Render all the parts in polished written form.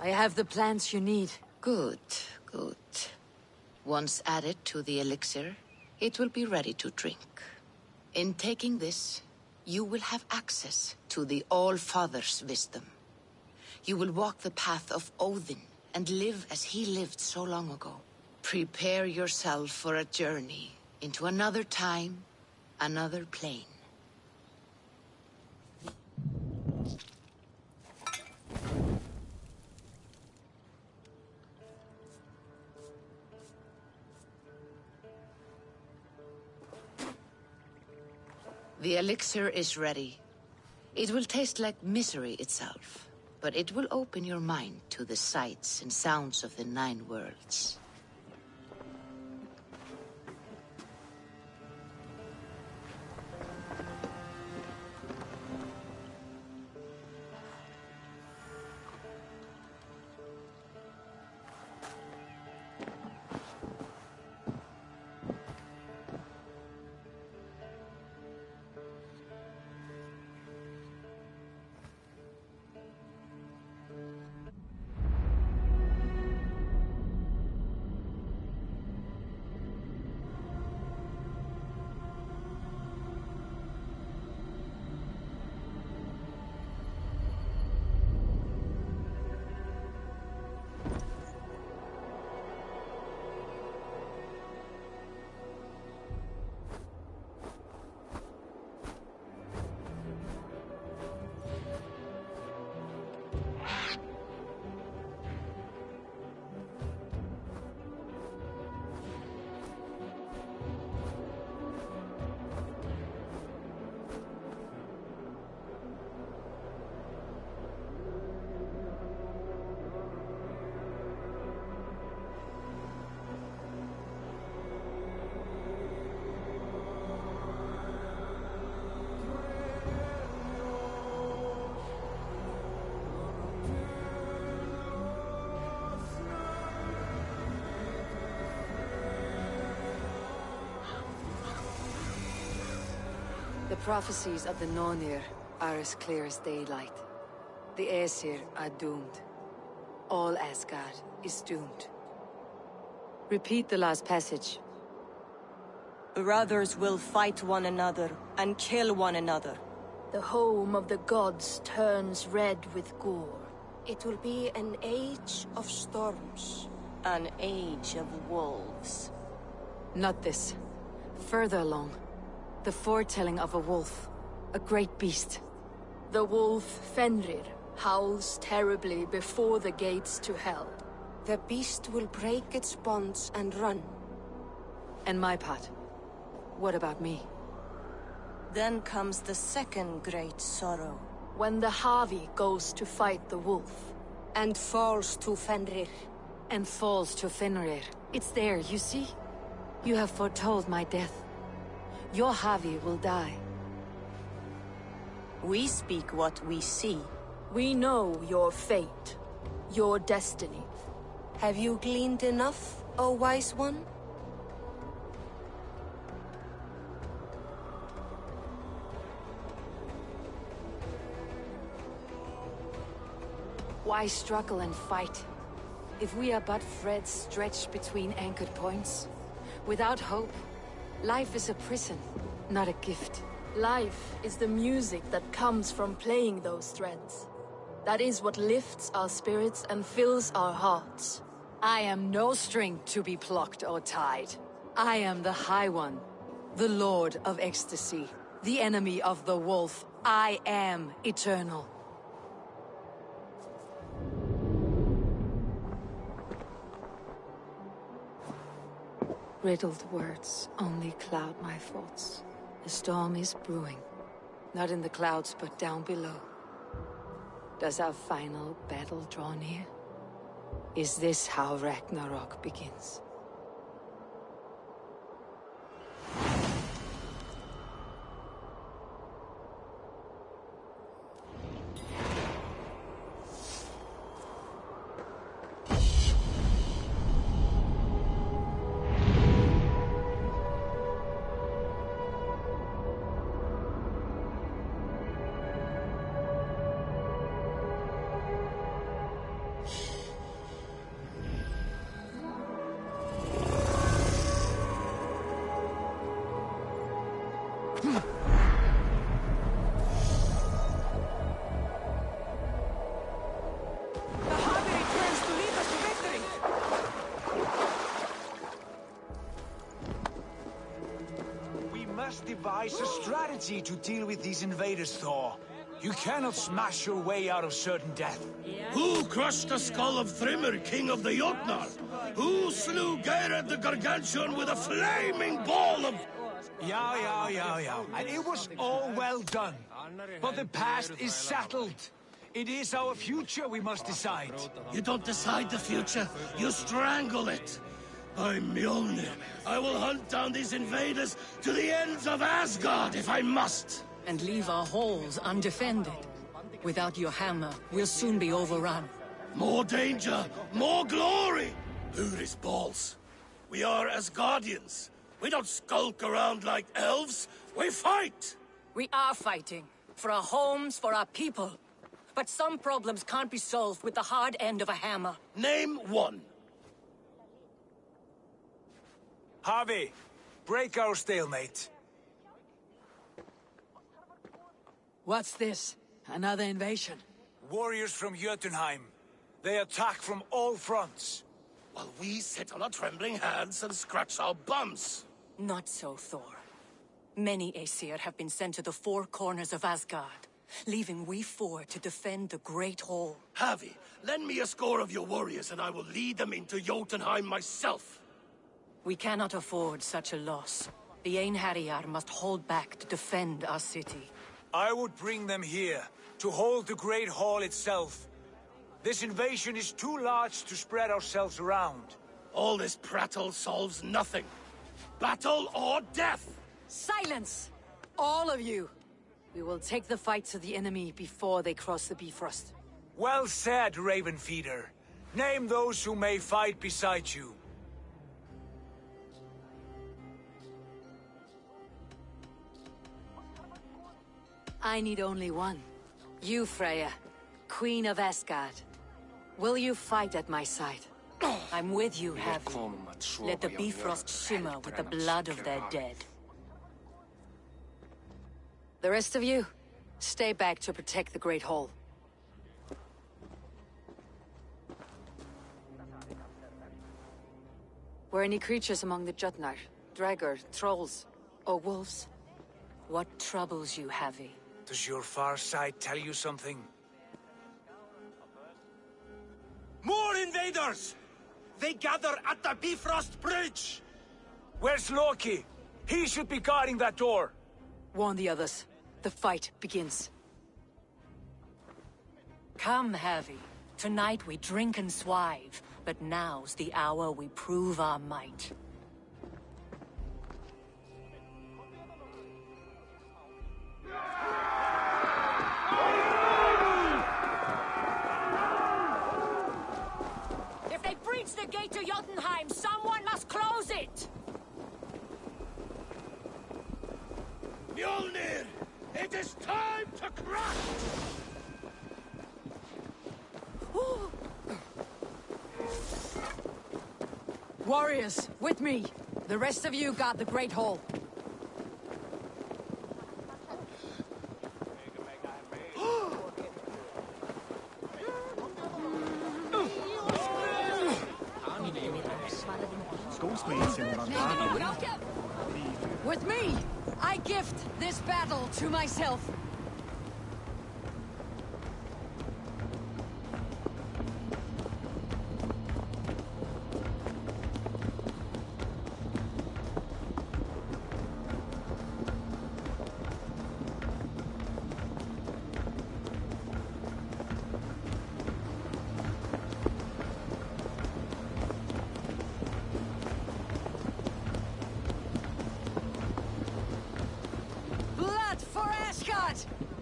I have the plants you need. Good, good. Once added to the elixir, it will be ready to drink. In taking this, you will have access to the All-Father's wisdom. You will walk the path of Odin and live as he lived so long ago. Prepare yourself for a journey into another time, another plane. The elixir is ready. It will taste like misery itself, but it will open your mind to the sights and sounds of the 9 worlds. The prophecies of the Nornir are as clear as daylight. The Aesir are doomed. All Asgard is doomed. Repeat the last passage. Brothers will fight one another and kill one another. The home of the gods turns red with gore. It will be an age of storms. An age of wolves. Not this. Further along. The foretelling of a wolf. A great beast. The wolf Fenrir howls terribly before the gates to hell. The beast will break its bonds and run. And my part. What about me? Then comes the second great sorrow. When the Havi goes to fight the wolf. And falls to Fenrir. And falls to Fenrir. It's there, you see? You have foretold my death. Your Havi will die. We speak what we see. We know your fate. Your destiny. Have you gleaned enough, O wise one? Why struggle and fight? If we are but threads stretched between anchored points, without hope, life is a prison, not a gift. Life is the music that comes from playing those threads. That is what lifts our spirits and fills our hearts. I am no string to be plucked or tied. I am the High One, the Lord of Ecstasy, the enemy of the wolf. I am eternal. Riddled words only cloud my thoughts. A storm is brewing. Not in the clouds, but down below. Does our final battle draw near? Is this how Ragnarok begins? must devise a strategy to deal with these invaders, Thor. You cannot smash your way out of certain death. Who crushed the skull of Thrimr, king of the Jotnar? Who slew Geirad the Gargantuan with a flaming ball of... Yeah. And it was all well done. But the past is settled. It is our future we must decide. You don't decide the future, you strangle it. I'm Mjolnir. I will hunt down these invaders to the ends of Asgard if I must. And leave our halls undefended. Without your hammer, we'll soon be overrun. More danger, more glory! Who's balls? We are Asgardians. We don't skulk around like elves. We fight! We are fighting. For our homes, for our people. But some problems can't be solved with the hard end of a hammer. Name one. Harvey, break our stalemate. What's this? Another invasion? Warriors from Jotunheim. They attack from all fronts. While we sit on our trembling hands and scratch our bums. Not so, Thor. Many Aesir have been sent to the four corners of Asgard, leaving we four to defend the Great Hall. Havi, lend me a score of your warriors and I will lead them into Jotunheim myself. We cannot afford such a loss. The Einherjar must hold back to defend our city. I would bring them here, to hold the Great Hall itself. This invasion is too large to spread ourselves around. All this prattle solves nothing. Battle or death! Silence! All of you! We will take the fight to the enemy before they cross the Bifrost. Well said, Ravenfeeder. Name those who may fight beside you. I need only one. You, Freya, Queen of Asgard. Will you fight at my side? I'm with you, Havi. Let the Bifrost shimmer with the blood of their dead. The rest of you, stay back to protect the Great Hall. Were any creatures among the Jotnar? Draugr, trolls, or wolves? What troubles you, Havi? Does your far sight tell you something? More invaders! They gather at the Bifrost Bridge! Where's Loki? He should be guarding that door. Warn the others. The fight begins. Come, Havi. Tonight we drink and swive, but now's the hour we prove our might. If they breach the gate to Jotunheim, someone must close it! Mjolnir! It is time to crush! Warriors, with me! The rest of you guard the Great Hall. With me, I gift this battle to myself.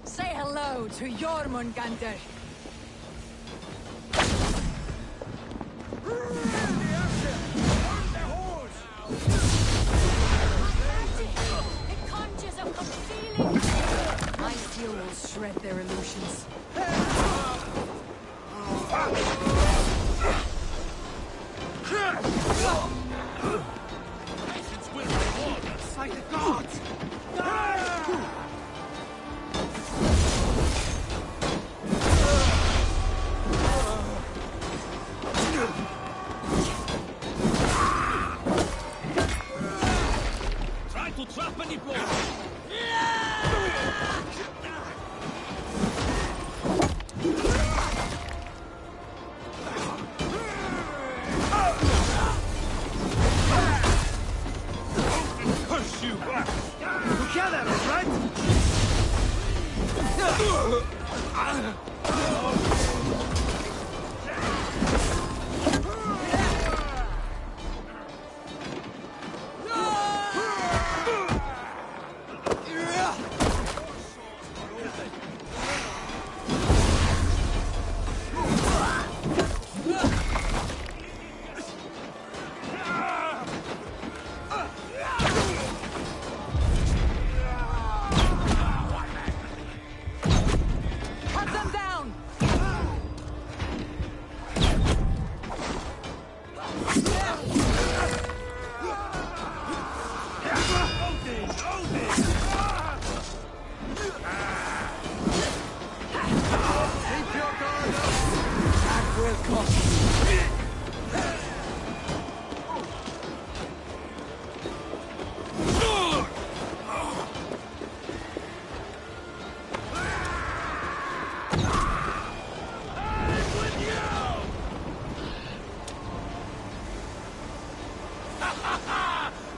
Say hello to Jormungandr. It conjures up a feeling! My steel will shred their illusions. Patience will reward us. Fight the gods! Try to trap any blow! Push you back! Together, right?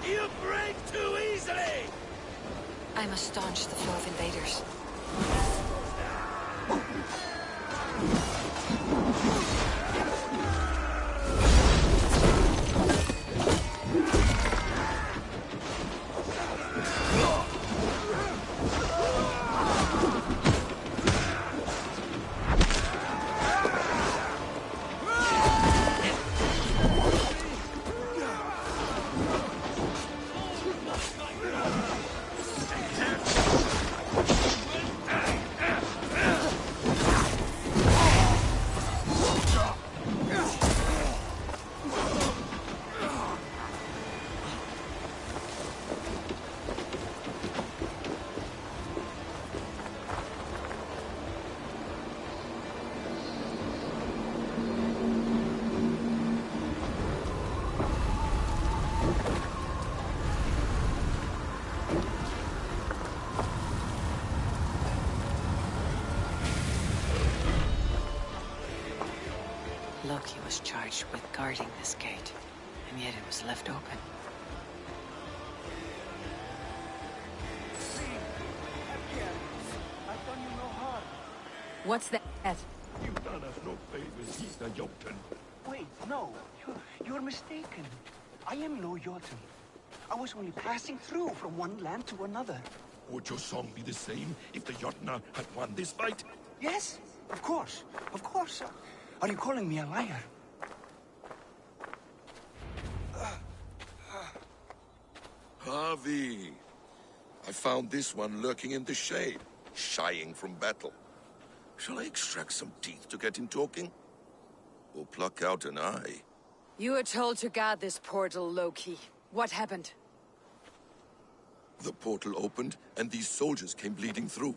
You break too easily! I must staunch the flow of invaders. Loki was charged with guarding this gate, and yet it was left open. I've done you no harm. What's that? You've done us no favors, he's the Jotun. Wait, no. You're mistaken. I am no Jotun. I was only passing through from one land to another. Would your song be the same if the Jotnar had won this fight? Yes, of course. Of course. Are you calling me a liar? Harvey! I found this one lurking in the shade, shying from battle. Shall I extract some teeth to get him talking? Or pluck out an eye? You were told to guard this portal, Loki. What happened? The portal opened, and these soldiers came bleeding through.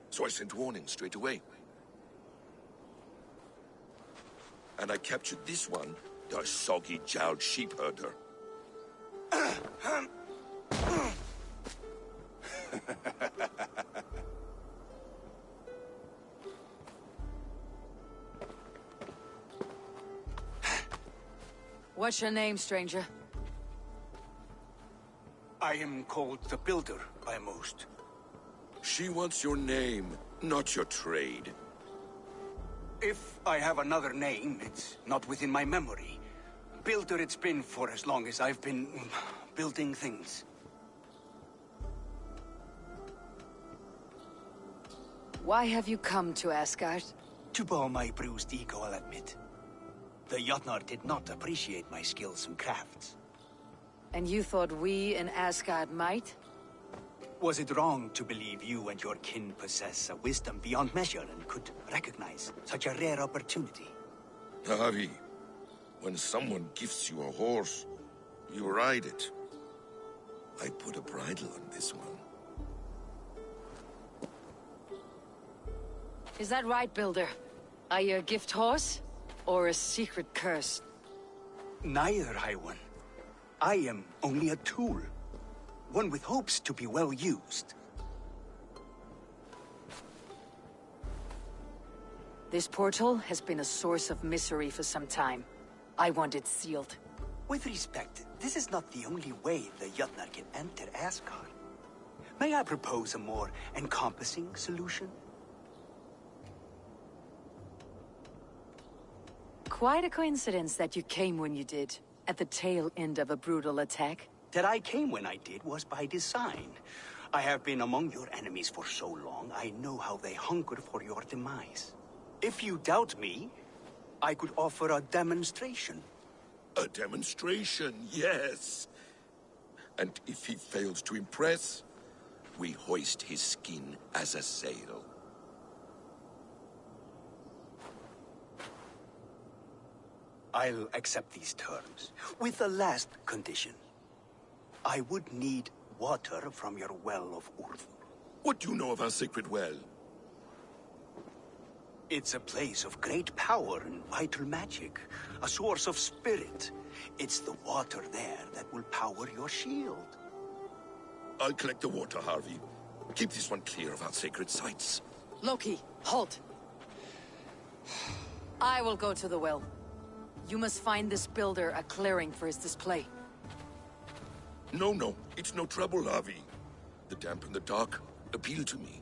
So I sent warning straight away. And I captured this one, the soggy-jowled sheep herder. What's your name, stranger? I am called the Builder by most. She wants your name, not your trade. If I have another name, it's not within my memory. Builder it's been for as long as I've been building things. Why have you come to Asgard? To bow my bruised ego, I'll admit. The Jotnar did not appreciate my skills and crafts. And you thought we in Asgard might? Was it wrong to believe you and your kin possess a wisdom beyond measure and could recognize such a rare opportunity? Harry, when someone gifts you a horse, you ride it. I put a bridle on this one. Is that right, Builder? Are you a gift horse? Or a secret curse? Neither, High One. I am only a tool. one with hopes to be well used. This portal has been a source of misery for some time. I want it sealed. With respect, this is not the only way the Jötnar can enter Asgard. May I propose a more encompassing solution? Quite a coincidence that you came when you did, at the tail end of a brutal attack. That I came when I did was by design. I have been among your enemies for so long, I know how they hunger for your demise. If you doubt me, I could offer a demonstration. A demonstration, yes. And if he fails to impress, we hoist his skin as a sail. I'll accept these terms, with the last condition. I would need water from your well of Urth. What do you know of our sacred well? It's a place of great power and vital magic, a source of spirit. It's the water there that will power your shield. I'll collect the water, Harvey. Keep this one clear of our sacred sites. Loki, halt! I will go to the well. You must find this builder a clearing for his display. No, it's no trouble, Harvey. The damp and the dark appeal to me.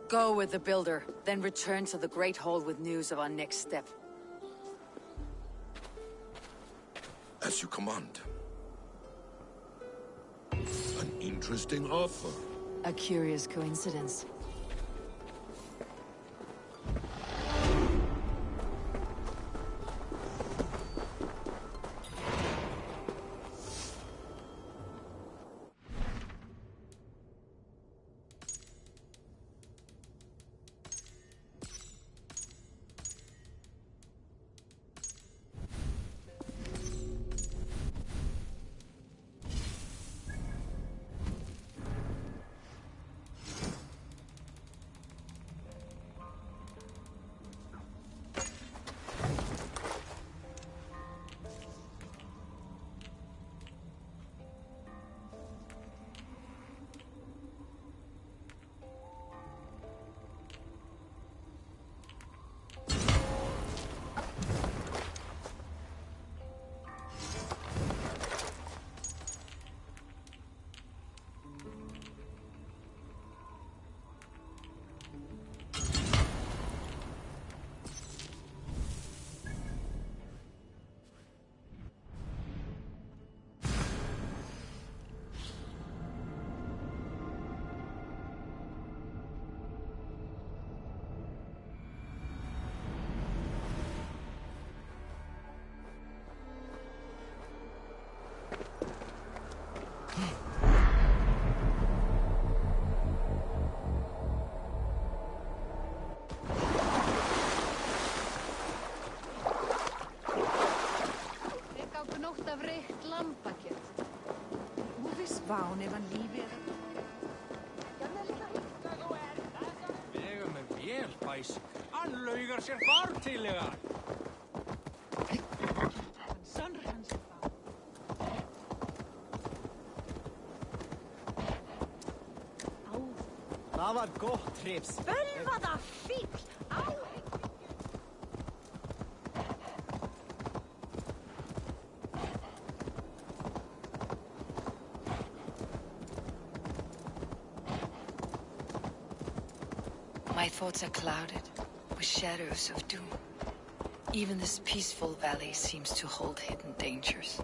Go with the builder, then return to the Great Hall with news of our next step. As you command. An interesting offer. A curious coincidence. Ván ef hann lífið. Vega með vél, bæs. Hann laugar sér fartilega. Sannur hans fá. Það var gott hreps. Bölvaða fíkl! Á! My thoughts are clouded with shadows of doom. Even this peaceful valley seems to hold hidden dangers.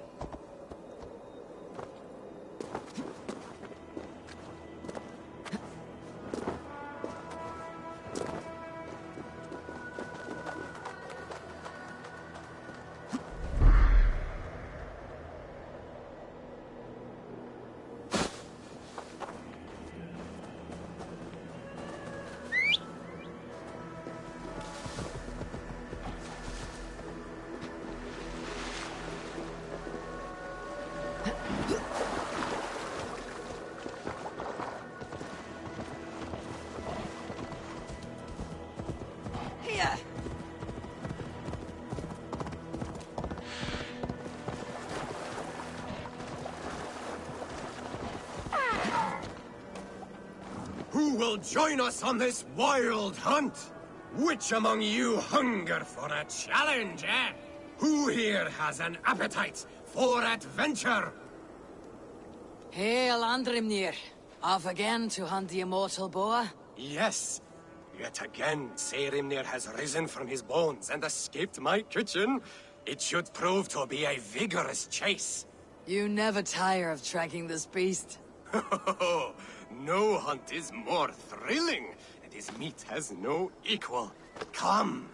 will join us on this wild hunt? Which among you hunger for a challenge, eh? Who here has an appetite for adventure? Hail, Andrimnir. Off again to hunt the immortal boar? Yes. Yet again, Serimnir has risen from his bones and escaped my kitchen. It should prove to be a vigorous chase. You never tire of tracking this beast. No hunt is more thrilling, and his meat has no equal. Come.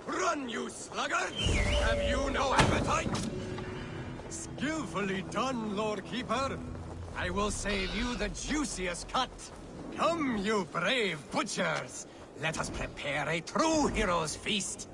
Run, you sluggard! Have you no appetite? Skillfully done, Lord Keeper. I will save you the juiciest cut. Come, you brave butchers. Let us prepare a true hero's feast.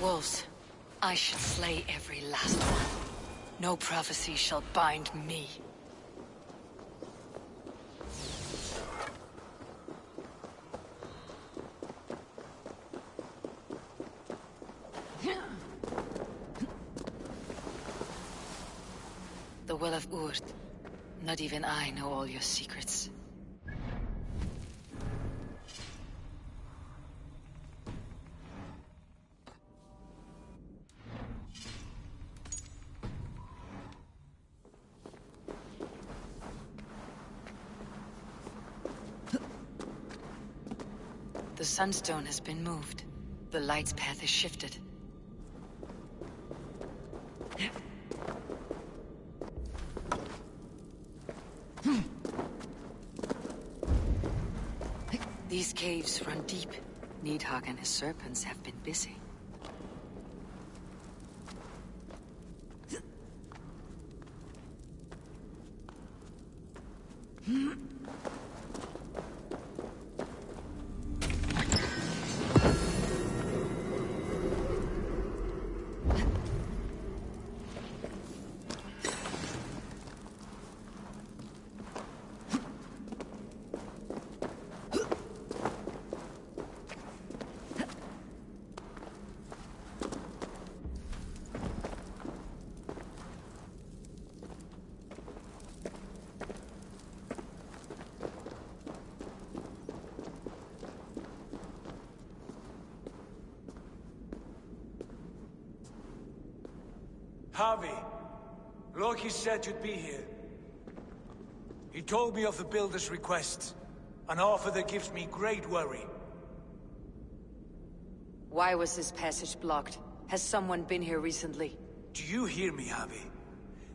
Wolves. I should slay every last one. No prophecy shall bind me. The Well of Urd. Not even I know all your secrets. The sunstone has been moved. The light's path is shifted. These caves run deep. Nidhogg and his serpents have been busy. Harvey, Loki said you'd be here. He told me of the Builder's request, an offer that gives me great worry. Why was this passage blocked? Has someone been here recently? Do you hear me, Harvey?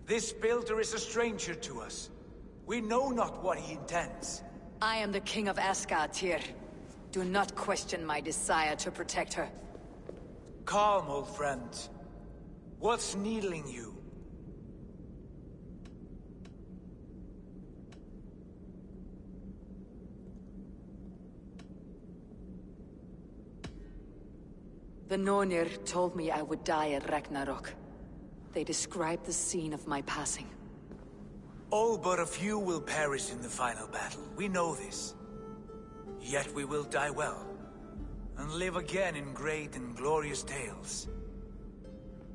This Builder is a stranger to us. We know not what he intends. I am the King of Asgard, Tyr. Do not question my desire to protect her. Calm, old friend. What's needling you? The Nornir told me I would die at Ragnarok. They described the scene of my passing. All but a few will perish in the final battle. We know this. Yet we will die well, and live again in great and glorious tales.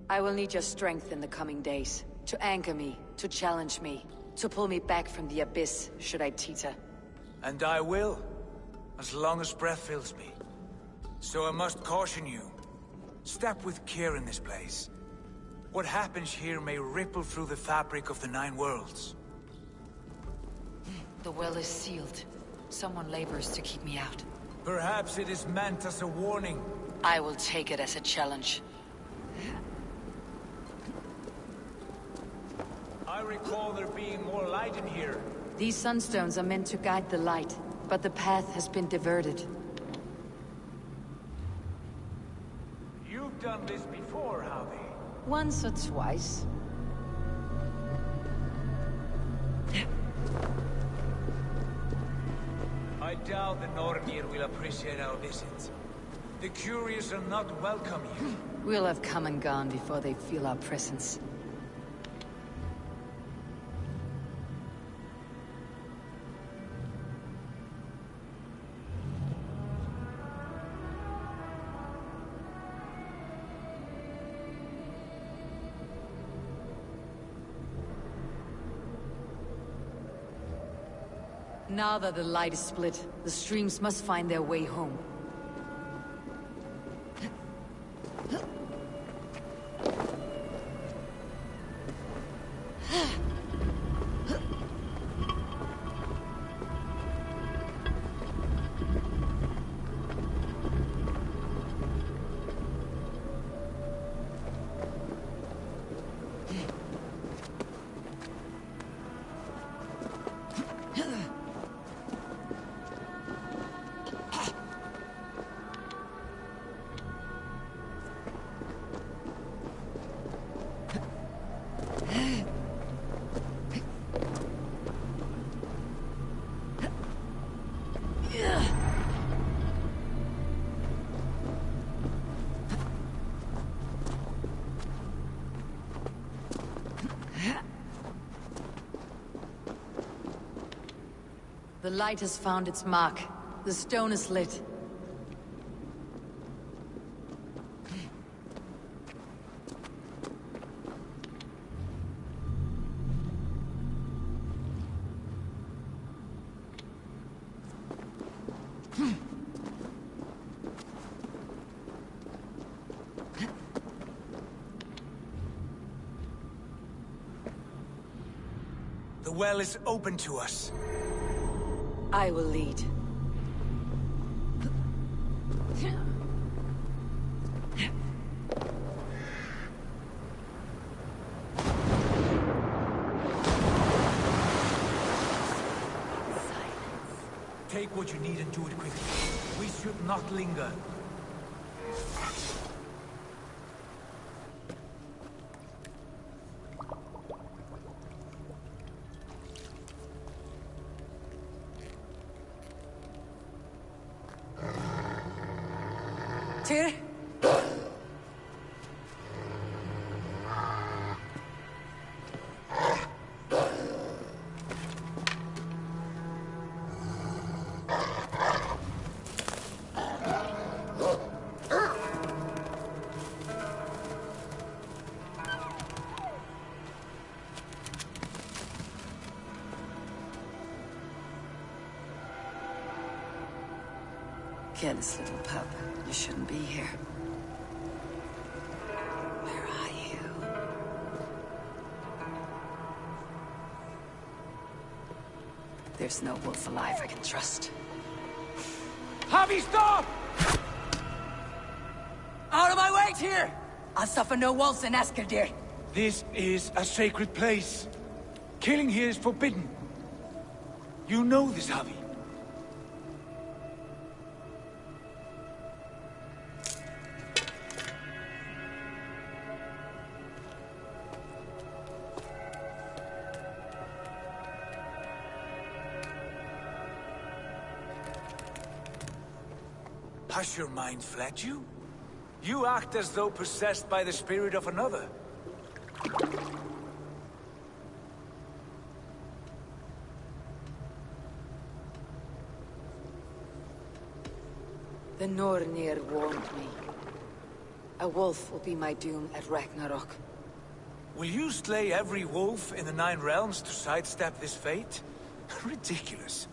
I will need your strength in the coming days, to anchor me, to challenge me. To pull me back from the abyss, should I teeter. And I will, as long as breath fills me. So I must caution you. Step with care in this place. What happens here may ripple through the fabric of the Nine Worlds. The well is sealed. Someone labors to keep me out. Perhaps it is meant as a warning. I will take it as a challenge. I recall there being more light in here. These sunstones are meant to guide the light, but the path has been diverted. You've done this before, Javi. Once or twice. I doubt the Nornir will appreciate our visit. The curious are not welcome here. We'll have come and gone before they feel our presence. Now that the light is split, the streams must find their way home. The light has found its mark. The stone is lit. The well is open to us. I will lead. Take what you need and do it quickly. We should not linger. Tyr? Careless little pup. You shouldn't be here. Where are you? There's no wolf alive I can trust. Javi, stop! Out of my way, Tyr! I'll suffer no wolves in Askerdir. This is a sacred place. Killing here is forbidden. You know this, Javi. Has your mind fled you? You act as though possessed by the spirit of another. The Nornir warned me. A wolf will be my doom at Ragnarok. Will you slay every wolf in the Nine Realms to sidestep this fate? Ridiculous.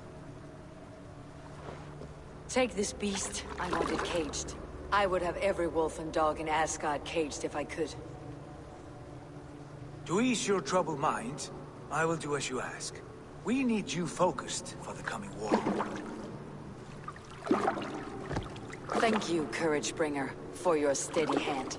Take this beast. I want it caged. I would have every wolf and dog in Asgard caged if I could. To ease your troubled mind, I will do as you ask. We need you focused for the coming war. Thank you, Courage Bringer, for your steady hand.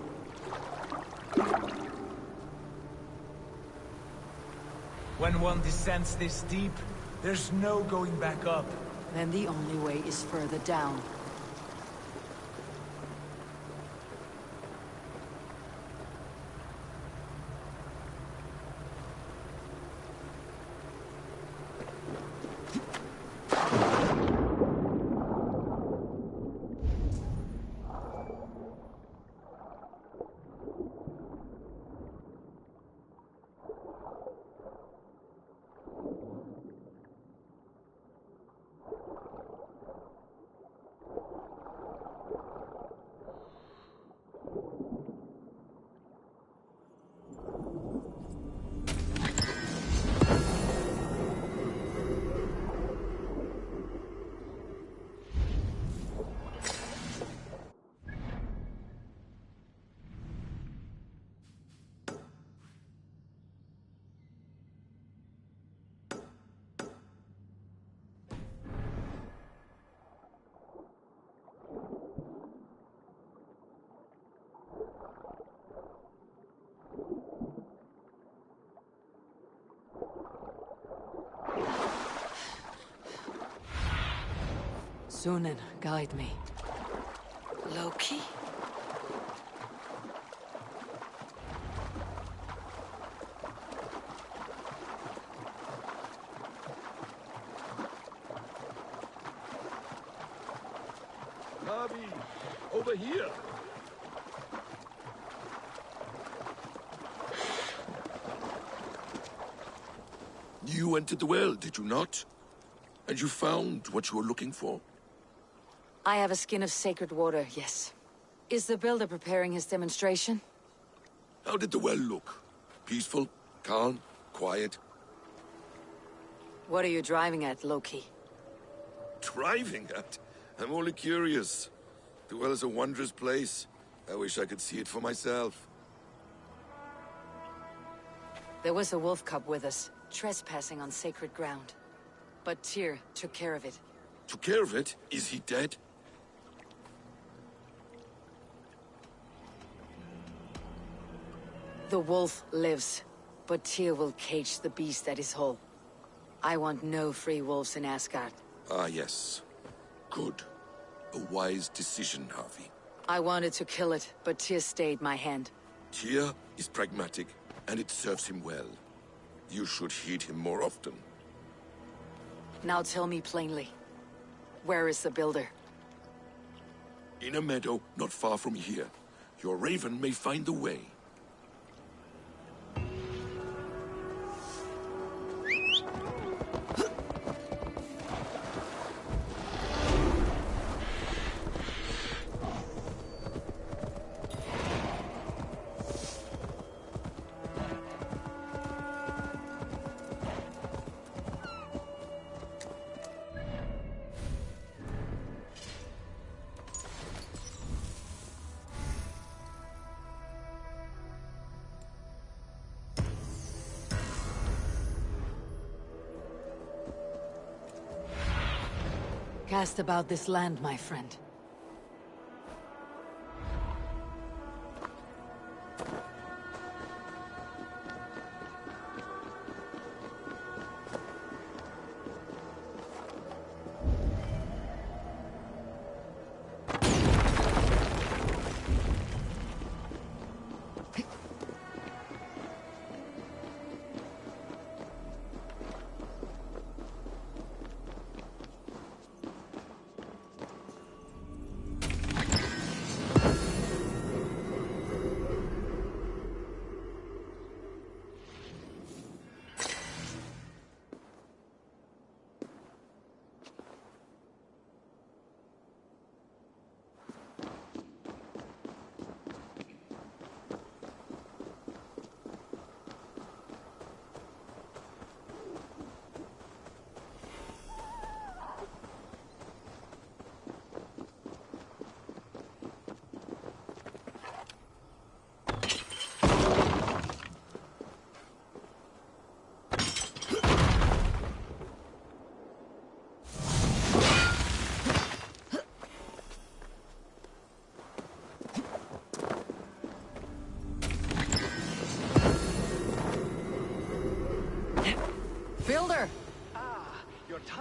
When one descends this deep, there's no going back up. Then the only way is further down. Sunan, guide me. Loki? Navi, over here. You entered the well, did you not? And you found what you were looking for? I have a skin of sacred water, yes. Is the builder preparing his demonstration? How did the well look? Peaceful? Calm? Quiet? What are you driving at, Loki? Driving at? I'm only curious. The well is a wondrous place. I wish I could see it for myself. There was a wolf cub with us, trespassing on sacred ground. But Tyr took care of it. Took care of it? Is he dead? The wolf lives, but Tyr will cage the beast at his hole. I want no free wolves in Asgard. Ah, yes. Good. A wise decision, Harvey. I wanted to kill it, but Tyr stayed my hand. Tyr is pragmatic, and it serves him well. You should heed him more often. Now tell me plainly, where is the builder? In a meadow not far from here. Your raven may find the way. Cast about this land, my friend.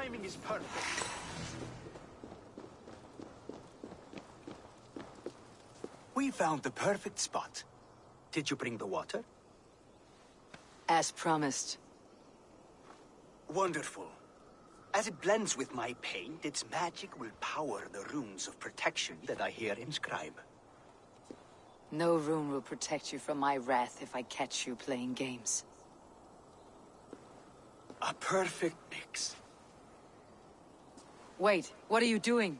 timing is perfect. We found the perfect spot. Did you bring the water? As promised. Wonderful. As it blends with my paint, its magic will power the runes of protection that I hear inscribe. No rune will protect you from my wrath if I catch you playing games. A perfect mix. Wait, what are you doing?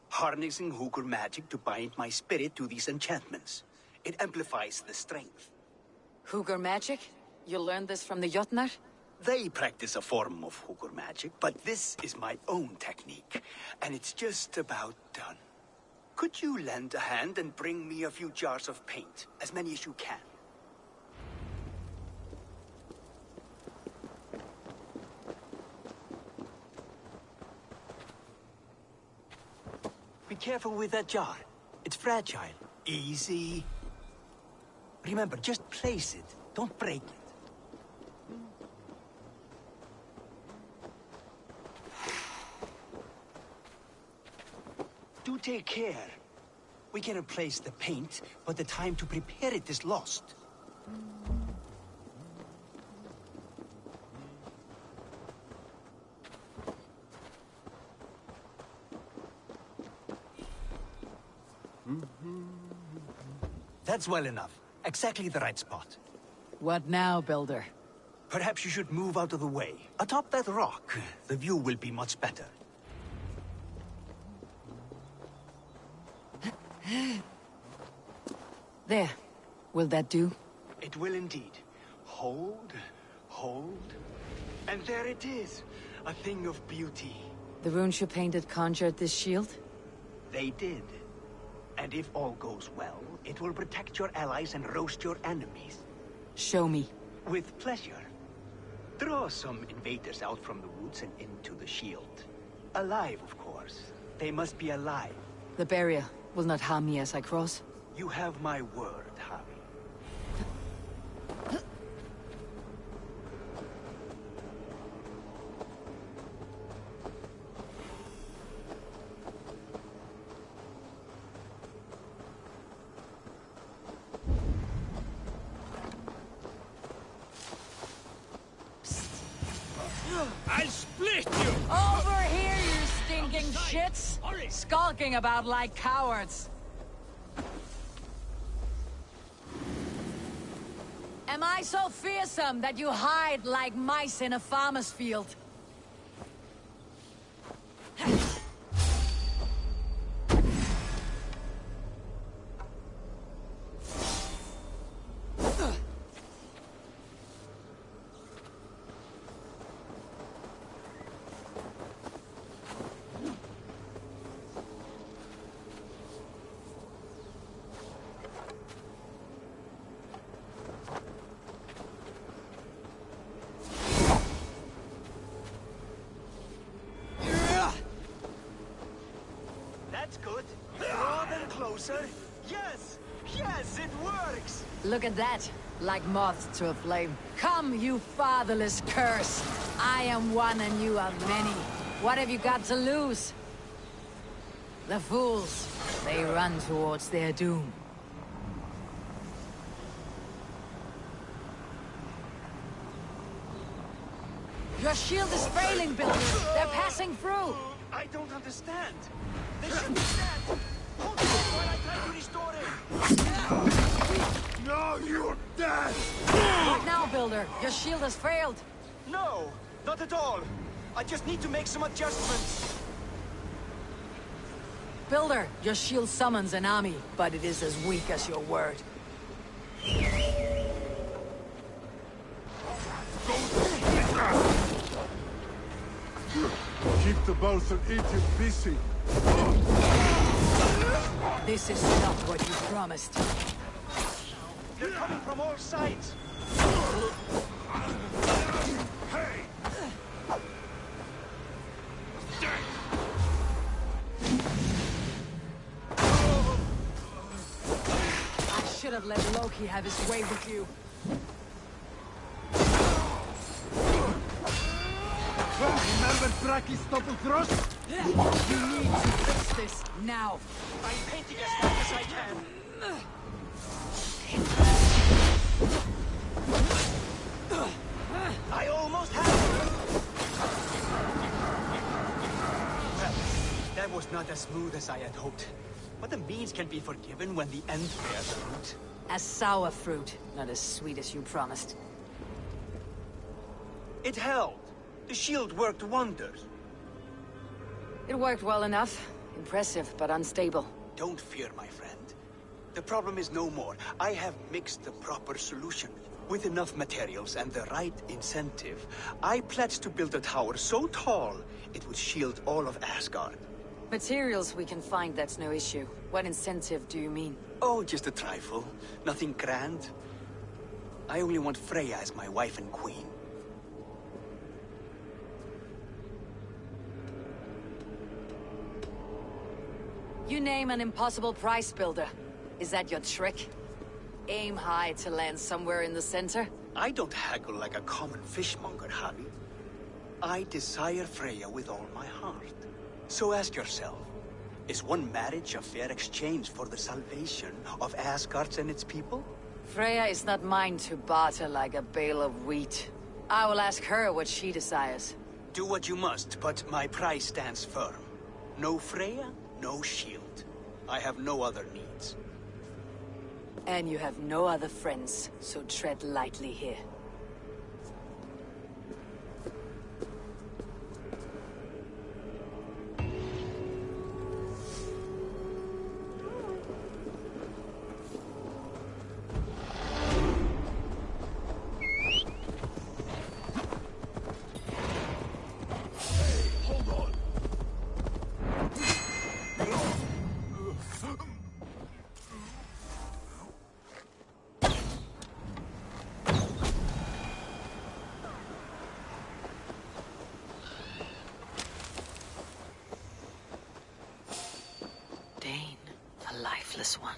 Harnessing Hooker magic to bind my spirit to these enchantments. It amplifies the strength. Hooker magic? You learned this from the Jotnar? They practice a form of Hooker magic, but this is my own technique, and it's just about done. Could you lend a hand and bring me a few jars of paint? As many as you can. Be careful with that jar. It's fragile. Easy. Remember, just place it. Don't break it. Do take care. We can replace the paint, but the time to prepare it is lost. That's well enough. Exactly the right spot. What now, Builder? Perhaps you should move out of the way. Atop that rock, the view will be much better. There. Will that do? It will indeed. Hold, hold, and there it is. A thing of beauty. The runes you painted conjured this shield? They did. And if all goes well, it will protect your allies and roast your enemies. Show me. With pleasure. Draw some invaders out from the woods and into the shield. Alive, of course. They must be alive. The barrier will not harm me as I cross? You have my word, Harry. I'll split you! Over here, you stinking shits! Skulking about like cowards! Am I so fearsome that you hide like mice in a farmer's field? That's good. Draw them closer. Yes! Yes, it works! Look at that, like moths to a flame. Come, you fatherless curse! I am one and you are many. What have you got to lose? The fools, they run towards their doom. Your shield is failing, Builder. They're passing through. I don't understand. They should be dead. Hold on while I try to restore it. No, you're dead! What now, Builder? Your shield has failed. No, not at all. I just need to make some adjustments. Builder, your shield summons an army, but it is as weak as your word. Keep the both of Egypt busy. This is not what you promised. They're coming from all sides. Hey! I should have let Loki have his way with you. Brakis double thrust? You need to fix this now. I'm painting as fast as I can. I almost have it. Well, that was not as smooth as I had hoped. But the means can be forgiven when the end bears fruit. A sour fruit, not as sweet as you promised. It held. The shield worked wonders. It worked well enough. Impressive, but unstable. Don't fear, my friend. The problem is no more. I have mixed the proper solution. With enough materials and the right incentive, I pledge to build a tower so tall, it would shield all of Asgard. Materials we can find, that's no issue. What incentive do you mean? Oh, just a trifle. Nothing grand. I only want Freya as my wife and queen. You name an impossible price builder. Is that your trick? Aim high to land somewhere in the center? I don't haggle like a common fishmonger, Harry. I desire Freya with all my heart. So ask yourself, is one marriage a fair exchange for the salvation of Asgard and its people? Freya is not mine to barter like a bale of wheat. I will ask her what she desires. Do what you must, but my price stands firm. No Freya, no shield. I have no other needs. And you have no other friends, so tread lightly here. One.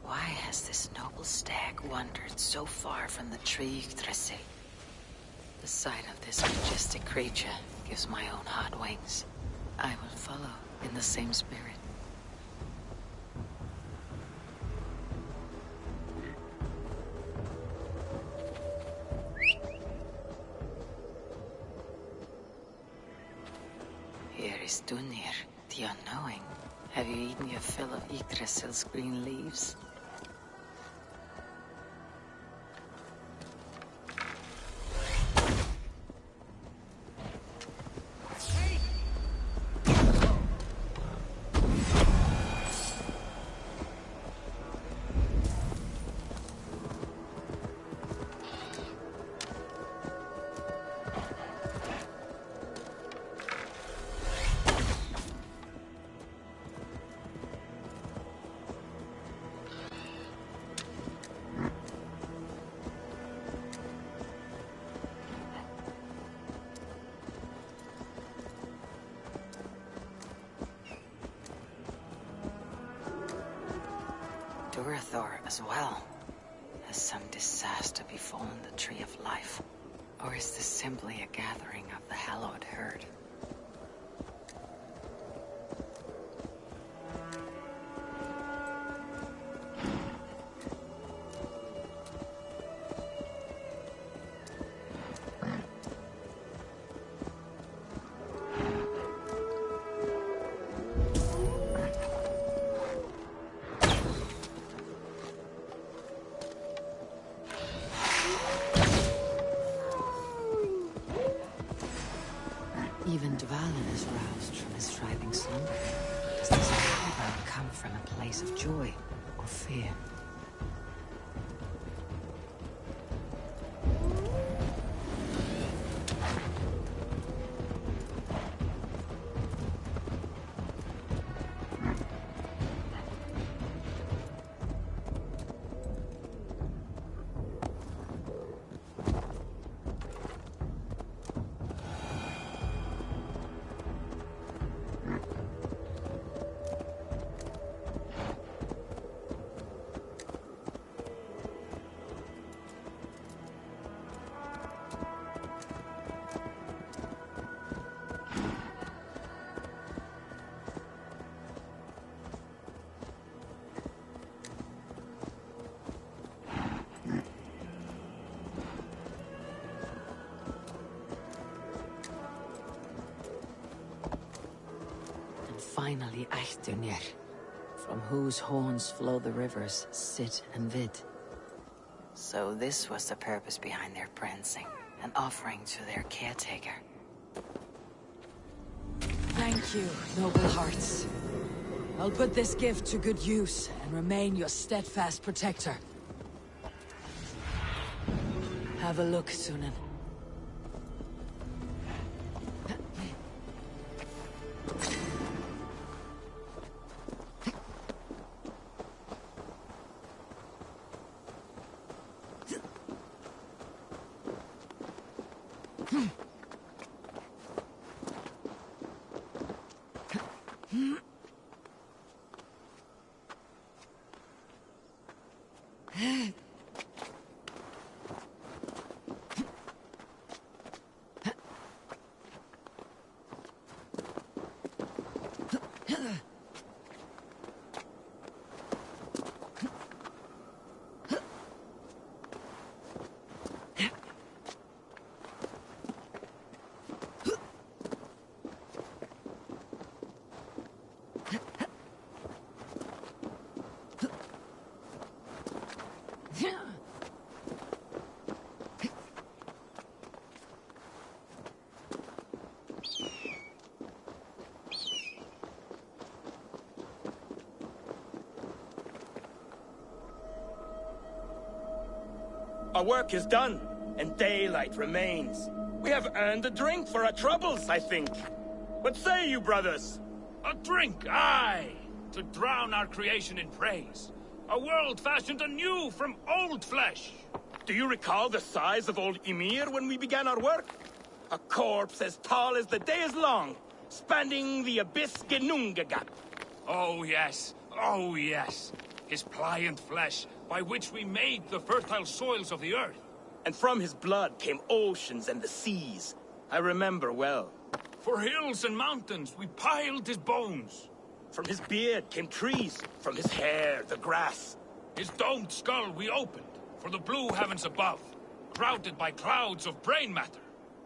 Why has this noble stag wandered so far from the tree Yggdrasil? The sight of this majestic creature gives my own heart wings. I will follow in the same spirit. Here is Dunir, the unknowing. Have you eaten your fill of Yggdrasil's green leaves? Thor as well. Has some disaster befallen the Tree of Life? Or is this simply a gathering of the hallowed herd? Even Dvalin is roused from his thriving slumber. Does this outcry come from a place of joy or fear? finally Echternir, from whose horns flow the rivers Sid and Vid. So this was the purpose behind their prancing, an offering to their caretaker. Thank you, noble hearts. I'll put this gift to good use and remain your steadfast protector. Have a look, Sunan. Our work is done, and daylight remains. We have earned a drink for our troubles, I think. What say you, brothers? A drink, aye! To drown our creation in praise. A world fashioned anew from old flesh. Do you recall the size of old Ymir when we began our work? A corpse as tall as the day is long, spanning the abyss Genungagat. Oh yes, oh yes. His pliant flesh, by which we made the fertile soils of the earth. And from his blood came oceans and the seas. I remember well. For hills and mountains we piled his bones. From his beard came trees, from his hair the grass. His domed skull we opened, for the blue heavens above, crowded by clouds of brain matter.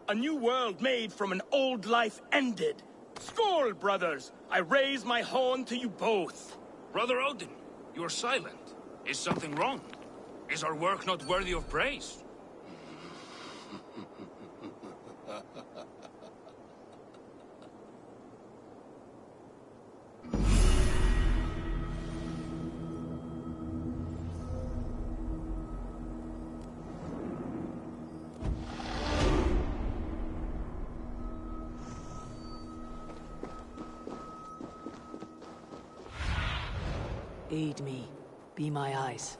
A new world made from an old life ended. Skål, brothers! I raise my horn to you both. Brother Odin, you are silent. Is something wrong? Is our work not worthy of praise? Aid me. Be my eyes.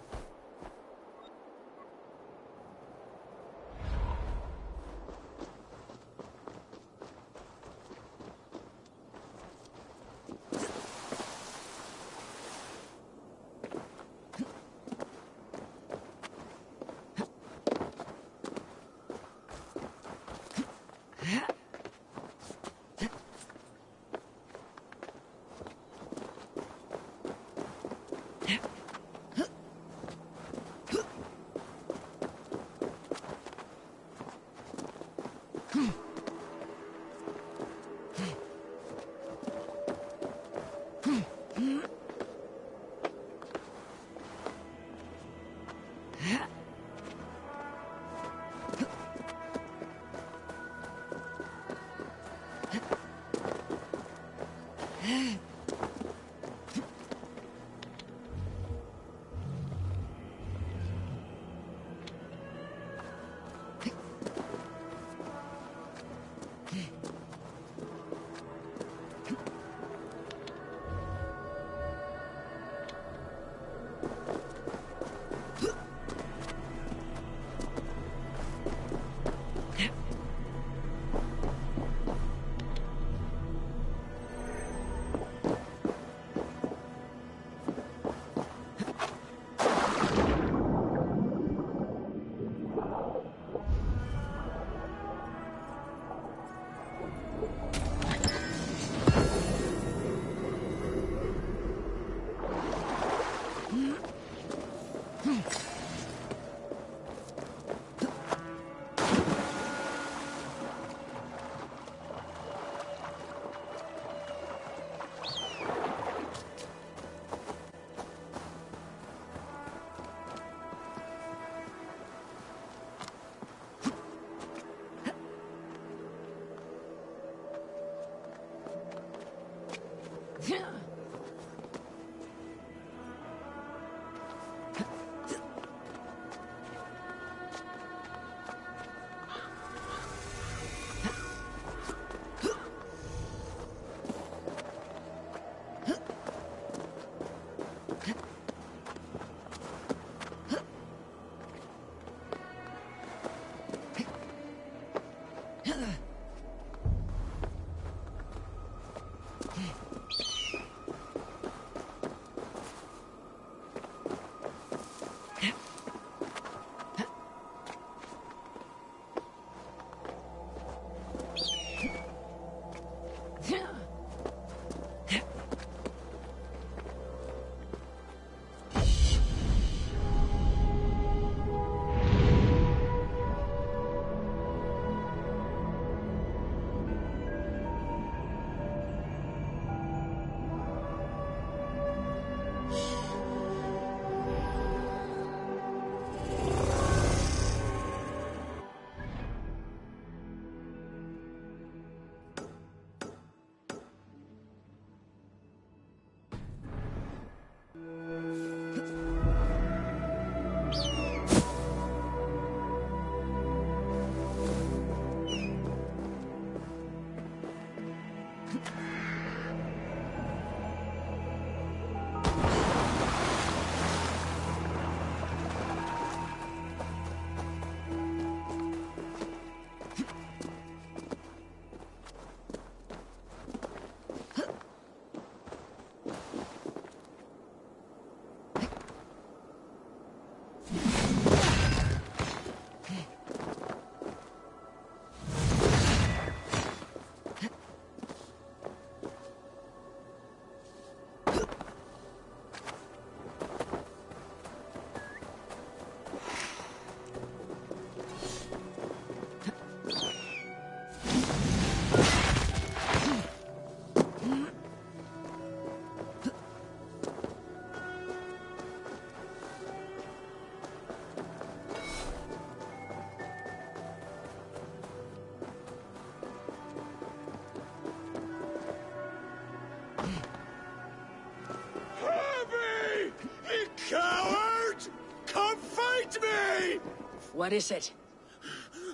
What is it?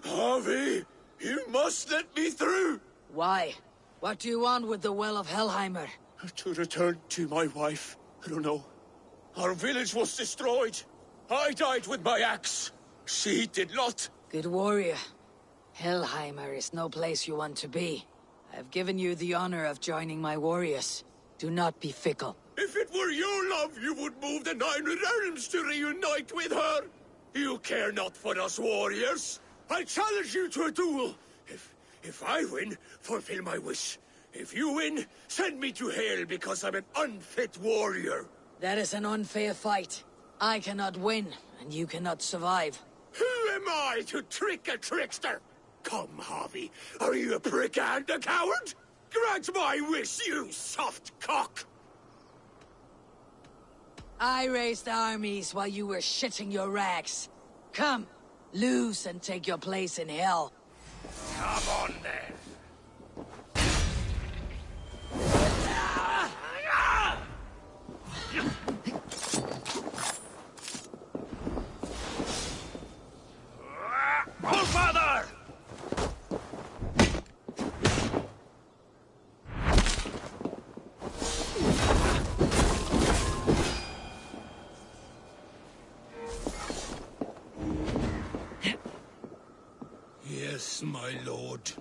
Harvey, you must let me through! Why? What do you want with the Well of Helheimer? To return to my wife. I don't know. Our village was destroyed. I died with my axe. She did not. Good warrior. Helheimer is no place you want to be. I've given you the honor of joining my warriors. Do not be fickle. If it were your love, you would move the 9 realms to reunite with her. You care not for us warriors. I challenge you to a duel. If I win, fulfill my wish. If you win, send me to hell because I'm an unfit warrior. That is an unfair fight. I cannot win, and you cannot survive. Who am I to trick a trickster? Come, Harvey. Are you a prick and a coward? Grant my wish, you soft cock! I raised armies while you were shitting your rags. Come, lose and take your place in hell. Come on, then. All Father! Yes, my lord.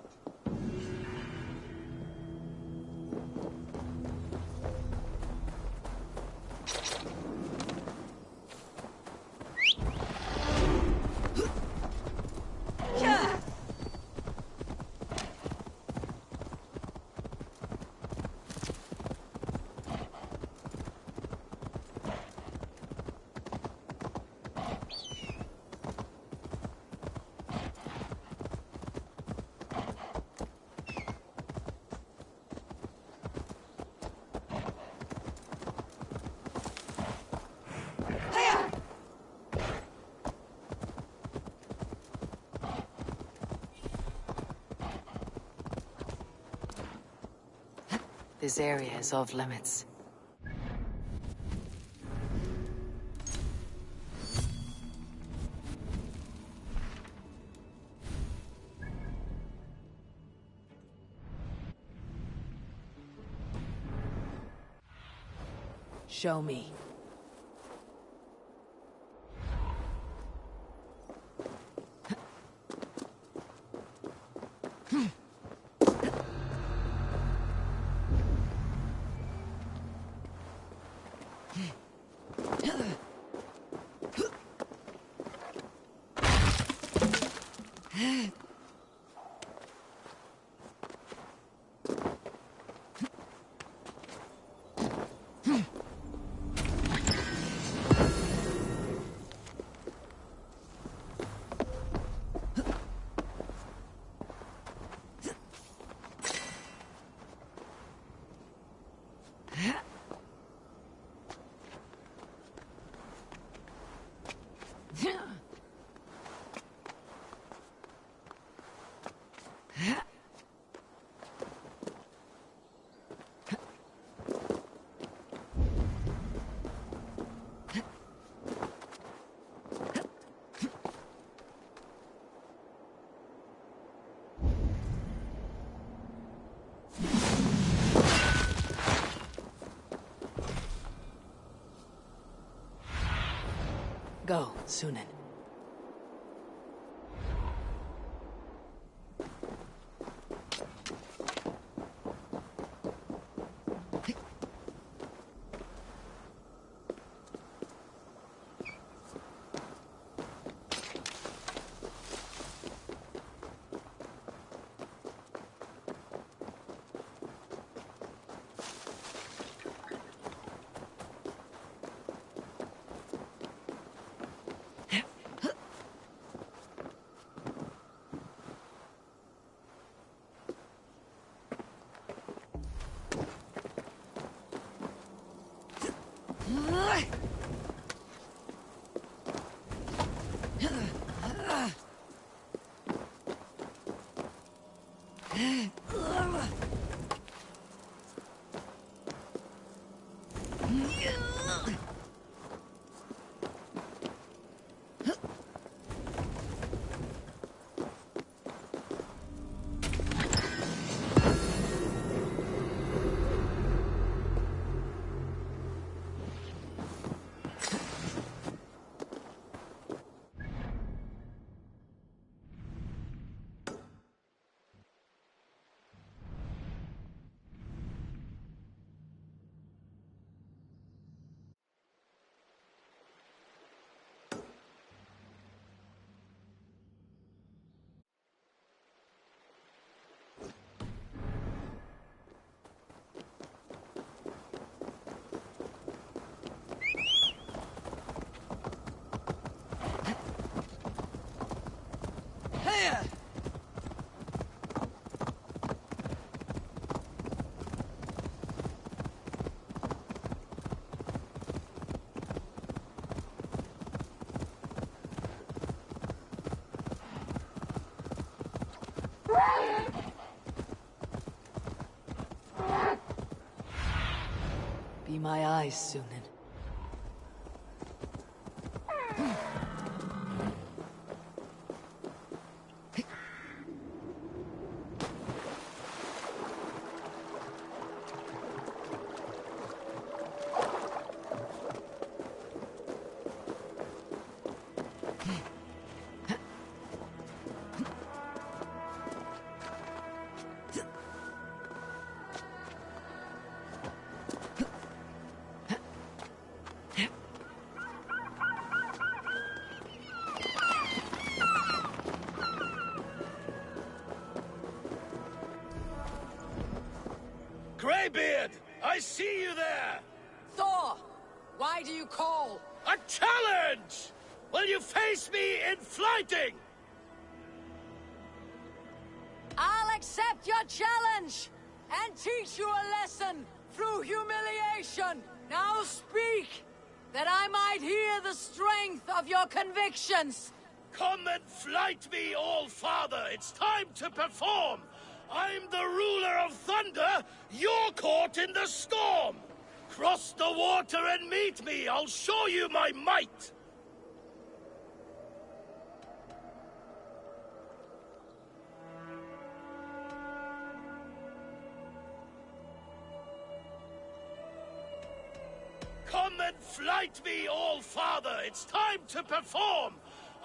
This area is off limits. Show me. Go, Sunan. Sunan. Greybeard! I see you there! Thor! Why do you call? A challenge! Will you face me in fighting? I'll accept your challenge and teach you a lesson through humiliation. Now speak, that I might hear the strength of your convictions. Come and fight me, All-Father! It's time to perform! I'm the ruler of thunder, you're caught in the storm! Cross the water and meet me, I'll show you my might! Come and fight me, All-Father! It's time to perform!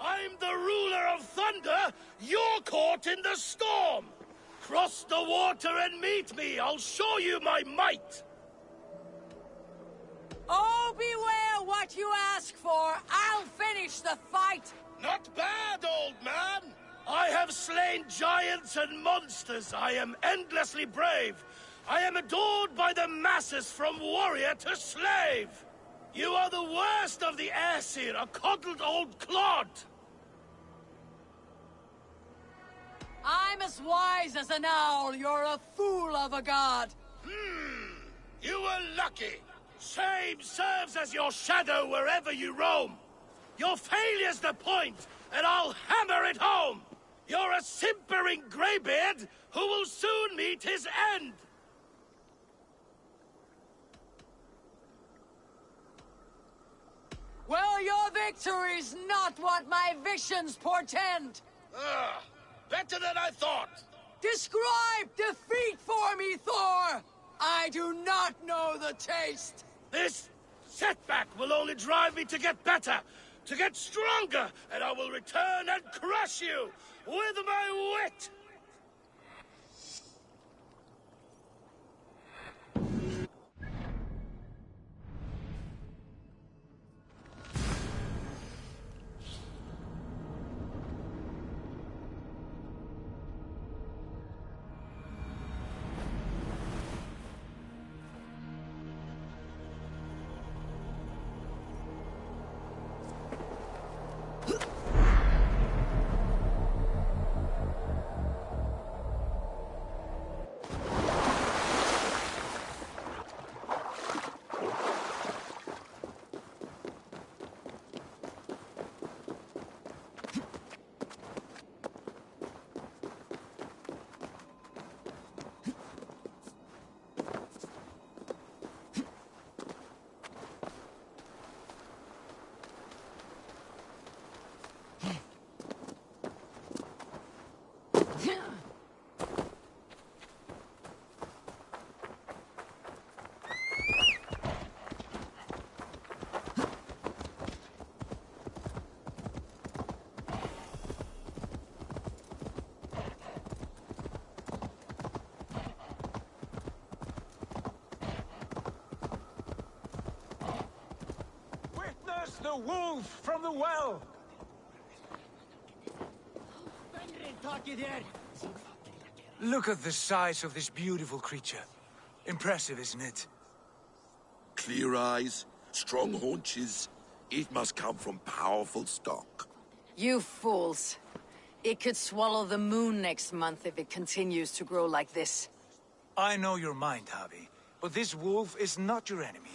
I'm the ruler of thunder, you're caught in the storm! Cross the water and meet me, I'll show you my might! Oh, beware what you ask for! I'll finish the fight! Not bad, old man! I have slain giants and monsters, I am endlessly brave! I am adored by the masses from warrior to slave! You are the worst of the Aesir, a coddled old clod! I'm as wise as an owl, you're a fool of a god! You were lucky! Shame serves as your shadow wherever you roam! Your failure's the point, and I'll hammer it home! You're a simpering greybeard who will soon meet his end! Well, your victory's not what my visions portend! Better than I thought! Describe defeat for me, Thor! I do not know the taste! This setback will only drive me to get better, to get stronger, and I will return and crush you with my wit! The wolf from the well! Look at the size of this beautiful creature. Impressive, isn't it? Clear eyes, strong haunches. It must come from powerful stock. You fools. It could swallow the moon next month if it continues to grow like this. I know your mind, Javi, but this wolf is not your enemy.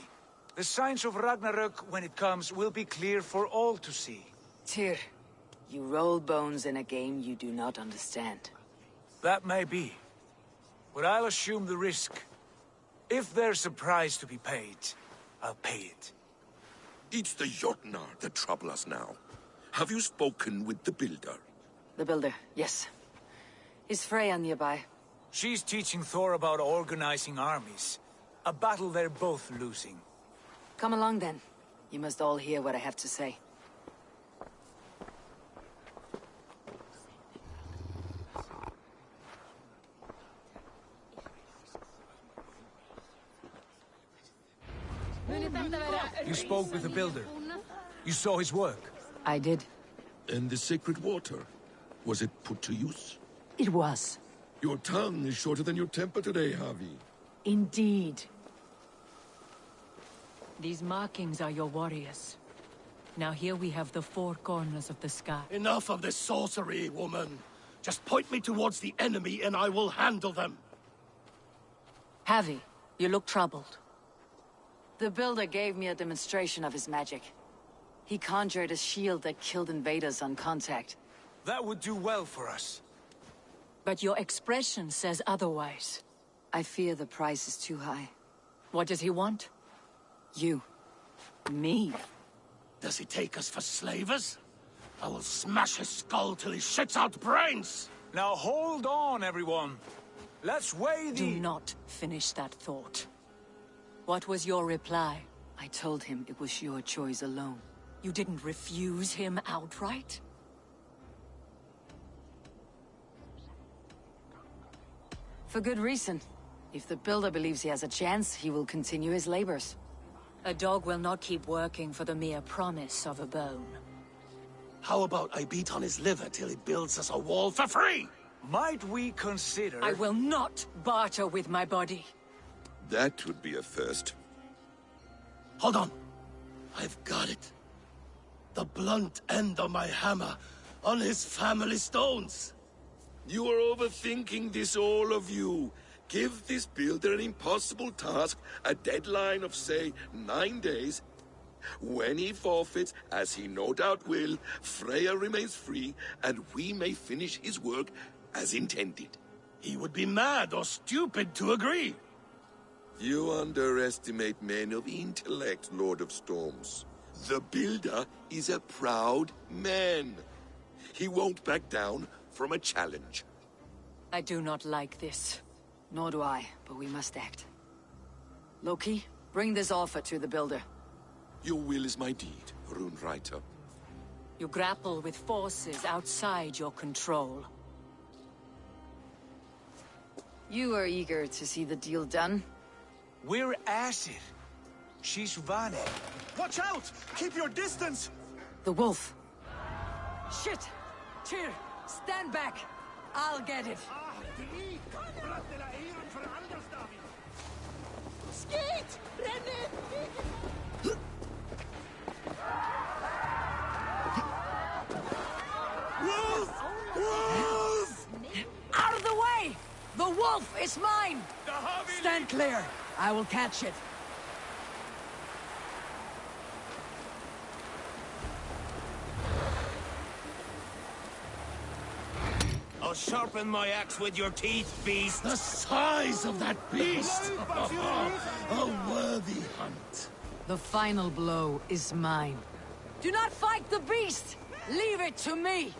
The signs of Ragnarök, when it comes, will be clear for all to see. Tyr, you roll bones in a game you do not understand. That may be. But I'll assume the risk. If there's a price to be paid, I'll pay it. It's the Jotnar that trouble us now. Have you spoken with the builder? The builder, yes. Is Freya nearby? She's teaching Thor about organizing armies. A battle they're both losing. Come along then. You must all hear what I have to say. You spoke with the builder. You saw his work. I did. And the sacred water? Was it put to use? It was. Your tongue is shorter than your temper today, Harvey. Indeed. These markings are your warriors. Now here we have the four corners of the sky. Enough of this sorcery, woman. Just point me towards the enemy and I will handle them. Havi, you look troubled. The builder gave me a demonstration of his magic. He conjured a shield that killed invaders on contact. That would do well for us. But your expression says otherwise. I fear the price is too high. What does he want? You. Me? Does he take us for slavers? I will smash his skull till he shits out brains! Now hold on, everyone. Let's weigh the... Do not finish that thought. What was your reply? I told him it was your choice alone. You didn't refuse him outright? For good reason. If the builder believes he has a chance, he will continue his labors. A dog will not keep working for the mere promise of a bone. How about I beat on his liver till he builds us a wall for free? Might we consider... I will not barter with my body. That would be a first. Hold on. I've got it. The blunt end of my hammer on his family stones. You are overthinking this, all of you. Give this builder an impossible task, a deadline of, say, 9 days. When he forfeits, as he no doubt will, Freya remains free, and we may finish his work as intended. He would be mad or stupid to agree. You underestimate men of intellect, Lord of Storms. The builder is a proud man. He won't back down from a challenge. I do not like this. Nor do I, but we must act. Loki, bring this offer to the builder. Your will is my deed, Rune Writer. You grapple with forces outside your control. You are eager to see the deal done? We're Acid. She's Vane. Watch out! Keep your distance! The wolf. Shit! Tyr, stand back! I'll get it. Skeet! Wolf! Wolf! Out of the way! The wolf is mine! Stand clear. I will catch it. I'll sharpen my axe with your teeth, beast! The size of that beast! A worthy hunt. The final blow is mine. Do not fight the beast! Leave it to me!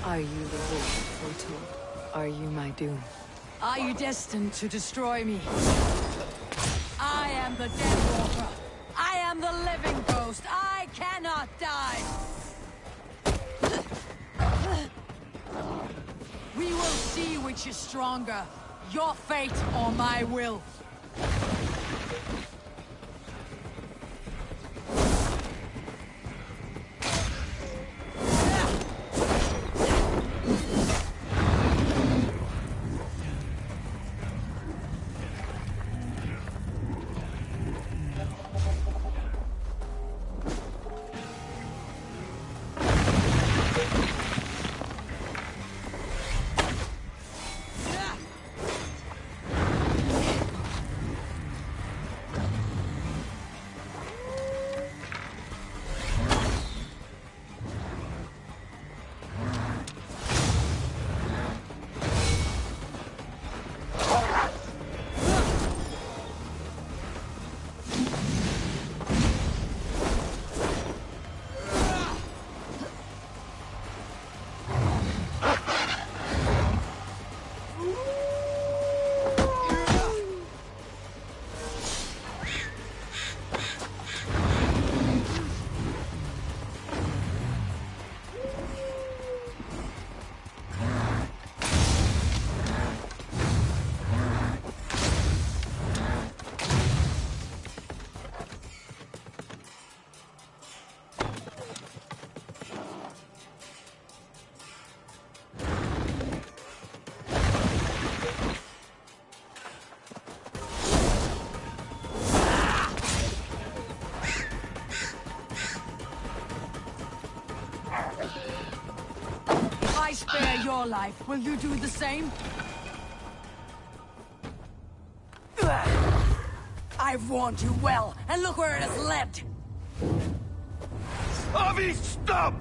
Are you the wolf foretold? Are you my doom? Are you destined to destroy me? I am the dead walker. I am the living ghost. I cannot die. We will see which is stronger, your fate or my will. If I spare your life, will you do the same? I've warned you well, and look where it has led! Avi, stop!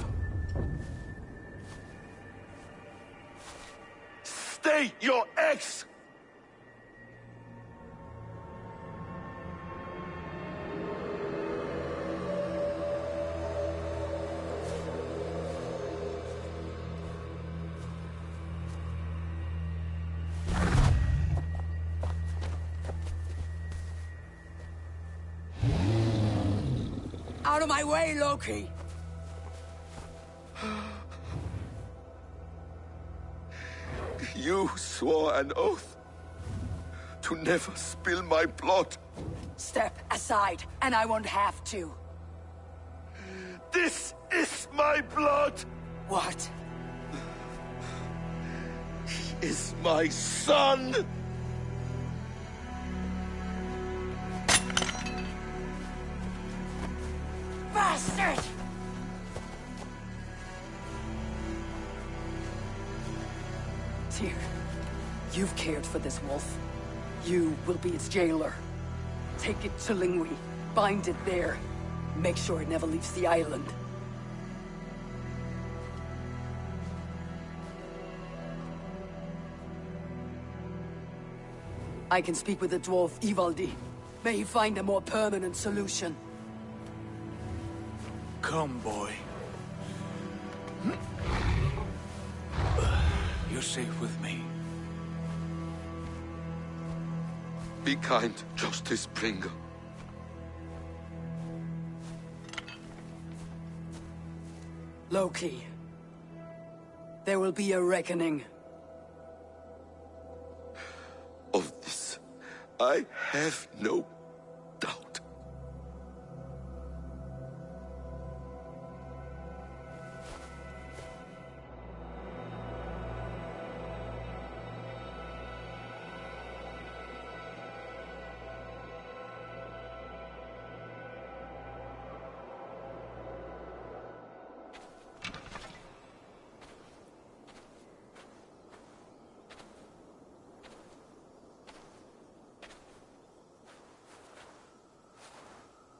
Stay your ex! Out of my way, Loki! You swore an oath to never spill my blood. Step aside, and I won't have to. This is my blood! What? He is my son! Bastard! Tyr, you've cared for this wolf. You will be its jailer. Take it to Lingui. Bind it there. Make sure it never leaves the island. I can speak with the dwarf Ivaldi. May he find a more permanent solution. Come, boy. You're safe with me. Be kind, Justice Bringer. Loki. There will be a reckoning. Of this, I have no doubt.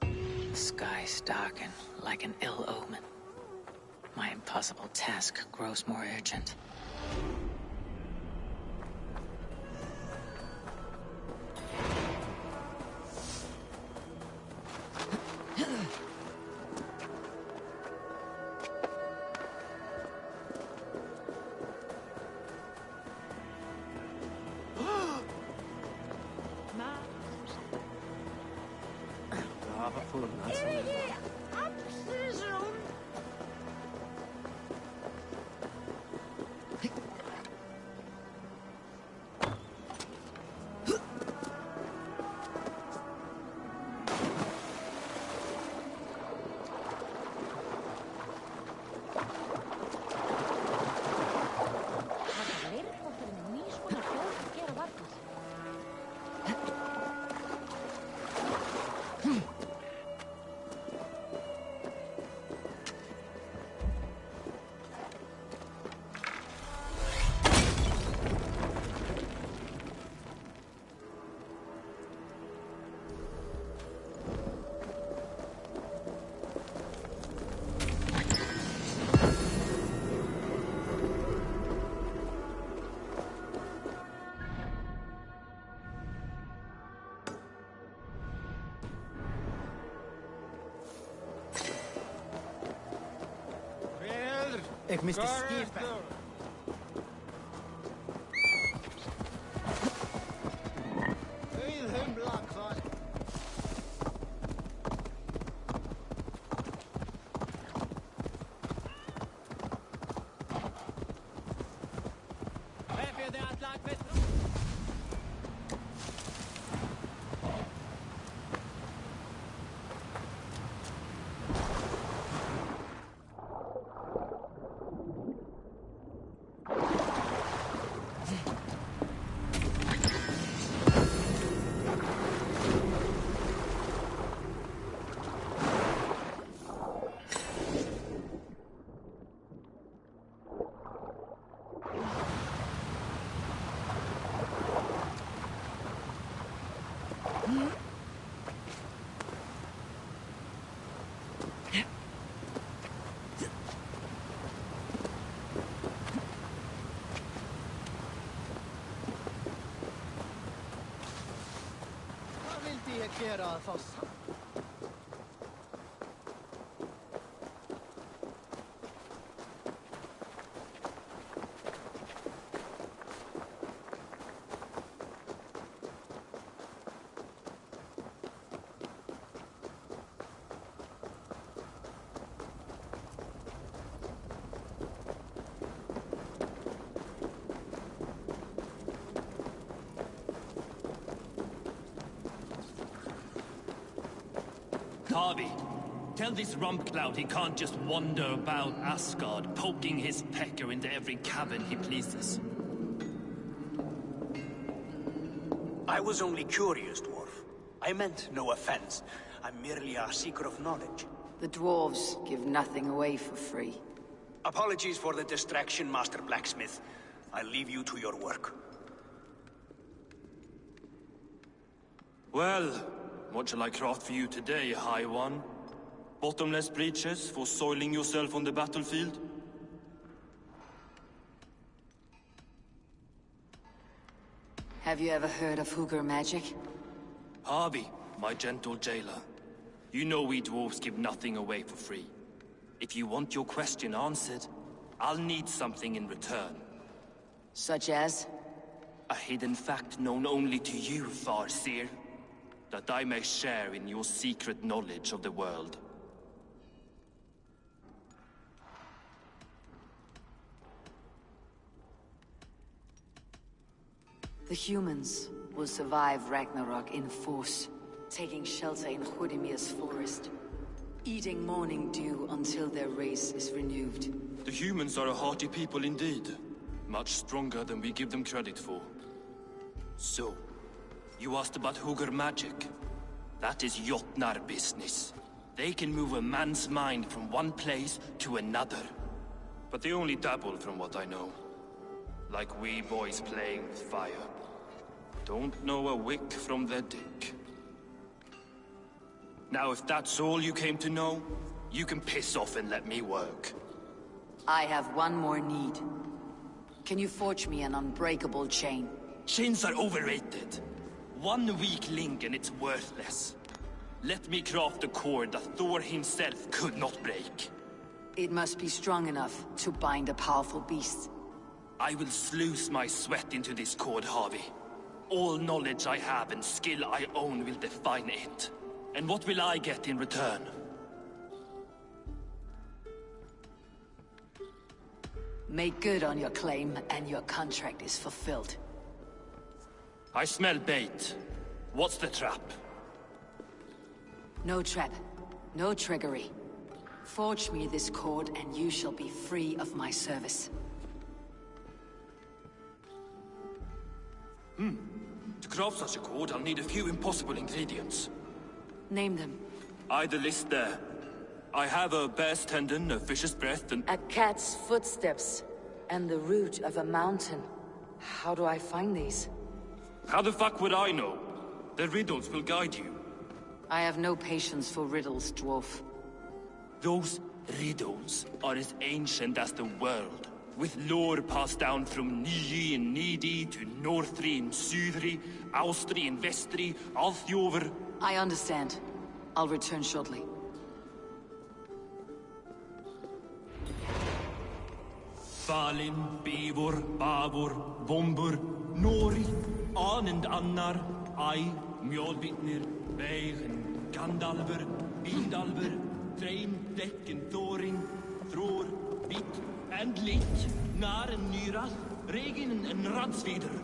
The skies darken like an ill omen. My impossible task grows more urgent. Ik mis de skierpijn. Harvey, tell this rumpcloud he can't just wander about Asgard, poking his pecker into every cabin he pleases. I was only curious, dwarf. I meant no offense. I'm merely a seeker of knowledge. The dwarves give nothing away for free. Apologies for the distraction, Master Blacksmith. I'll leave you to your work. Well, what shall I craft for you today, High One? Bottomless breeches for soiling yourself on the battlefield? Have you ever heard of Hugr magic? Harvey, my gentle jailer. You know we dwarves give nothing away for free. If you want your question answered, I'll need something in return. Such as? A hidden fact known only to you, Farseer. That I may share in your secret knowledge of the world. The humans will survive Ragnarok in force, taking shelter in Hodimir's forest, eating morning dew until their race is renewed. The humans are a hearty people indeed. Much stronger than we give them credit for. So, you asked about Hugr magic. That is Jotnar business. They can move a man's mind from one place to another. But they only dabble from what I know. Like wee boys playing with fire. Don't know a wick from their dick. Now if that's all you came to know, you can piss off and let me work. I have one more need. Can you forge me an unbreakable chain? Chains are overrated. One weak link and it's worthless. Let me craft a cord that Thor himself could not break. It must be strong enough to bind a powerful beast. I will sluice my sweat into this cord, Harvey. All knowledge I have and skill I own will define it. And what will I get in return? Make good on your claim, and your contract is fulfilled. I smell bait. What's the trap? No trap. No trickery. Forge me this cord, and you shall be free of my service. To craft such a cord, I'll need a few impossible ingredients. Name them. The list there. I have a bear's tendon, a fish's breath, and... A cat's footsteps, and the root of a mountain. How do I find these? How the fuck would I know? The riddles will guide you. I have no patience for riddles, dwarf. Those riddles are as ancient as the world, with lore passed down from Niji and Nidi to Northri and Sudri, Austri and Vestri, Althjover. I understand. I'll return shortly. Falin, Bivor, Bavor, Vombur, Nori, Anand Annar, Ai, Mjolvitnir, Veigen, Gandalfur, Bindalfur, Threin, Dekken, Thorin, Thror, Vit, and Lich, Nar and Nyrath, Regin and Radsvider.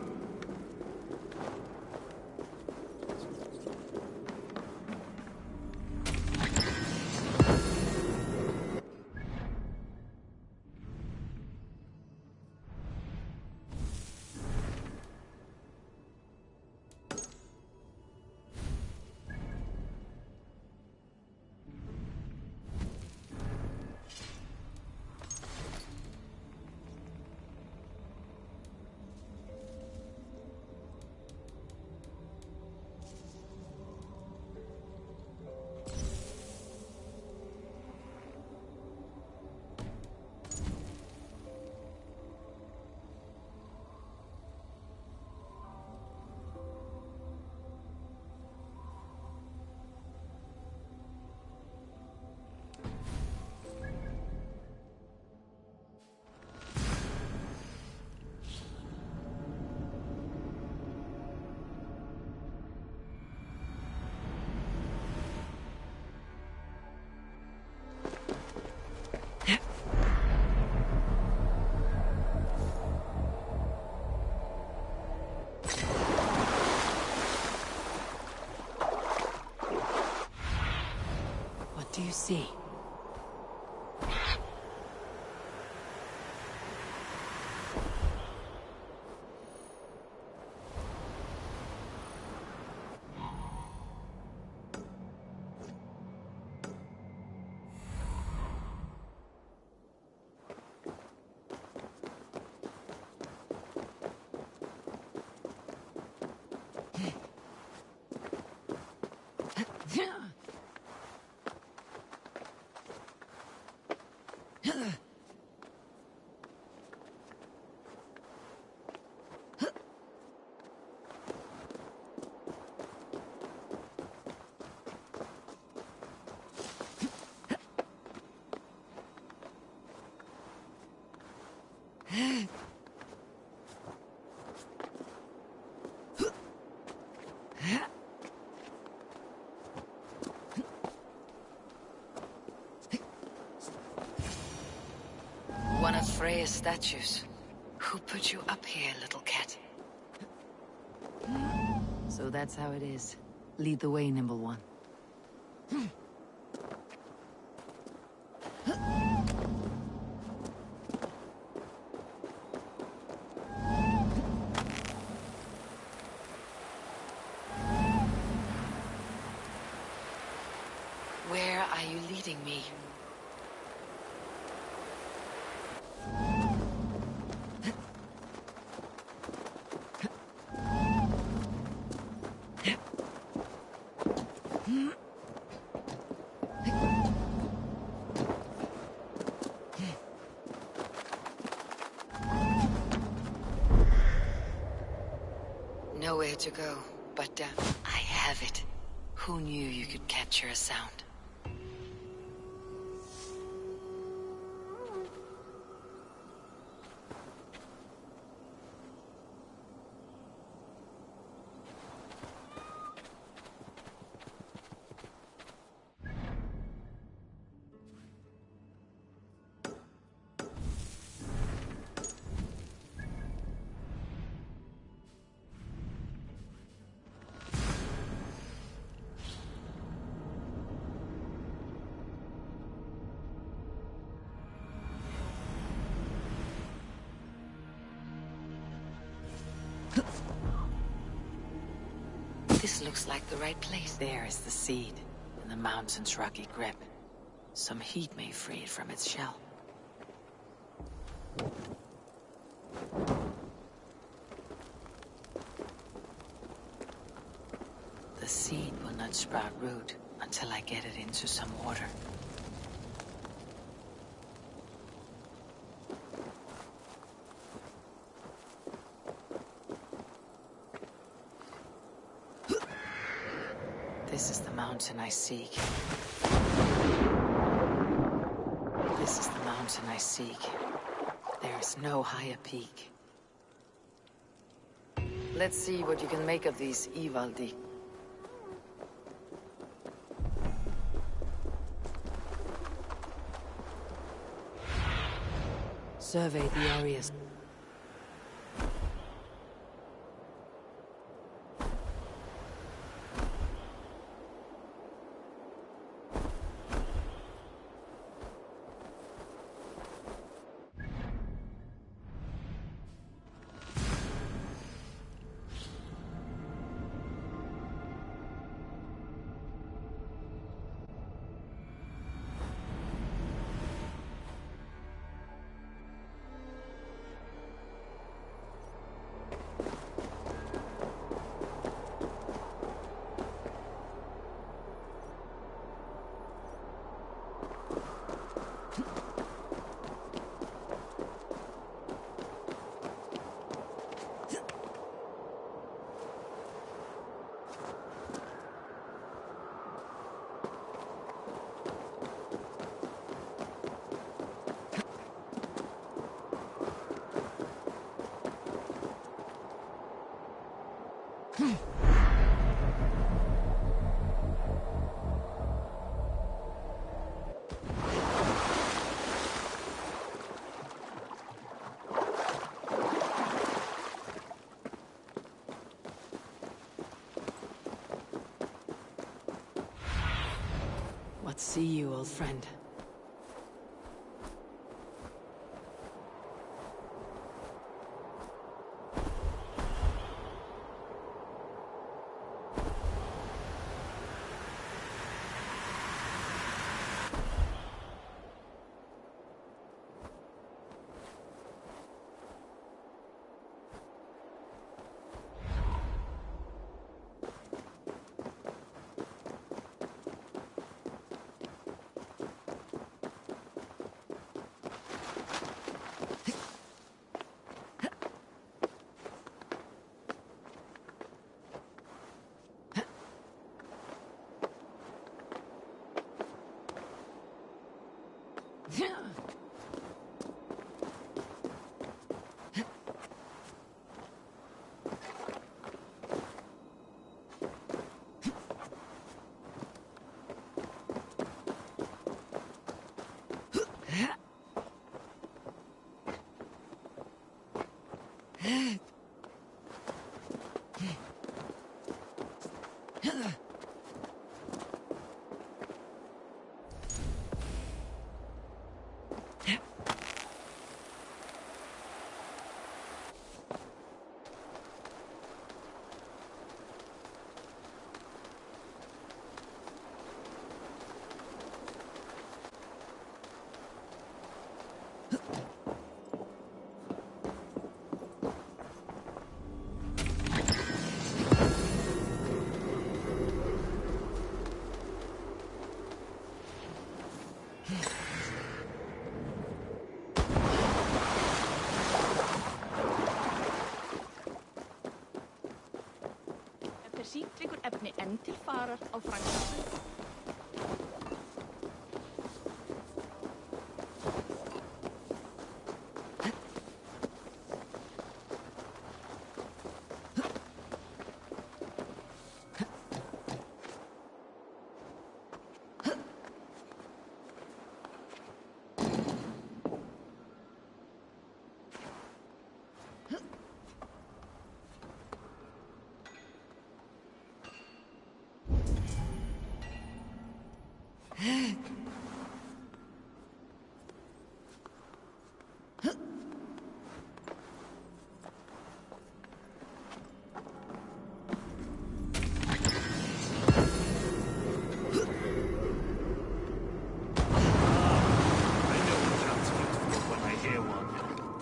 see. One of Freya's statues. Who put you up here, little cat? So that's how it is. Lead the way, Nimble One. Where are you leading me? Nowhere to go, but I have it. Who knew you could capture a sound? This looks like the right place. There is the seed, in the mountain's rocky grip. Some heat may free it from its shell. The seed will not sprout root until I get it into some water. This is the mountain I seek. This is the mountain I seek. There is no higher peak. Let's see what you can make of these Ivaldi. Survey the areas. see you, old friend. Sítryggur efni enn til farar á Frankfurt.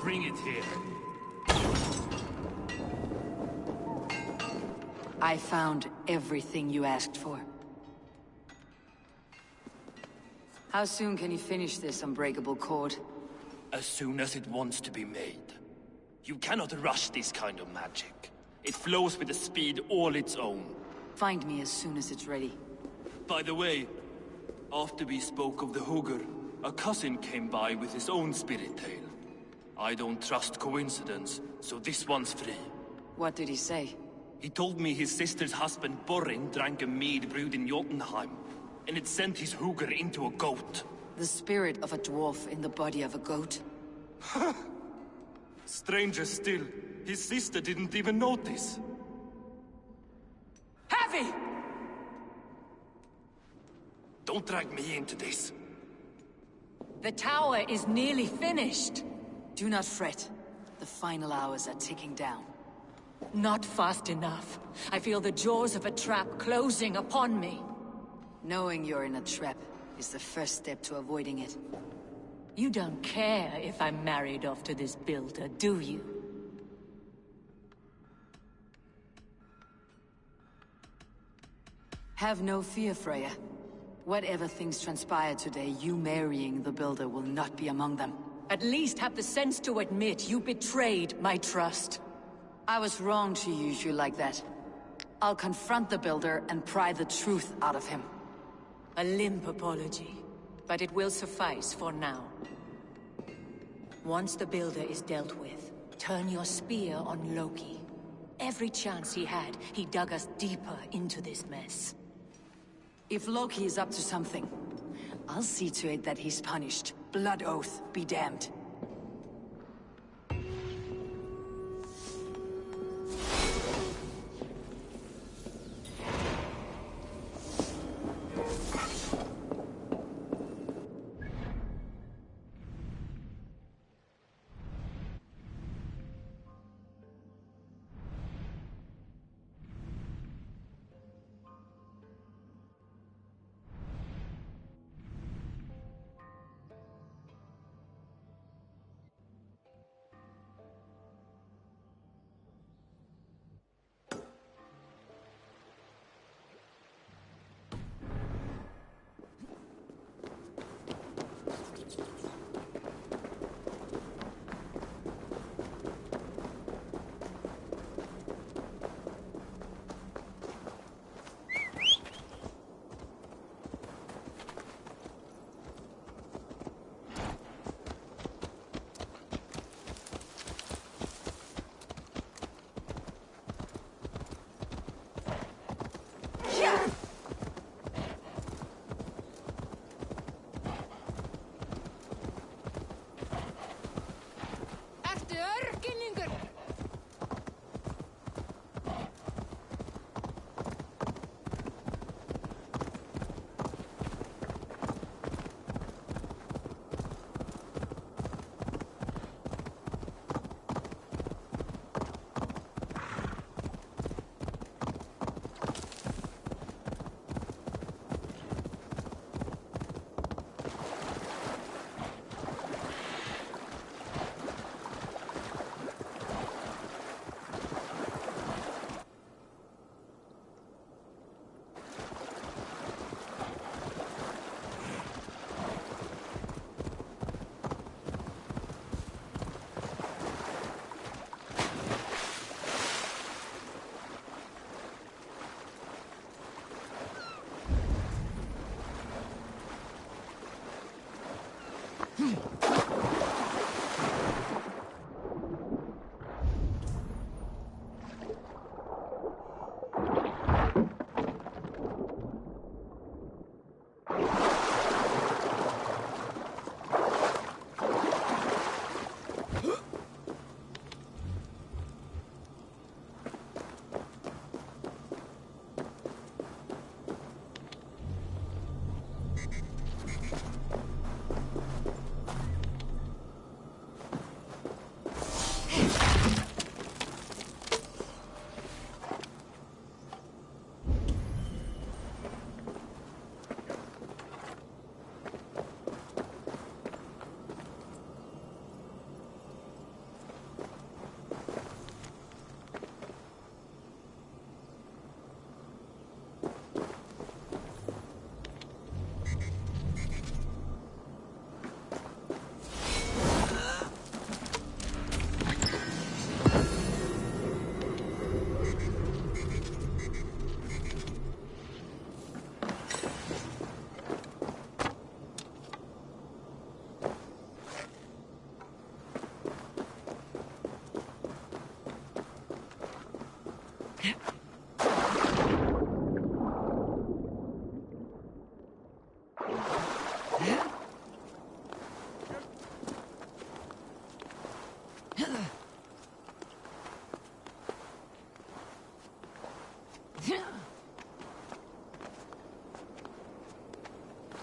Bring it here. I found everything you asked for. How soon can you finish this unbreakable cord? As soon as it wants to be made. You cannot rush this kind of magic. It flows with a speed all its own. Find me as soon as it's ready. By the way, after we spoke of the Hugr, a cousin came by with his own spirit tale. I don't trust coincidence, so this one's free. What did he say? He told me his sister's husband Borin drank a mead brewed in Jotunheim, and it sent his Hugr into a goat. The spirit of a dwarf in the body of a goat? Stranger still, his sister didn't even notice. Heavy! Don't drag me into this. The tower is nearly finished. Do not fret. The final hours are ticking down. Not fast enough. I feel the jaws of a trap closing upon me. Knowing you're in a trap is the first step to avoiding it. You don't care if I'm married off to this builder, do you? Have no fear, Freya. Whatever things transpire today, you marrying the builder will not be among them. At least have the sense to admit you betrayed my trust. I was wrong to use you like that. I'll confront the builder and pry the truth out of him. A limp apology, but it will suffice for now. Once the builder is dealt with, turn your spear on Loki. Every chance he had, he dug us deeper into this mess. If Loki is up to something, I'll see to it that he's punished. Blood oath be damned.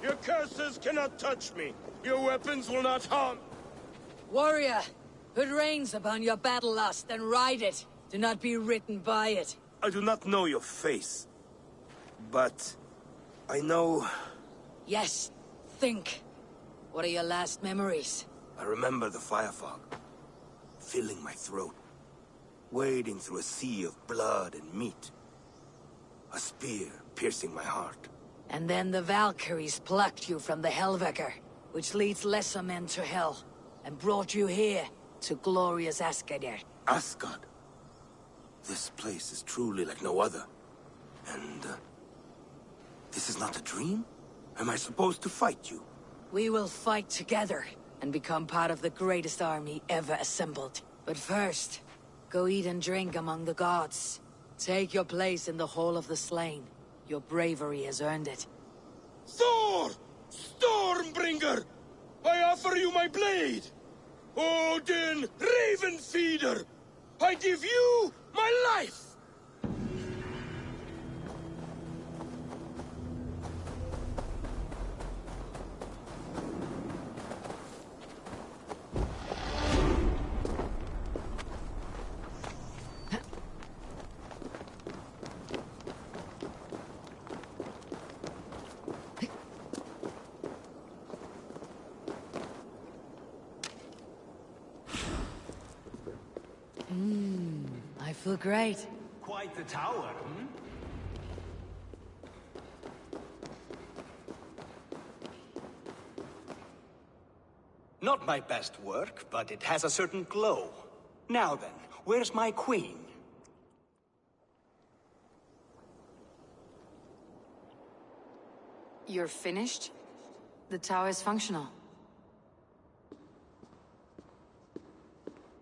Your curses cannot touch me. Your weapons will not harm. Warrior, put reins upon your battle lust and ride it. Do not be ridden by it. I do not know your face, but I know... Yes, think. What are your last memories? I remember the fire fog, filling my throat, wading through a sea of blood and meat. A spear piercing my heart. And then the Valkyries plucked you from the Helveker, which leads lesser men to hell, and brought you here, to glorious Asgard. Asgard? This place is truly like no other. And, this is not a dream? Am I supposed to fight you? We will fight together, and become part of the greatest army ever assembled. But first, go eat and drink among the gods. Take your place in the Hall of the Slain. Your bravery has earned it. Thor! Stormbringer! I offer you my blade! Odin, Raven Feeder! I give you my life! I feel great. Quite the tower, hmm? Not my best work, but it has a certain glow. Now then, where's my queen? You're finished? The tower is functional.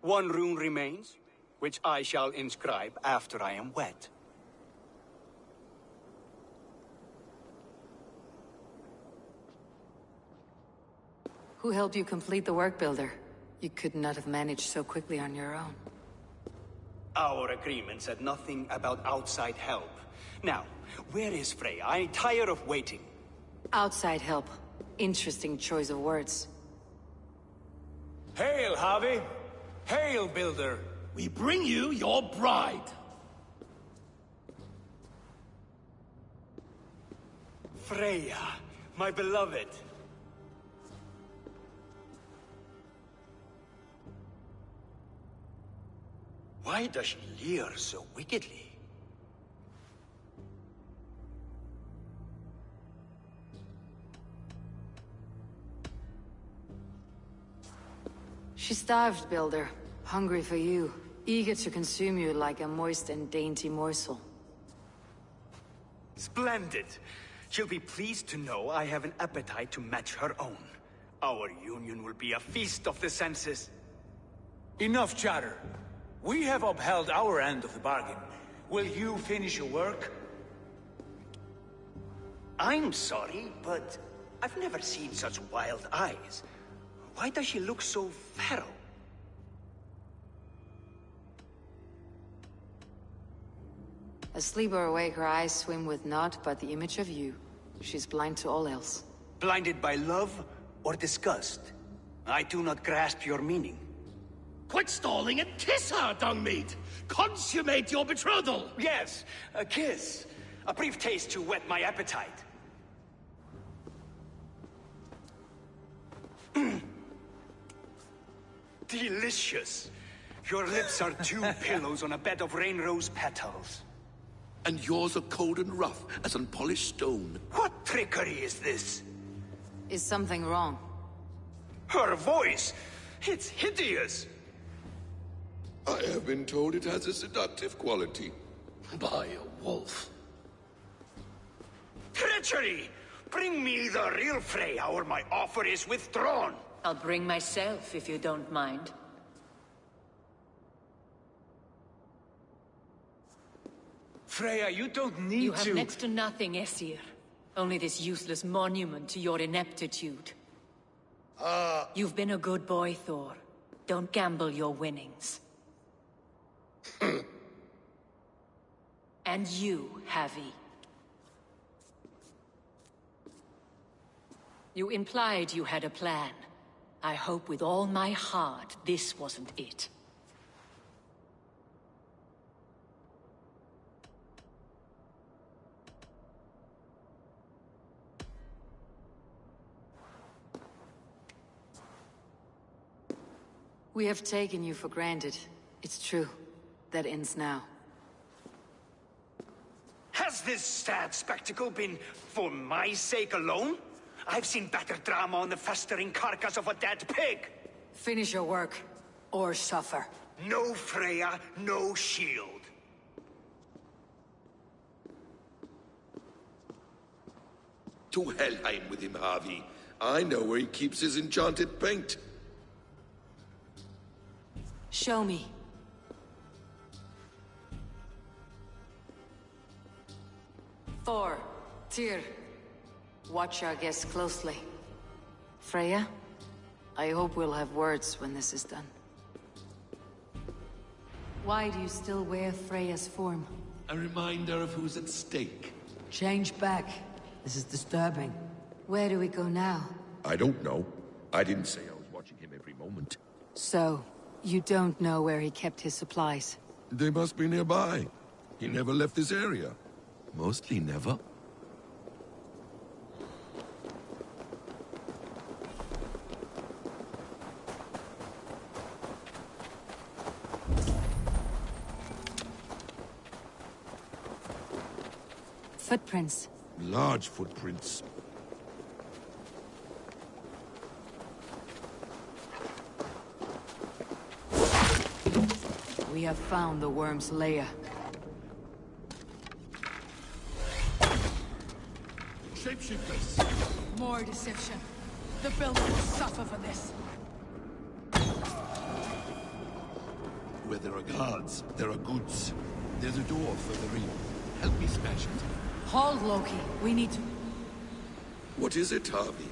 One rune remains, which I shall inscribe after I am wed. Who helped you complete the work, Builder? You could not have managed so quickly on your own. Our agreement said nothing about outside help. Now, where is Freya? I'm tired of waiting. Outside help. Interesting choice of words. Hail, Harvey! Hail, Builder! We bring you your bride! Freya, my beloved. Why does she leer so wickedly? She starved, Builder. Hungry for you. Eager to consume you like a moist and dainty morsel. Splendid. She'll be pleased to know I have an appetite to match her own. Our union will be a feast of the senses. Enough chatter. We have upheld our end of the bargain. Will you finish your work? I'm sorry, but I've never seen such wild eyes. Why does she look so feral? Asleep or awake, her eyes swim with naught but the image of you. She's blind to all else. Blinded by love or disgust? I do not grasp your meaning. Quit stalling and kiss her, Dungmeat! Consummate your betrothal! Yes, a kiss. A brief taste to whet my appetite. Delicious. Your lips are two pillows on a bed of rain rose petals. And yours are cold and rough as unpolished stone. What trickery is this? Is something wrong? Her voice! It's hideous! I have been told it has a seductive quality. By a wolf. Treachery! Bring me the real Freya, or my offer is withdrawn! I'll bring myself, if you don't mind. Freya, you don't need You have next to nothing, Aesir. Only this useless monument to your ineptitude. You've been a good boy, Thor. Don't gamble your winnings. And you, Javi. You implied you had a plan. I hope with all my heart this wasn't it. We have taken you for granted. It's true. That ends now. Has this sad spectacle been for my sake alone? I've seen better drama on the festering carcass of a dead pig! Finish your work, or suffer. No Freya, no shield. To Helheim with him, Harvey. I know where he keeps his enchanted paint. Show me. Thor, Tyr, watch our guests closely. Freya, I hope we'll have words when this is done. Why do you still wear Freya's form? A reminder of who's at stake. Change back. This is disturbing. Where do we go now? I don't know. I didn't say I was watching him every moment. So, you don't know where he kept his supplies? They must be nearby. He never left this area. Mostly never. Footprints. Large footprints. We have found the worm's lair. Shapeshifters! More deception. The builder will suffer for this. Where there are guards, there are goods. There's a door further in. Help me smash it. Hold, Loki. We need to... What is it, Harvey?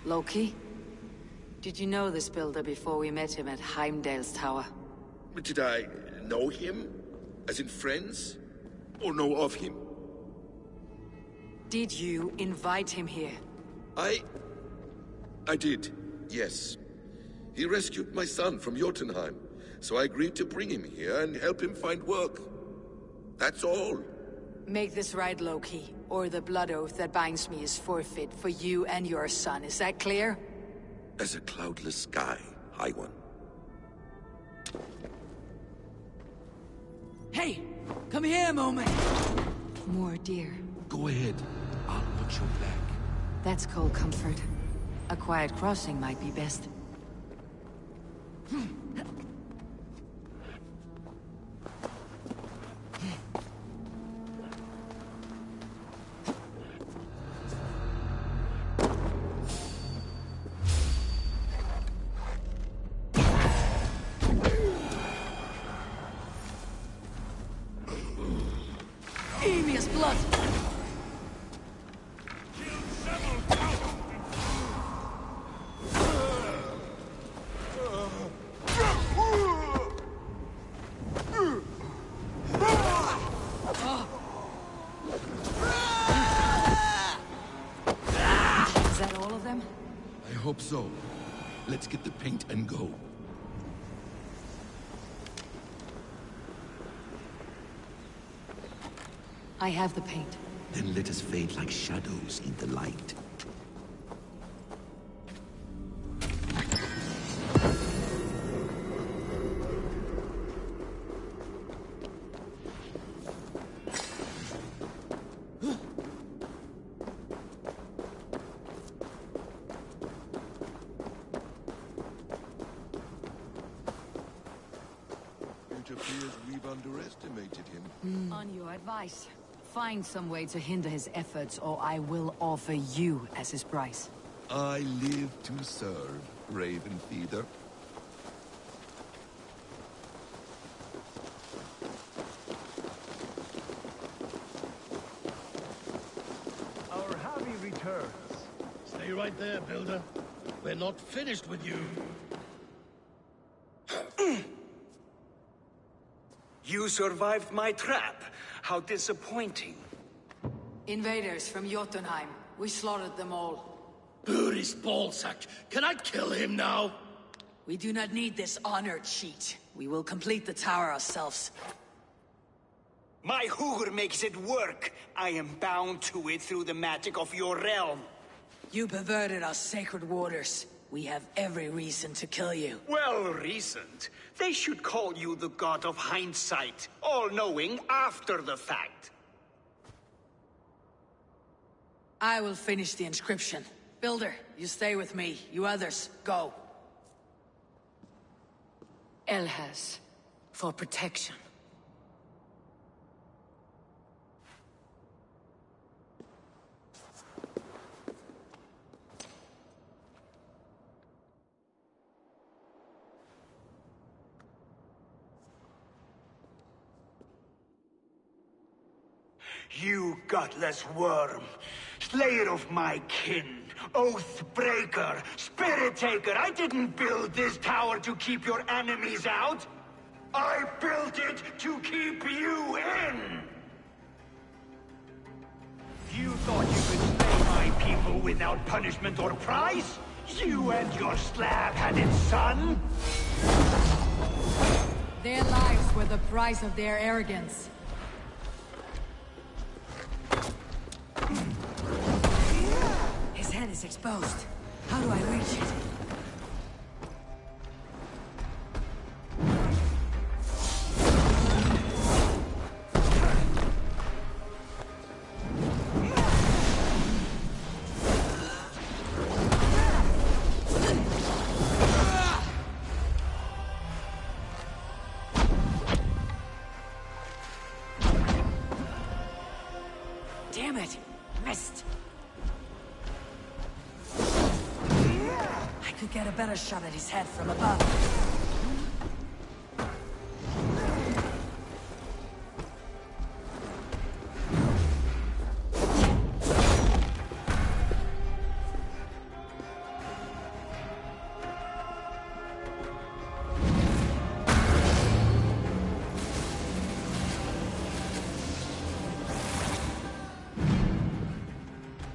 Loki? Did you know this builder before we met him at Heimdall's tower? Did I know him? As in friends? Or know of him? Did you invite him here? I did, yes. He rescued my son from Jotunheim, so I agreed to bring him here and help him find work. That's all. Make this right, Loki, or the blood oath that binds me is forfeit for you and your son. Is that clear? As a cloudless sky, High One. Hey! Come here a moment! More deer. Go ahead. I'll watch your back. That's cold comfort. A quiet crossing might be best. Emir's blood! Is that all of them? I hope so. Let's get the paint and go. I have the paint. Then let us fade like shadows in the light. It appears we've underestimated him. On your advice. Find some way to hinder his efforts, or I will offer you as his price. I live to serve, Raven Feeder. Our Javi returns. Stay right there, Builder. We're not finished with you. You survived my trap. How disappointing. Invaders from Jotunheim. We slaughtered them all. Booty's ballsack. Can I kill him now? We do not need this honor cheat. We will complete the tower ourselves. My Hugr makes it work. I am bound to it through the magic of your realm. You perverted our sacred waters. We have every reason to kill you. Well reasoned. They should call you the god of hindsight, all-knowing after the fact. I will finish the inscription. Builder, you stay with me. You others, go. Elhas, for protection. You gutless worm, slayer of my kin, oath breaker, spirit taker. I didn't build this tower to keep your enemies out. I built it to keep you in. You thought you could slay my people without punishment or prize? You and your slab-headed son? Their lives were the price of their arrogance. His head is exposed. How do I reach it? Damn it! Missed! I could get a better shot at his head from above.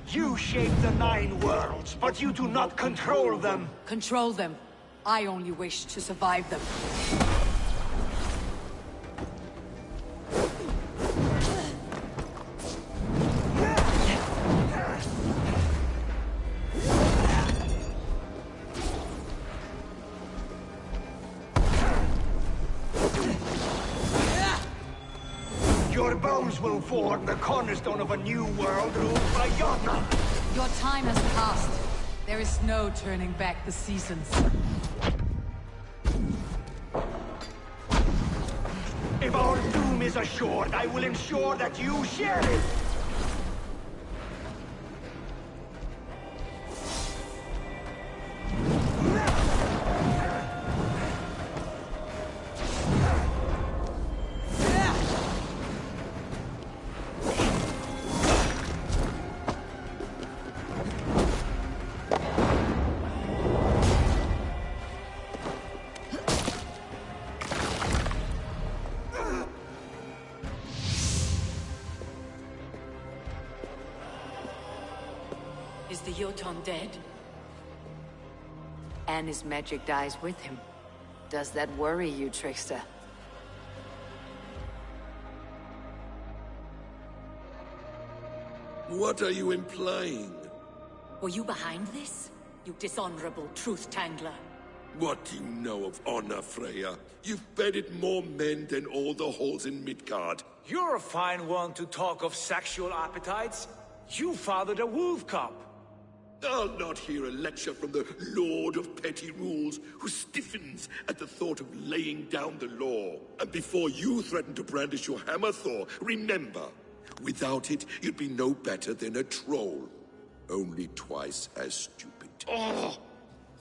You shape the 9 worlds, but you do not control them. Control them. I only wish to survive them. Your bones will form the cornerstone of a new world ruled by Jotnar. Your time has passed. There is no turning back the seasons. If our doom is assured, I will ensure that you share it. Is the Jotun dead? And his magic dies with him. Does that worry you, trickster? What are you implying? Were you behind this? You dishonorable truth-tangler. What do you know of honor, Freya? You've bedded more men than all the halls in Midgard. You're a fine one to talk of sexual appetites. You fathered a wolf cub. I'll not hear a lecture from the Lord of Petty Rules, who stiffens at the thought of laying down the law. And before you threaten to brandish your hammer, Thor, remember, without it, you'd be no better than a troll. Only twice as stupid. Oh!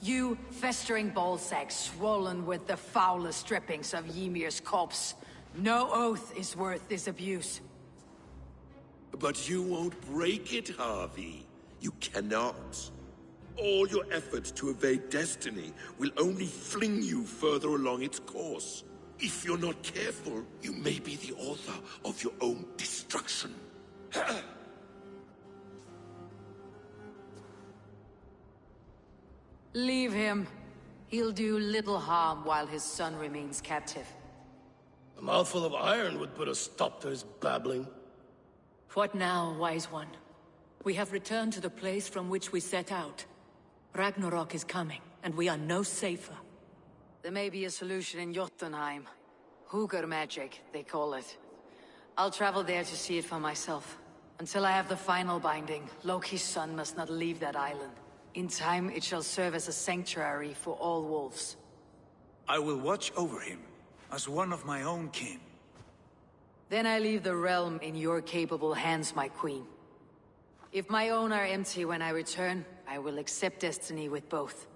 You festering ballsack swollen with the foulest drippings of Ymir's corpse. No oath is worth this abuse. But you won't break it, Harvey. You cannot. All your efforts to evade destiny will only fling you further along its course. If you're not careful, you may be the author of your own destruction. Leave him. He'll do little harm while his son remains captive. A mouthful of iron would put a stop to his babbling. What now, wise one? We have returned to the place from which we set out. Ragnarok is coming, and we are no safer. There may be a solution in Jotunheim. Hugr magic, they call it. I'll travel there to see it for myself. Until I have the final binding, Loki's son must not leave that island. In time, it shall serve as a sanctuary for all wolves. I will watch over him, as one of my own kin. Then I leave the realm in your capable hands, my queen. If my own are empty when I return, I will accept destiny with both.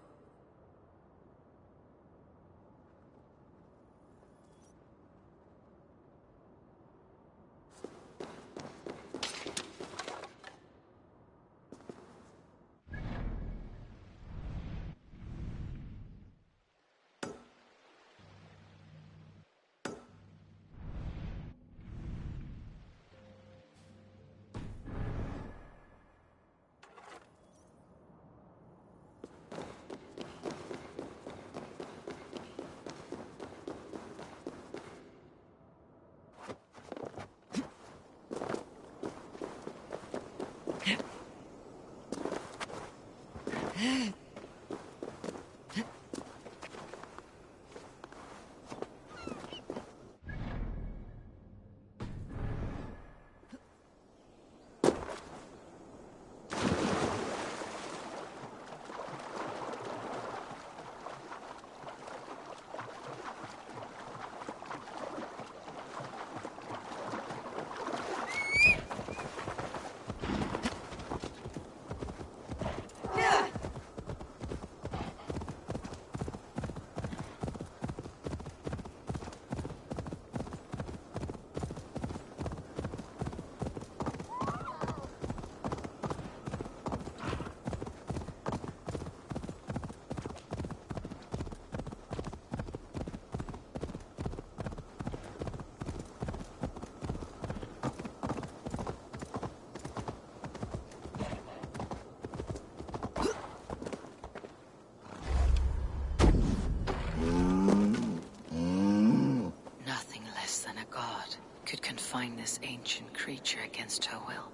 Find this ancient creature against her will?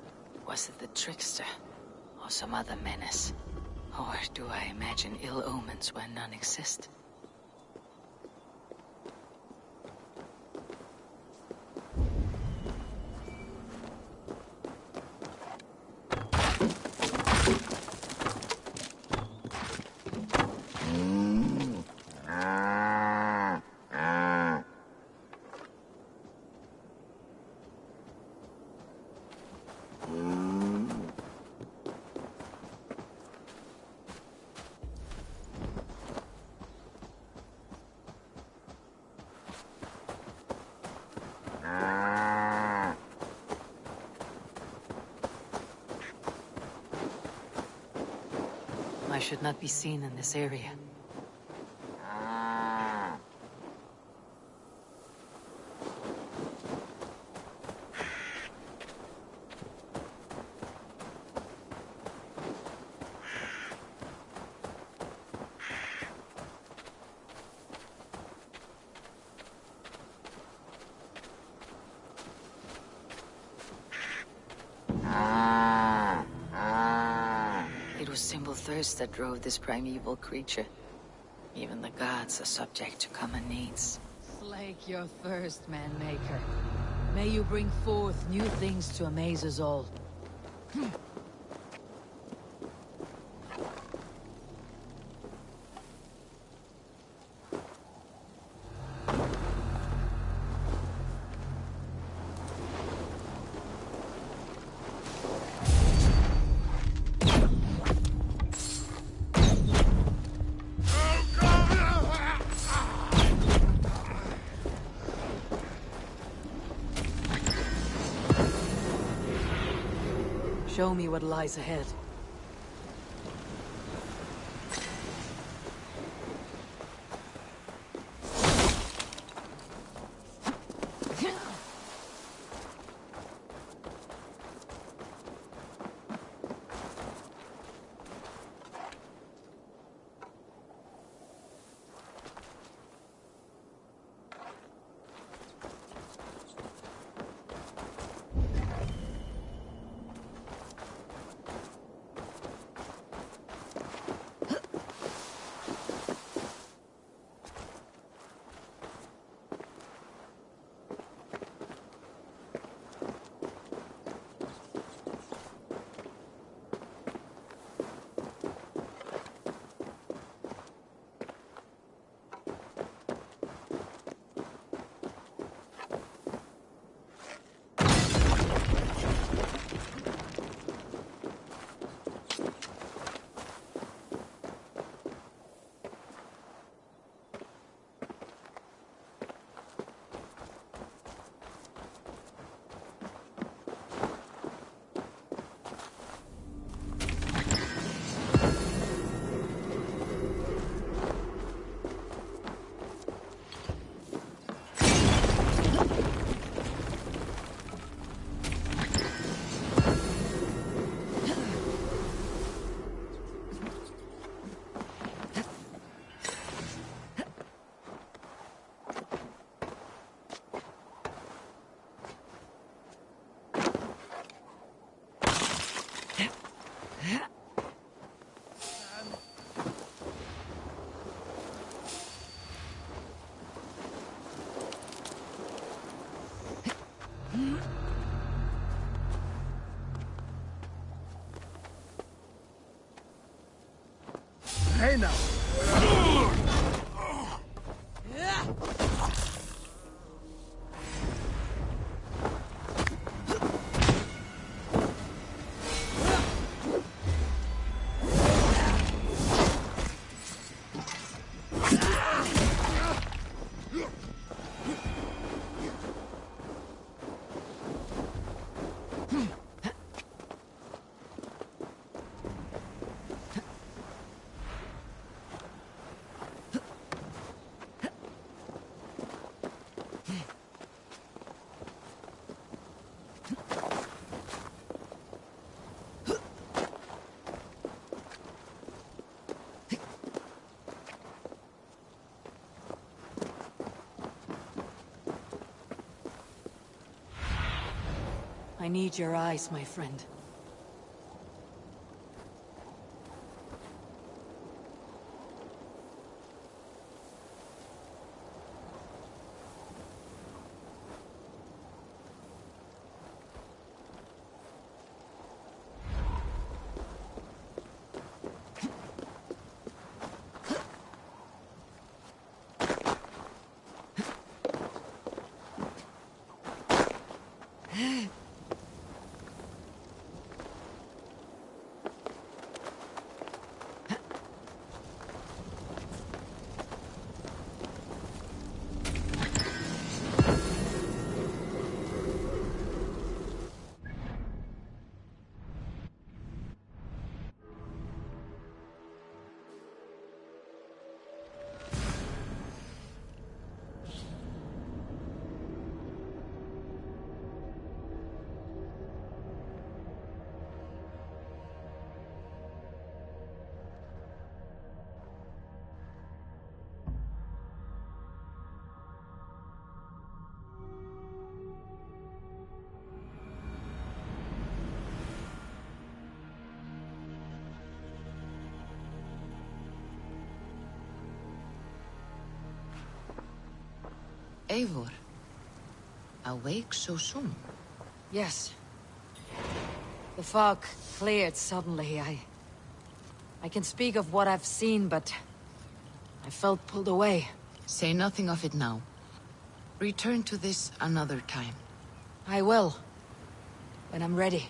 Was it the trickster, or some other menace? Or do I imagine ill omens where none exist? I should not be seen in this area. Thirst that drove this primeval creature. Even the gods are subject to common needs. Slake your thirst, man-maker. May you bring forth new things to amaze us all. Show me what lies ahead. Hey now! I need your eyes, my friend. Eivor, awake so soon? Yes. The fog cleared suddenly. I can speak of what I've seen, but I felt pulled away. Say nothing of it now. Return to this another time. I will. When I'm ready.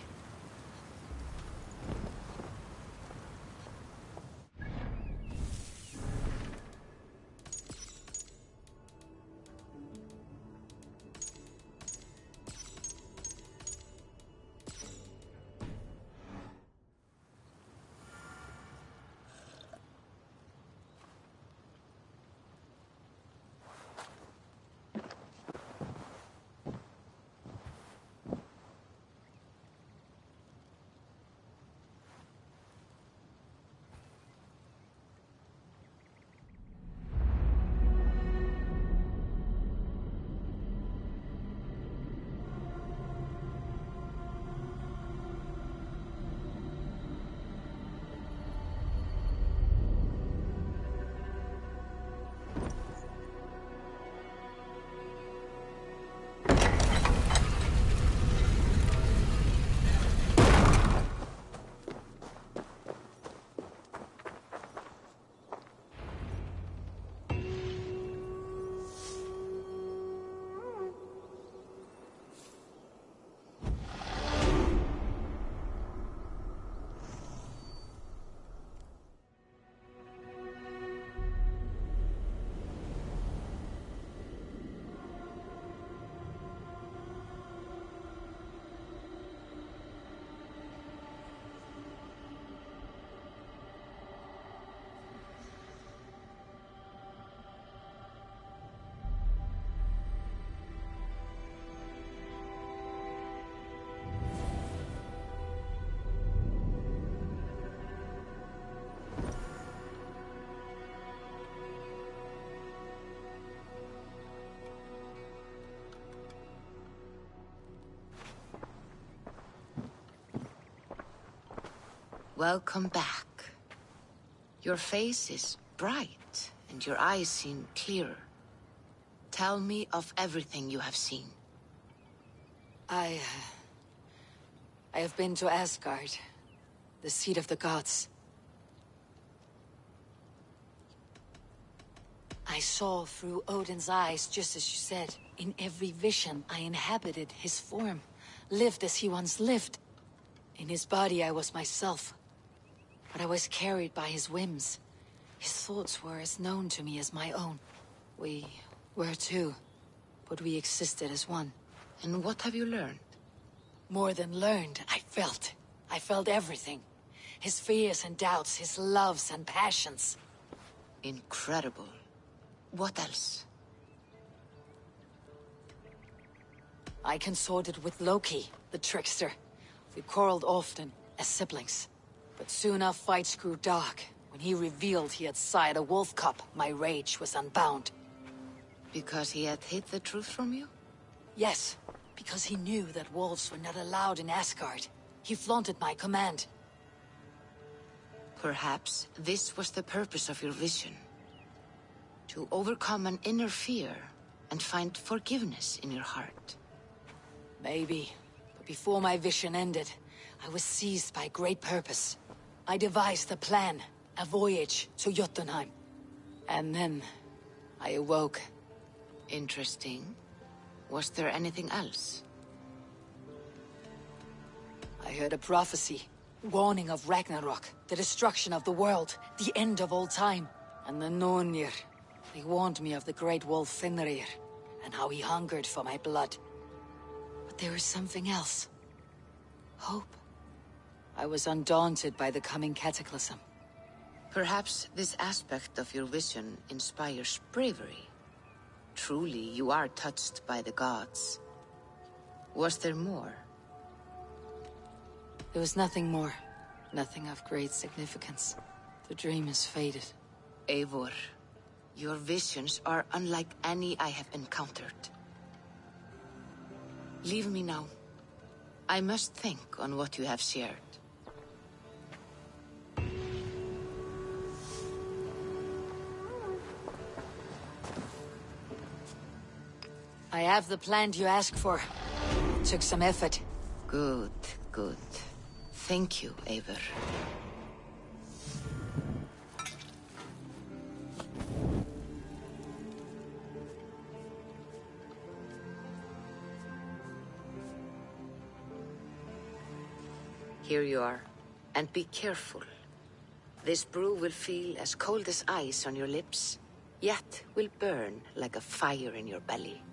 Welcome back. Your face is bright, and your eyes seem clearer. Tell me of everything you have seen. I have been to Asgard, the seat of the gods. I saw through Odin's eyes, just as you said. In every vision, I inhabited his form, lived as he once lived. In his body, I was myself. But I was carried by his whims. His thoughts were as known to me as my own. We were two, but we existed as one. And what have you learned? More than learned, I felt. I felt everything. His fears and doubts, his loves and passions. Incredible. What else? I consorted with Loki, the trickster. We quarreled often, as siblings. But soon our fights grew dark. When he revealed he had sired a wolf cub, my rage was unbound. Because he had hid the truth from you? Yes, because he knew that wolves were not allowed in Asgard. He flaunted my command. Perhaps this was the purpose of your vision. To overcome an inner fear and find forgiveness in your heart. Maybe. But before my vision ended, I was seized by great purpose. I devised a plan, a voyage to Jotunheim. And then, I awoke. Interesting. Was there anything else? I heard a prophecy, warning of Ragnarok, the destruction of the world, the end of all time. And the Nornir, they warned me of the great wolf Fenrir, and how he hungered for my blood. But there was something else. Hope. I was undaunted by the coming cataclysm. Perhaps this aspect of your vision inspires bravery. Truly, you are touched by the gods. Was there more? There was nothing more. Nothing of great significance. The dream has faded. Eivor, your visions are unlike any I have encountered. Leave me now. I must think on what you have shared. I have the plan you asked for. It took some effort. Good, good. Thank you, Eivor. Here you are. And be careful. This brew will feel as cold as ice on your lips, yet will burn like a fire in your belly.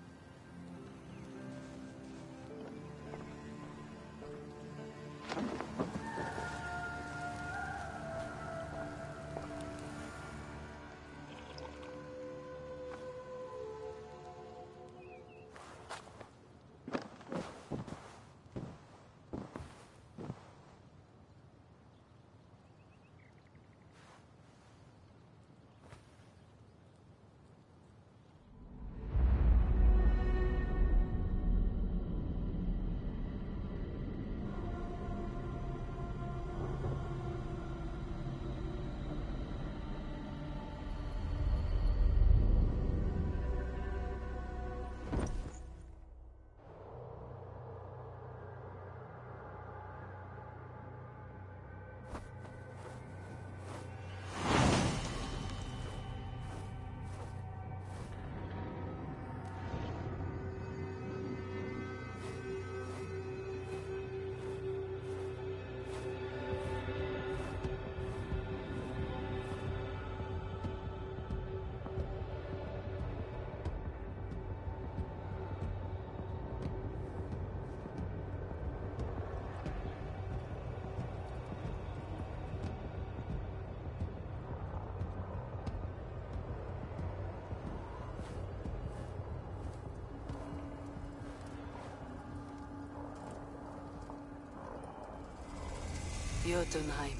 Jotunheim.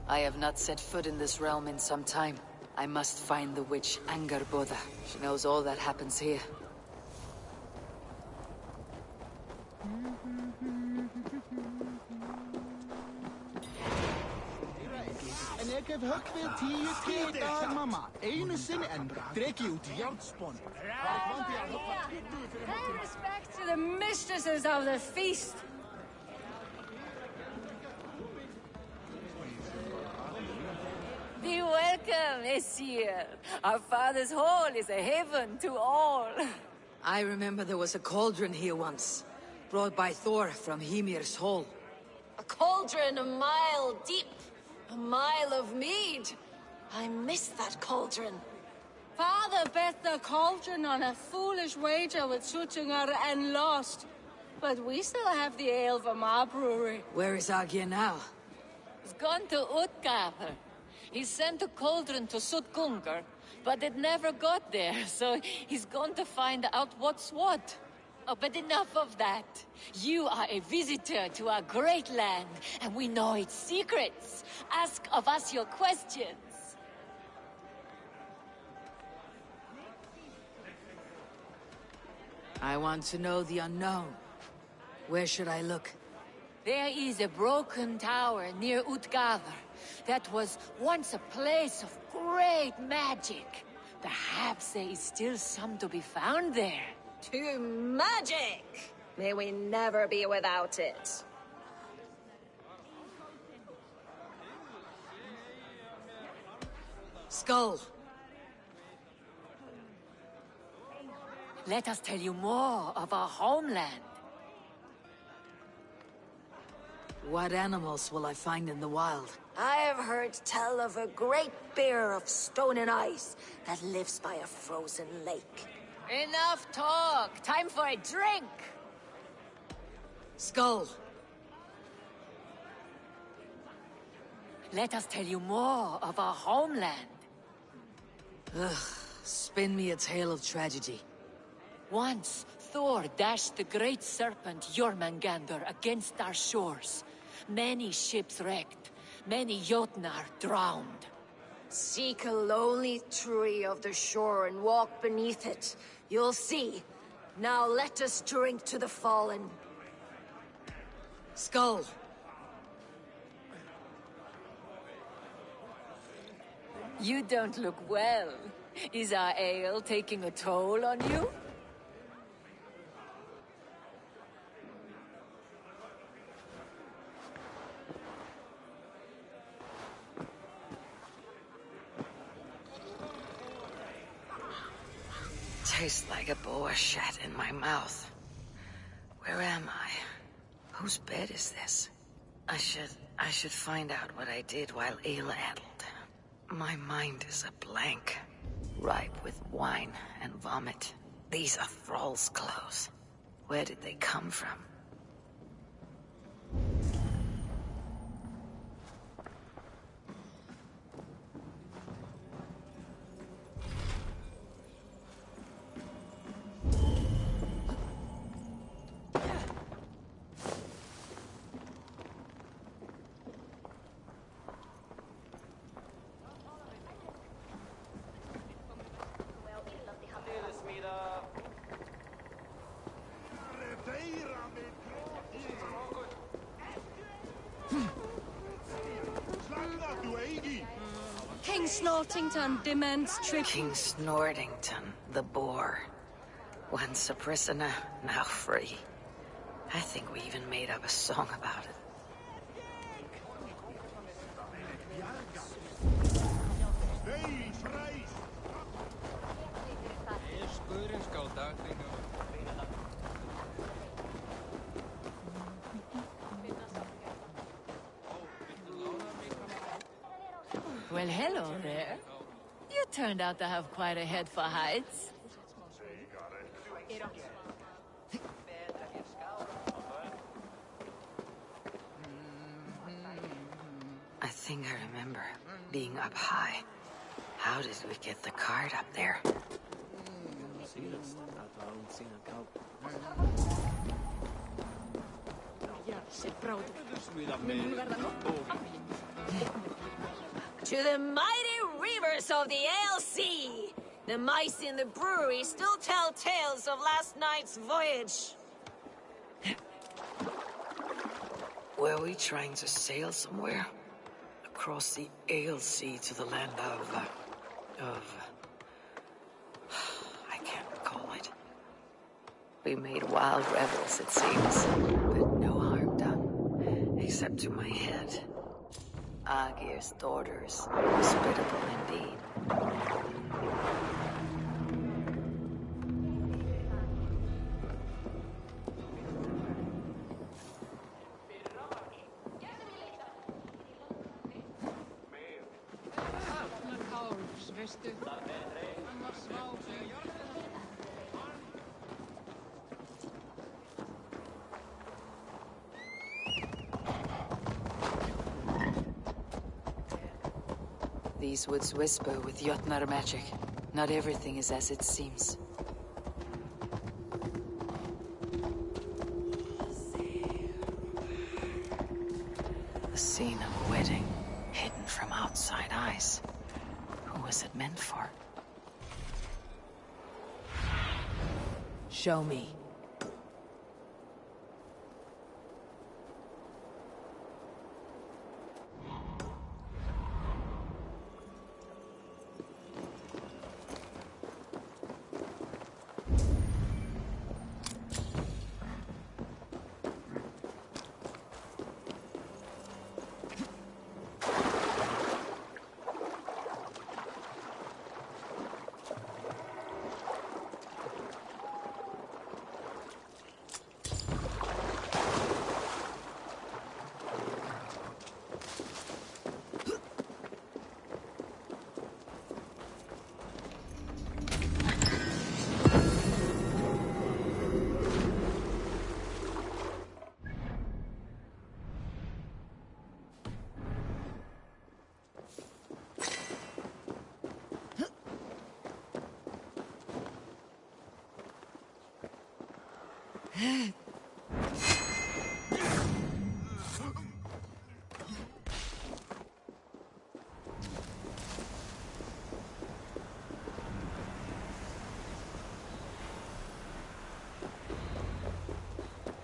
I have not set foot in this realm in some time. I must find the witch Angerboda. She knows all that happens here. hef höggvið 10 trédagar, mamma. Einu sinni enn dreg ég út járnspon. Pay respect to the mistresses of the feast. Be welcome, Messire. Our father's hall is a haven to all. I remember there was a cauldron here once, brought by Thor from Hymir's hall. A cauldron a mile deep, a mile of mead. I miss that cauldron. Father bet the cauldron on a foolish wager with Suttinger and lost. But we still have the ale from our brewery. Where is Agir now? He's gone to Utgarður. He sent a cauldron to Sutgungur, but it never got there, so he's gone to find out what's what. Oh, but enough of that. You are a visitor to our great land, and we know its secrets. Ask of us your questions. I want to know the unknown. Where should I look? There is a broken tower near Utgarður that was once a place of great magic. Perhaps there is still some to be found there. To magic! May we never be without it. Skull! Let us tell you more of our homeland. What animals will I find in the wild? I have heard tell of a great bear of stone and ice that lives by a frozen lake. Enough talk! Time for a drink! Skull! Let us tell you more of our homeland. Ugh, spin me a tale of tragedy. Once, Thor dashed the great serpent Jormungandr against our shores. Many ships wrecked, many Jotnar drowned. Seek a lonely tree of the shore and walk beneath it. You'll see. Now let us drink to the fallen. Skull! You don't look well. Is our ale taking a toll on you? Tastes like a boa shat in my mouth. Where am I? Whose bed is this? I should find out what I did while ale-addled. My mind is a blank, ripe with wine and vomit. These are thralls' clothes. Where did they come from? King Snortington demands tribute. King Snortington, the boar. Once a prisoner, now free. I think we even made up a song about it. Well, hello there. You turned out to have quite a head for heights. I think I remember being up high. How did we get the cart up there? To the mighty reavers of the ALC! The mice in the brewery still tell tales of last night's voyage. Were we trying to sail somewhere? across the Ailsea to the land of... I can't recall it. We made wild revels, it seems, but no harm done, except to my head. Agir's daughters, hospitable indeed. These woods whisper with Jotnar magic. Not everything is as it seems. The scene of a wedding, hidden from outside eyes. Who was it meant for? Show me.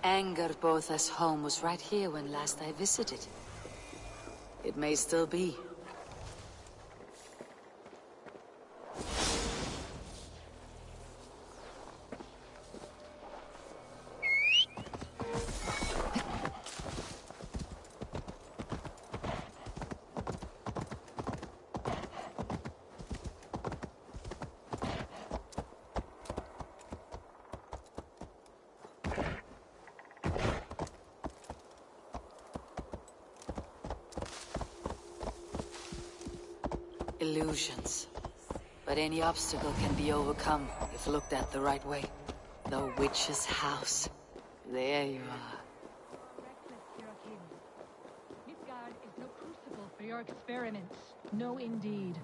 Angerbotha's home was right here when last I visited. It may still be. Illusions. But any obstacle can be overcome if looked at the right way. The witch's house. There you are. Midgard is no crucible for your experiments. No, indeed.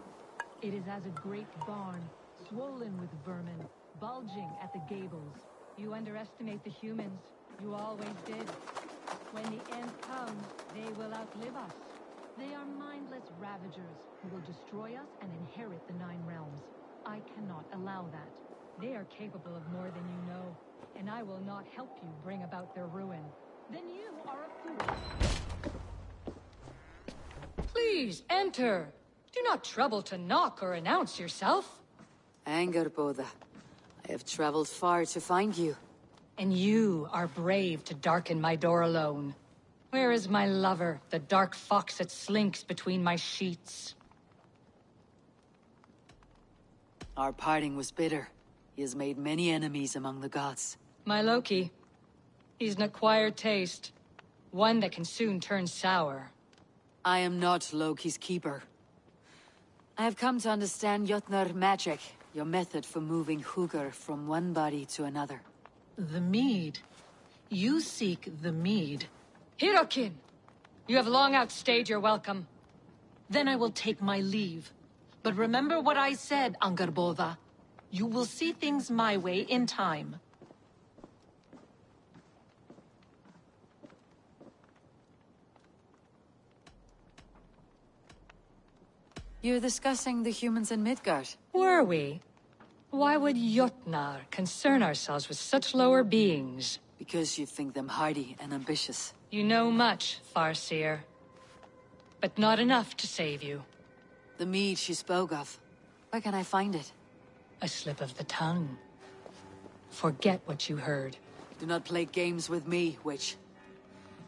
It is as a great barn, swollen with vermin, bulging at the gables. You underestimate the humans. You always did. When the end comes, they will outlive us. They are mindless ravagers who will destroy us and inherit the Nine Realms. I cannot allow that. They are capable of more than you know, and I will not help you bring about their ruin. Then you are a fool. Please, enter. Do not trouble to knock or announce yourself. Angerbotha, I have traveled far to find you. And you are brave to darken my door alone. Where is my lover, the dark fox that slinks between my sheets? Our parting was bitter. He has made many enemies among the gods. My Loki. He's an acquired taste. One that can soon turn sour. I am not Loki's keeper. I have come to understand Jotnar magic, your method for moving Hugr from one body to another. The mead. You seek the mead. Hirokin! You have long outstayed your welcome. Then I will take my leave. But remember what I said, Angerbotha. You will see things my way in time. You're discussing the humans in Midgard. Were we? Why would Jotnar concern ourselves with such lower beings? Because you think them hardy and ambitious. You know much, Farseer. but not enough to save you. The mead she spoke of. Where can I find it? A slip of the tongue. Forget what you heard. Do not play games with me, witch.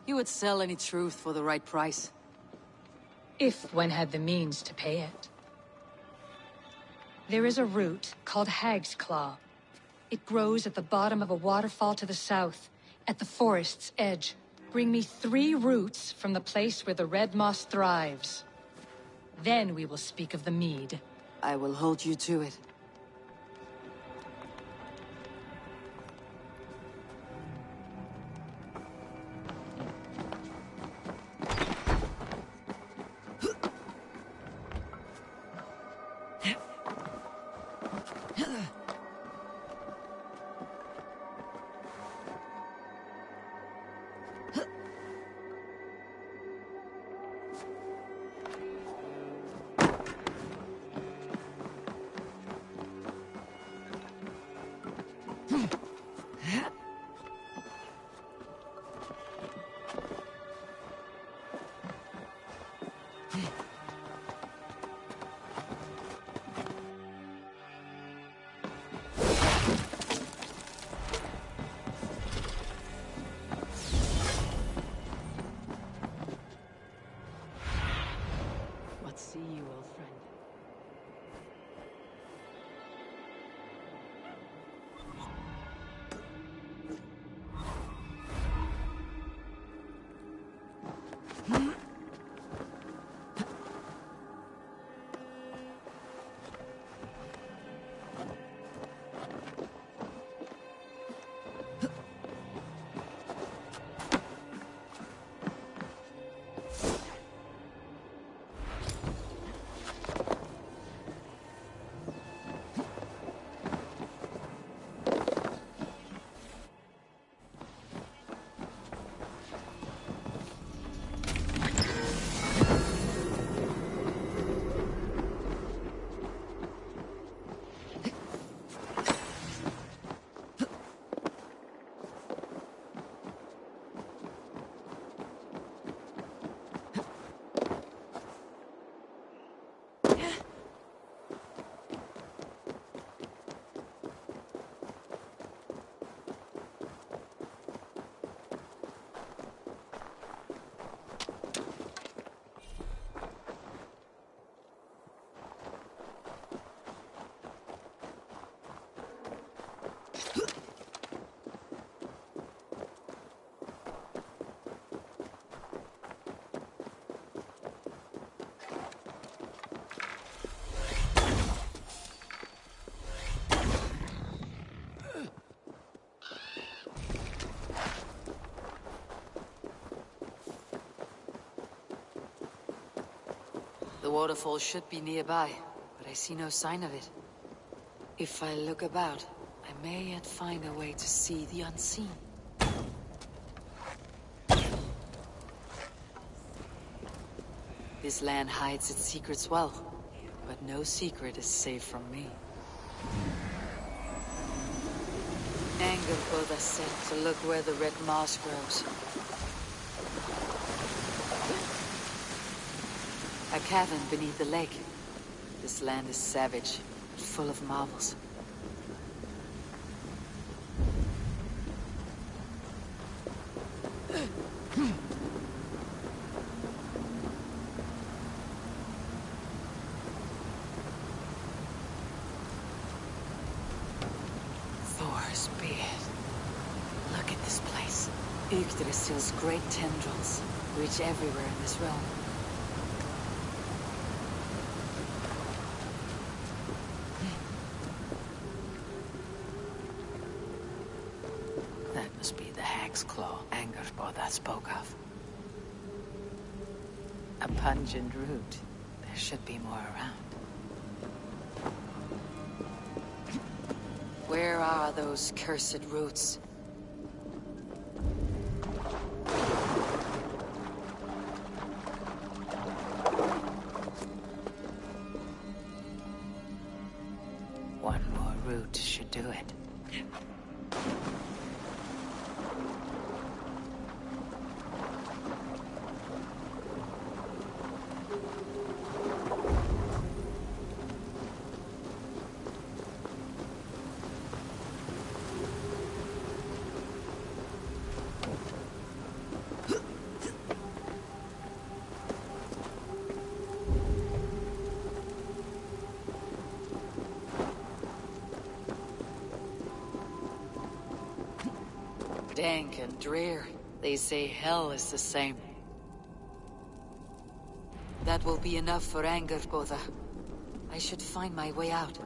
You would sell any truth for the right price. If one had the means to pay it. There is a root called Hag's Claw. It grows at the bottom of a waterfall to the south, at the forest's edge. Bring me 3 roots from the place where the red moss thrives. Then we will speak of the mead. I will hold you to it. See you, old friend. The waterfall should be nearby, but I see no sign of it. If I look about, I may yet find a way to see the unseen. This land hides its secrets well, but no secret is safe from me. Anger pulled us sent to look where the red moss grows. A cavern beneath the lake. This land is savage, but full of marvels. Thor's beard. Look at this place. Yggdrasil's great tendrils reach everywhere in this realm. That must be the Hag's Claw Angerboda spoke of. A pungent root. There should be more around. Where are those cursed roots? One more root should do it. Dank and drear. They say hell is the same. That will be enough for anger, Goda. I should find my way out.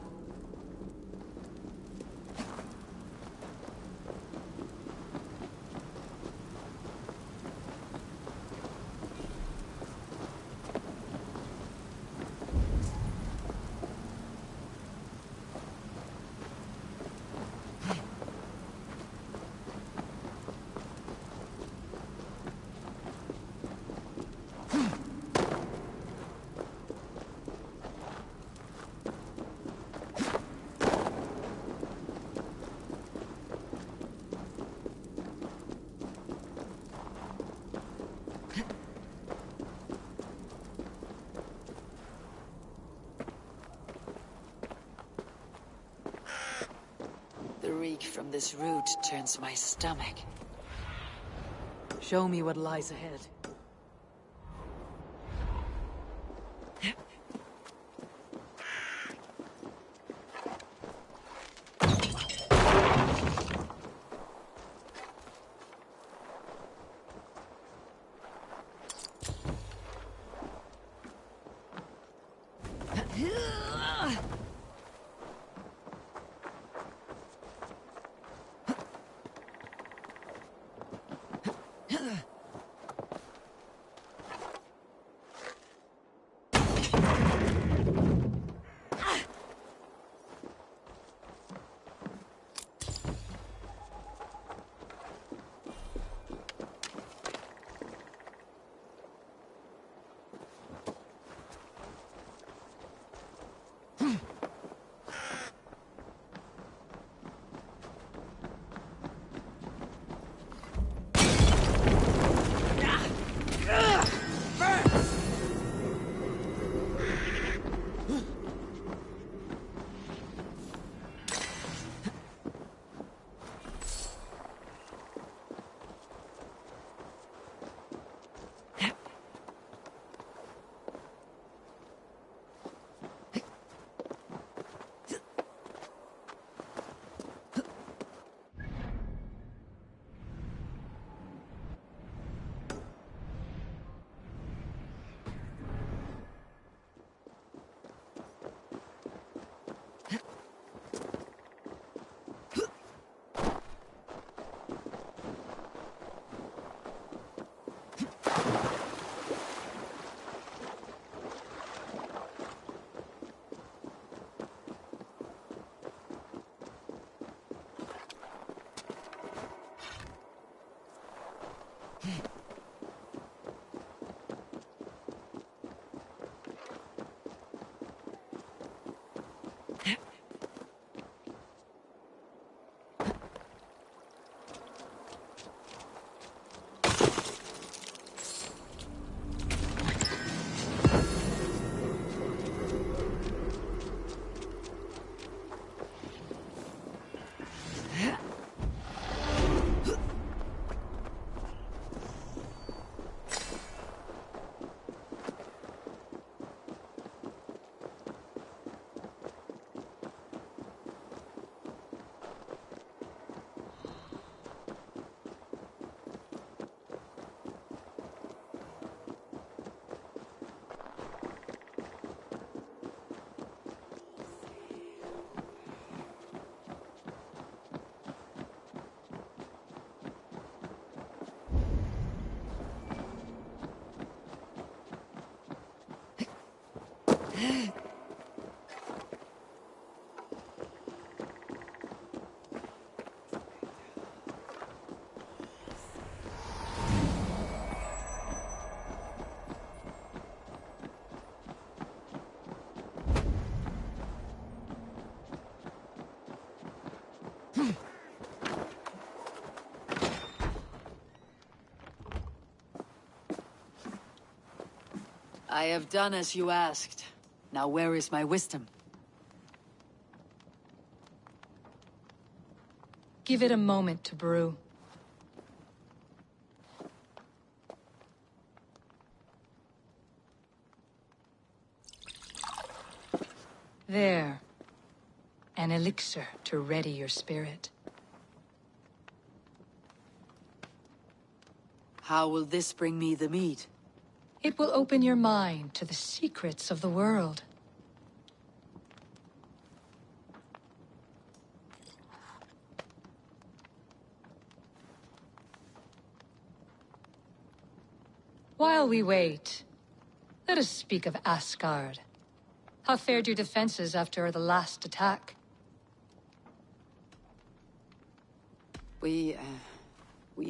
The reek from this root turns my stomach. Show me what lies ahead. I have done as you asked. Now where is my wisdom? Give it a moment to brew. There. An elixir to ready your spirit. How will this bring me the mead? It will open your mind to the secrets of the world. While we wait, let us speak of Asgard. How fared your defenses after the last attack? We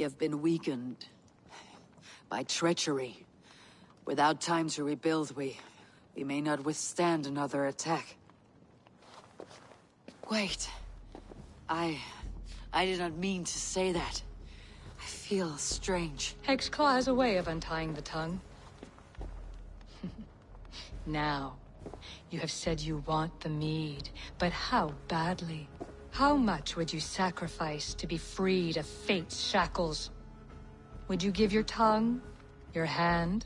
have been weakened by treachery. Without time to rebuild, we may not withstand another attack. Wait. I did not mean to say that. I feel strange. Hexclaw has a way of untying the tongue. Now, you have said you want the mead, but how badly? How much would you sacrifice to be freed of fate's shackles? Would you give your tongue, your hand,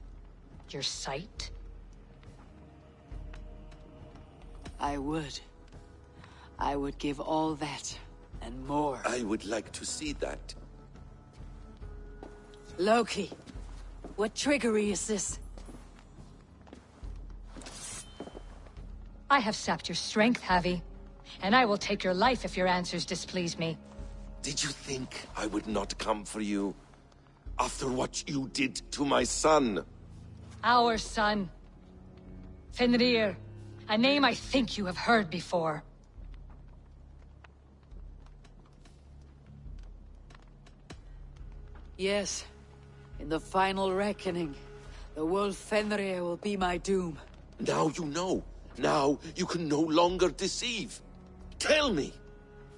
your sight? I would. I would give all that, and more. I would like to see that. Loki, what trickery is this? I have sapped your strength, Havi. And I will take your life if your answers displease me. Did you think I would not come for you? After what you did to my son? Our son. Fenrir. A name I think you have heard before. Yes. In the final reckoning, the wolf Fenrir will be my doom. Now you know. Now you can no longer deceive. Tell me,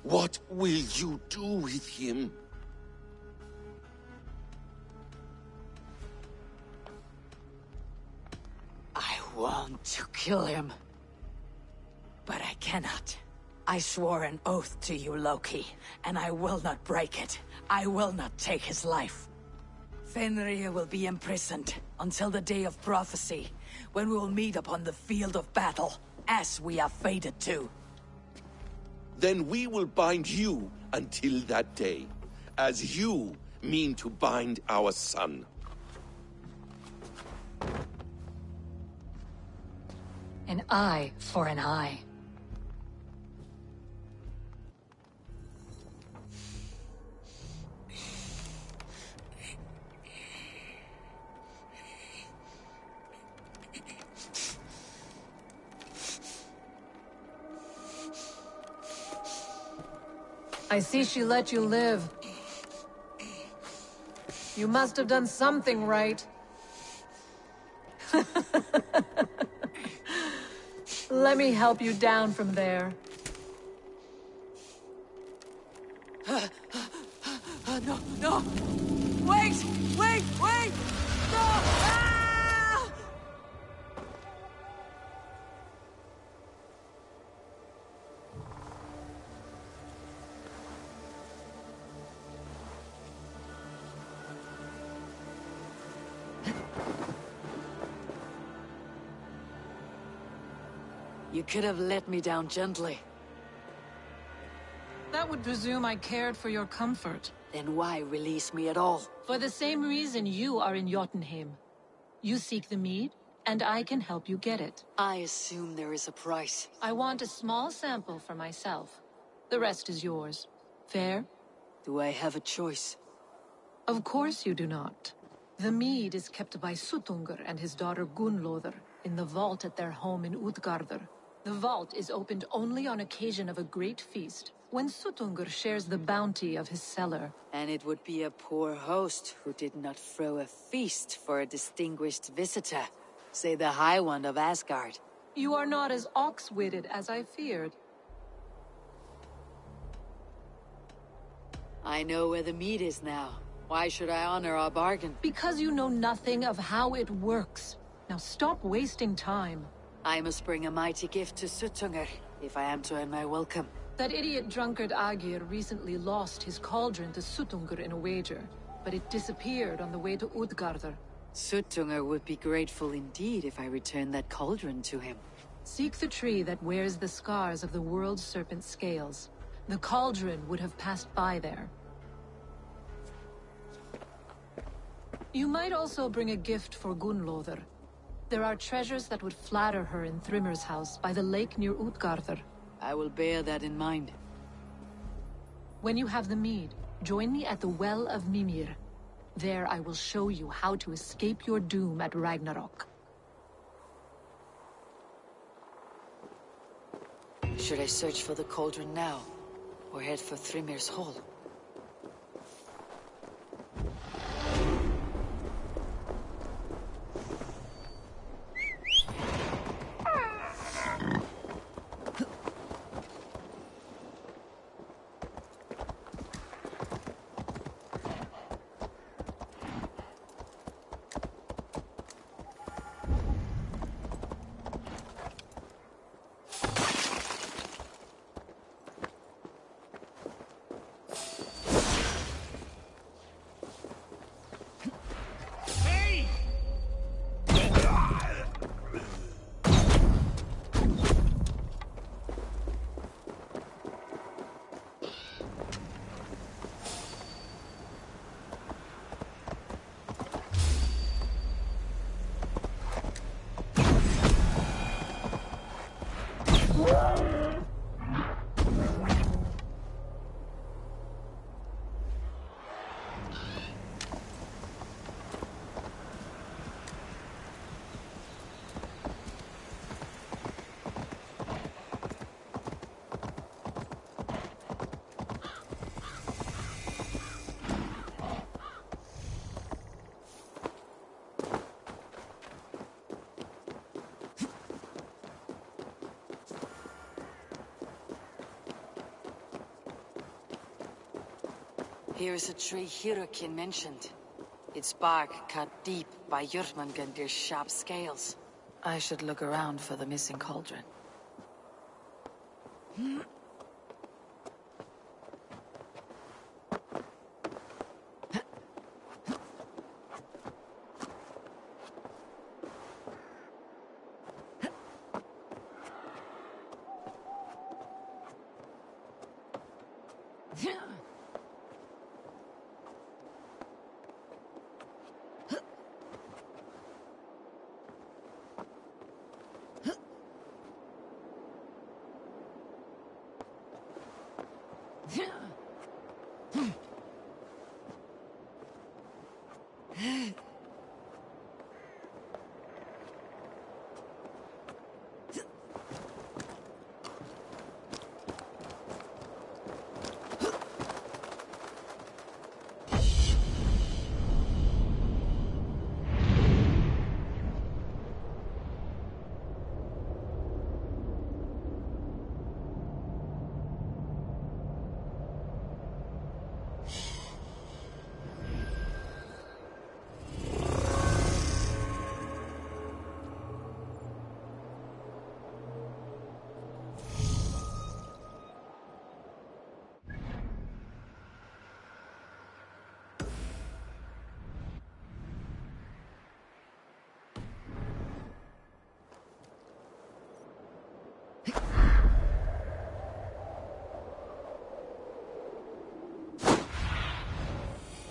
what will you do with him? I want to kill him. But I cannot. I swore an oath to you, Loki, and I will not break it. I will not take his life. Fenrir will be imprisoned until the day of prophecy, when we will meet upon the field of battle, as we are fated to. Then we will bind you until that day, as you mean to bind our son. An eye for an eye. I see she let you live. You must have done something right. Let me help you down from there. No, no! Wait! Wait! Wait! No! Ah! You could have let me down gently. That would presume I cared for your comfort. Then why release me at all? For the same reason you are in Jotunheim. You seek the mead, and I can help you get it. I assume there is a price. I want a small sample for myself. The rest is yours. Fair? Do I have a choice? Of course you do not. The mead is kept by Suttungr and his daughter Gunnlóðr in the vault at their home in Utgardr. The vault is opened only on occasion of a great feast, when Suttungr shares the bounty of his cellar. And it would be a poor host who did not throw a feast for a distinguished visitor, say the High One of Asgard. You are not as ox-witted as I feared. I know where the meat is now. Why should I honor our bargain? Because you know nothing of how it works. Now stop wasting time. I must bring a mighty gift to Suttungr, if I am to earn my welcome. That idiot drunkard Agir recently lost his cauldron to Suttungr in a wager, but it disappeared on the way to Utgardr. Suttungr would be grateful indeed if I returned that cauldron to him. Seek the tree that wears the scars of the world's serpent scales. The cauldron would have passed by there. You might also bring a gift for Gunlothr. There are treasures that would flatter her in Thrimmer's house by the lake near Utgardr. I will bear that in mind. When you have the mead, join me at the Well of Mimir. There I will show you how to escape your doom at Ragnarok. Should I search for the cauldron now, or head for Thrimir's hall? Here is a tree Hirukin mentioned. Its bark cut deep by Jörmungandr's sharp scales. I should look around for the missing cauldron.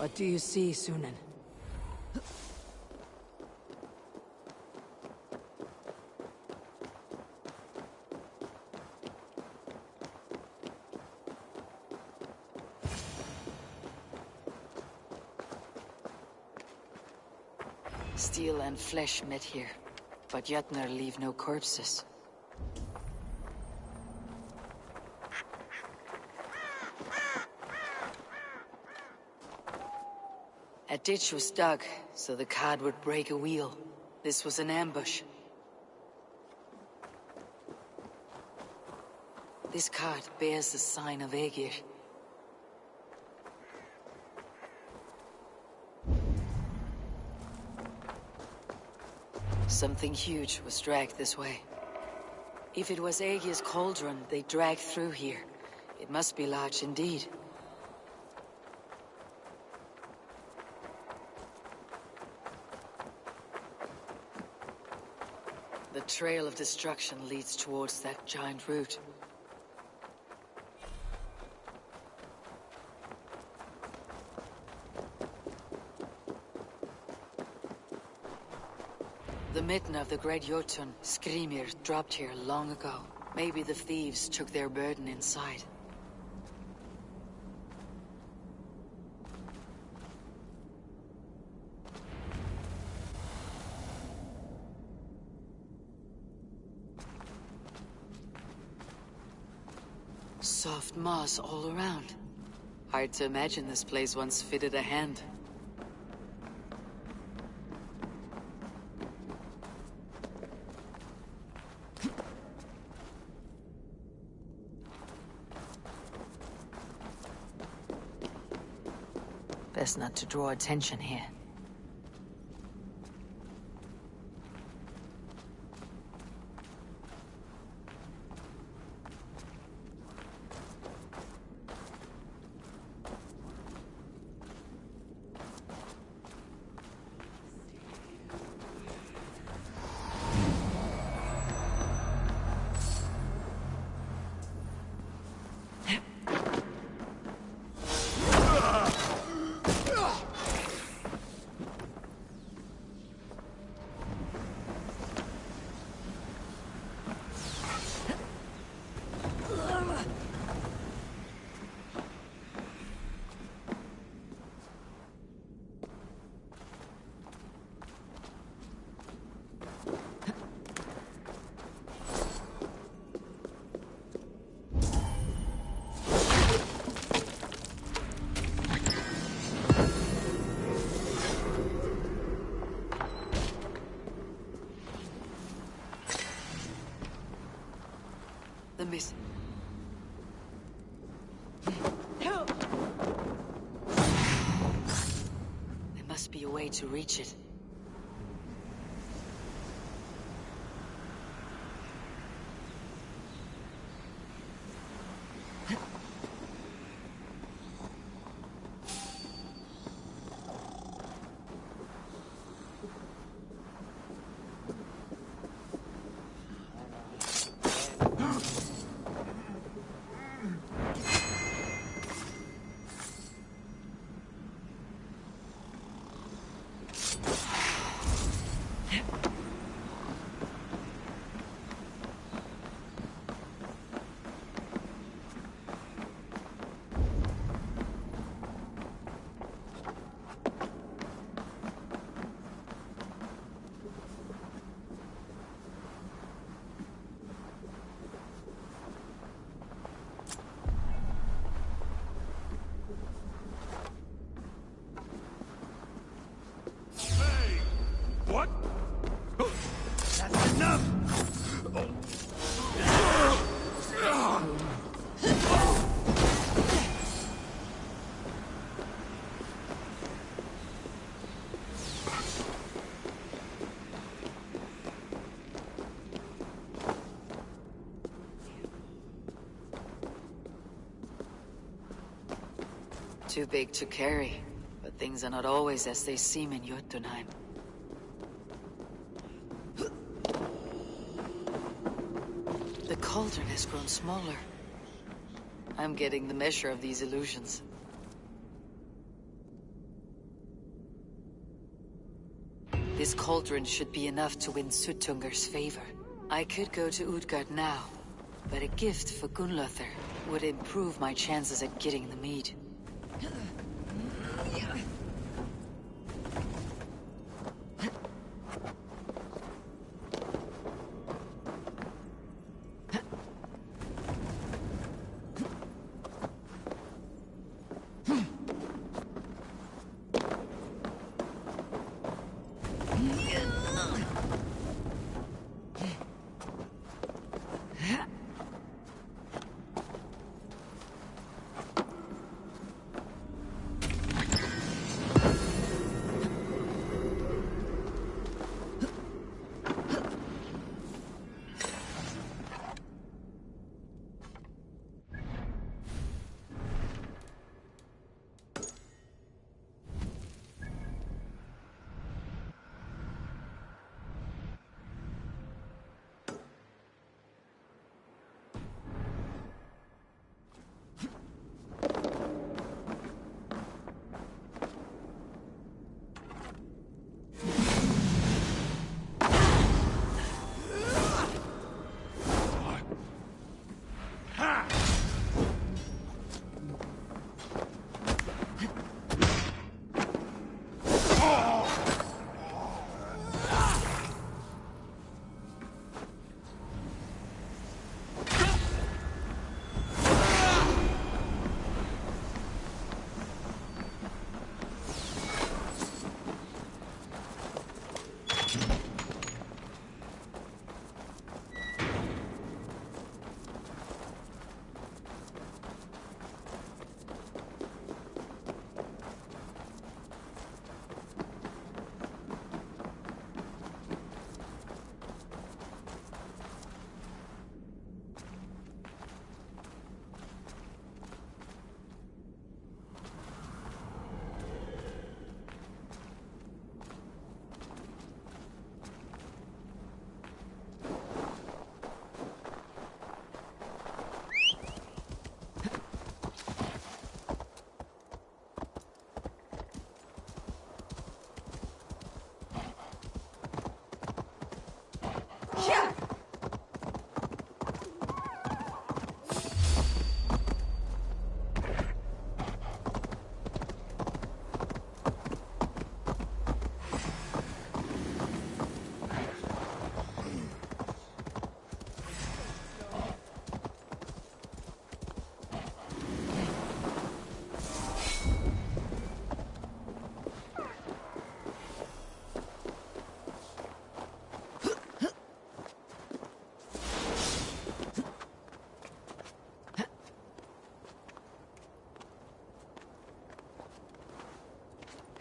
What do you see, Sunan? Steel and flesh met here, but Jötnar leave no corpses. A ditch was dug, so the cart would break a wheel. This was an ambush. This cart bears the sign of Aegir. Something huge was dragged this way. If it was Aegir's cauldron they dragged through here, it must be large indeed. The trail of destruction leads towards that giant root. The mitten of the Great Jotun, Skrimir, dropped here long ago. Maybe the thieves took their burden inside. Soft moss all around. Hard to imagine this place once fitted a hand. Best not to draw attention here. The miss. There must be a way to reach it. What? That's enough! Too big to carry, but things are not always as they seem in Jotunheim. The cauldron has grown smaller. I'm getting the measure of these illusions. This cauldron should be enough to win Sutunger's favor. I could go to Utgard now, but a gift for Gunnlothr would improve my chances at getting the mead.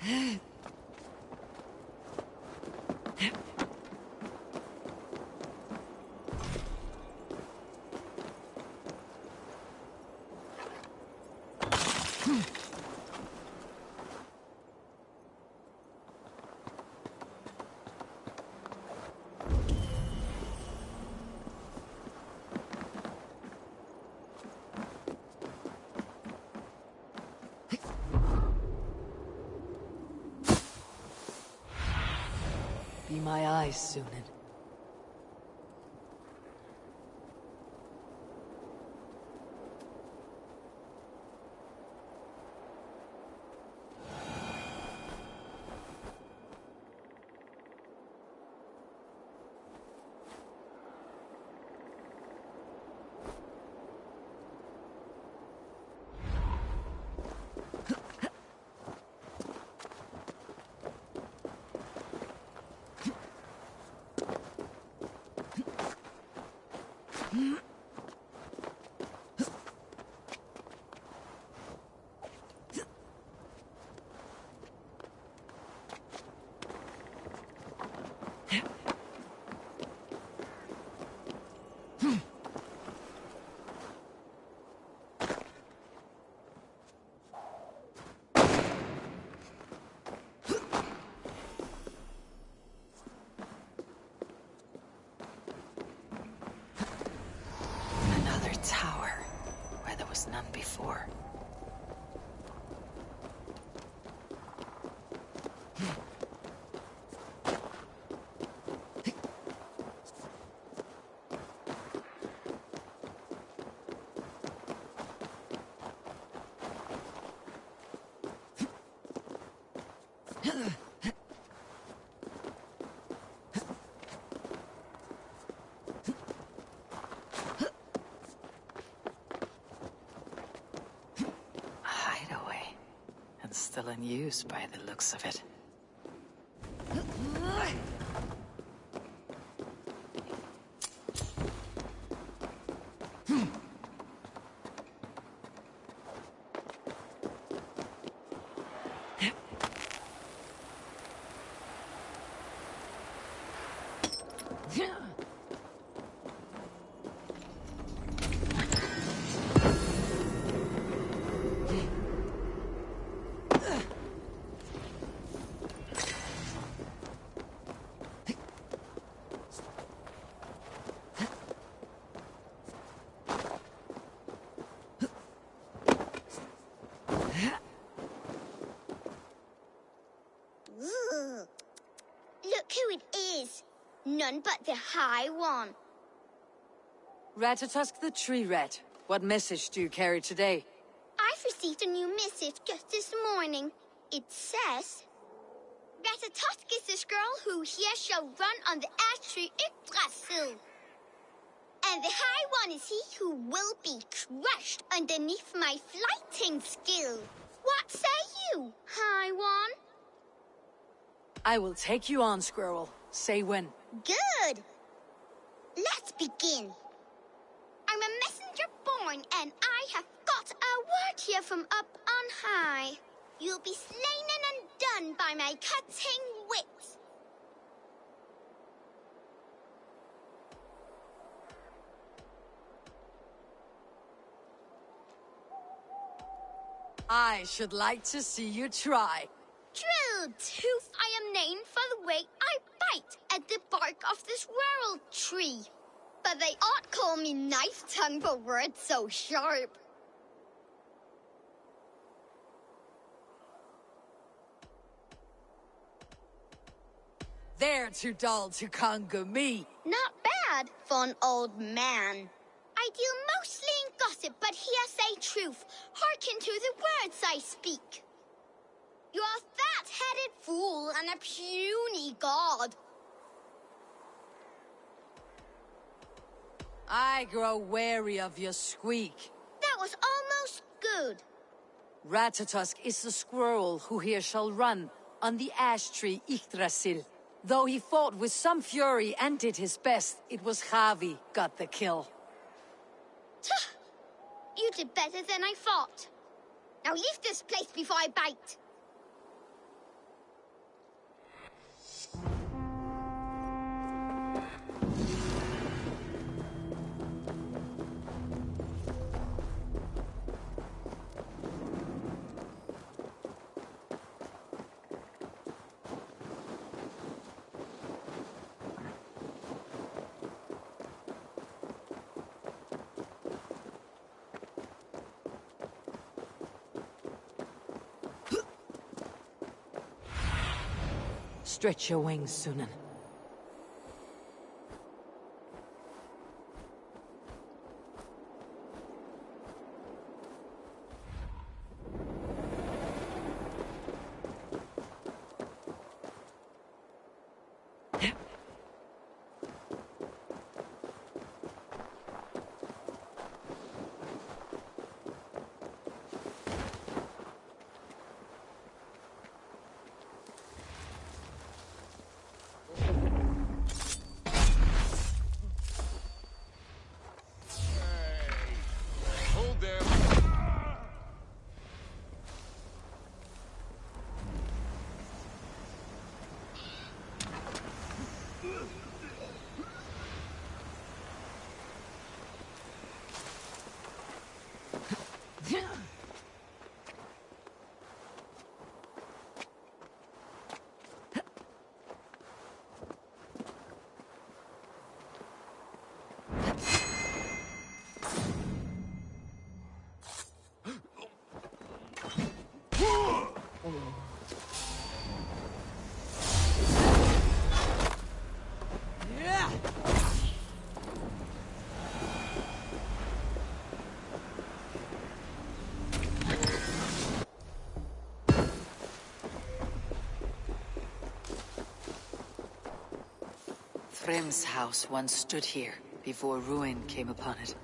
Be my eyes, Sunan. Another tower, where there was none before. Hideaway. And still in use by the looks of it. Ugh. Look who it is. None but the High One. Ratatosk the Tree Rat, what message do you carry today? I've received a new message just this morning. It says, Ratatosk is this girl who here shall run on the ash tree Yggdrasil. And the High One is he who will be crushed underneath my flighting skill. What say you, High One? I will take you on, Squirrel. Say when. Good. Let's begin. I'm a messenger born, and I have got a word here from up on high. You'll be slain and undone by my cutting wit. I should like to see you try. True tooth I am named for the way I bite at the bark of this world tree. But they ought call me knife tongue for words so sharp. They're too dull to conquer me. Not bad for an old man. I deal mostly in gossip, but here say truth. Hearken to the words I speak. You're a fat-headed fool and a puny god. I grow wary of your squeak. That was almost good. Ratatosk is the squirrel who here shall run on the ash tree Yggdrasil. Though he fought with some fury and did his best, it was Javi got the kill. Tuh! You did better than I thought. Now leave this place before I bite. Stretch your wings, Sunan. Hold there. Thrym's house once stood here, before ruin came upon it.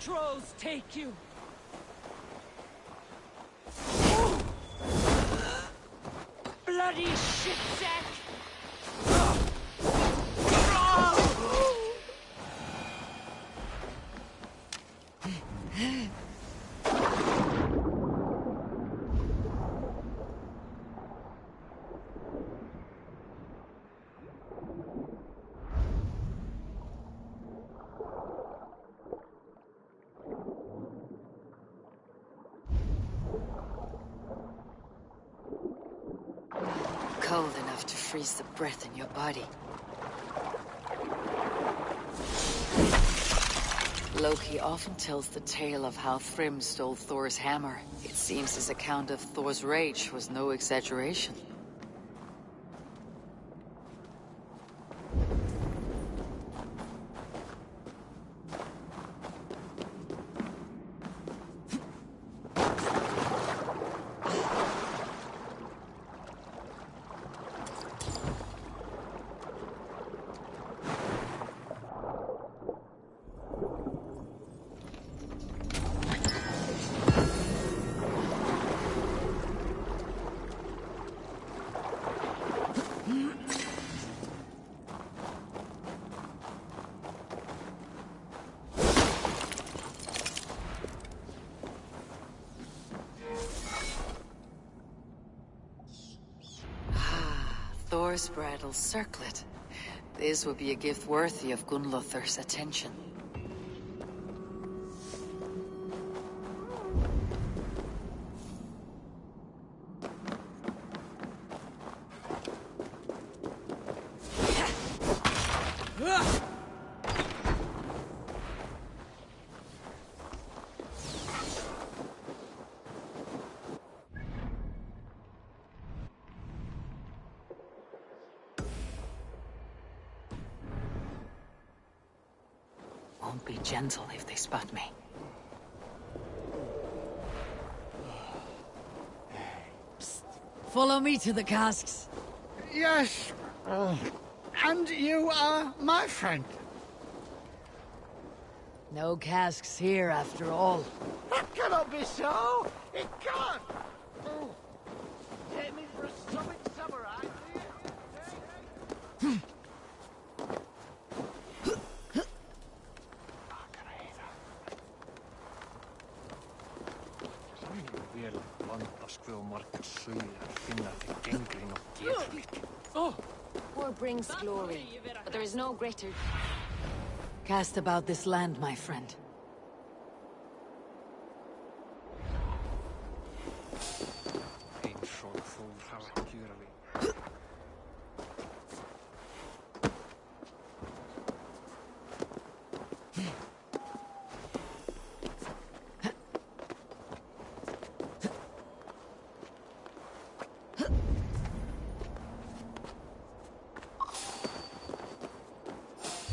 Trolls take you! Bloody shitsack! Cold enough to freeze the breath in your body. Loki often tells the tale of how Thrym stole Thor's hammer. It seems his account of Thor's rage was no exaggeration. Thor's bridal circlet. This would be a gift worthy of Gunnlother's attention. Won't be gentle if they spot me. Follow me to the casks. Yes. And you are my friend. No casks here, after all. That cannot be so. It can't. Take me for a stoic samurai. War brings glory, but there is no greater... Cast about this land, my friend.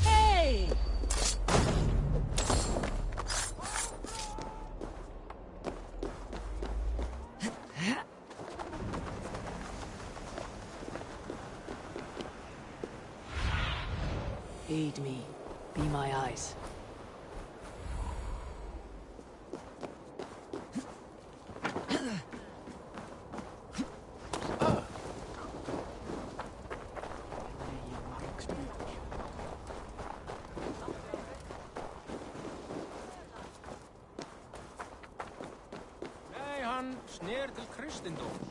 Hey! Aid me. Be my eyes. Nei, hann snér til kristindóms.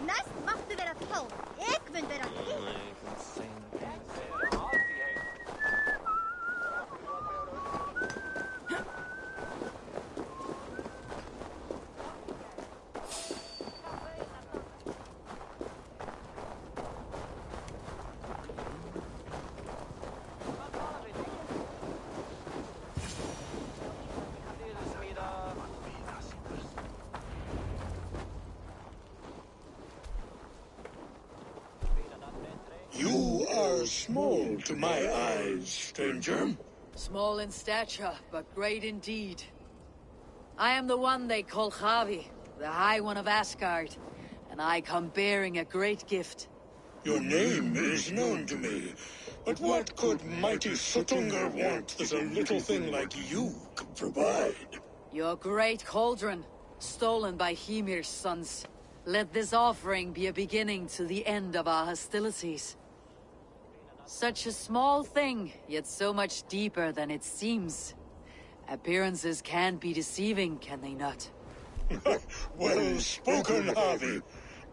Næst máttu vera tón. Ég mun vera til. You are small to my eyes, stranger. Small in stature, but great indeed. I am the one they call Javi, the High One of Asgard, and I come bearing a great gift. Your name is known to me, but what could mighty Suttungr want that a little thing like you could provide? Your great cauldron, stolen by Hymir's sons. Let this offering be a beginning to the end of our hostilities. Such a small thing, yet so much deeper than it seems. Appearances can be deceiving, can they not? Well spoken, Javi.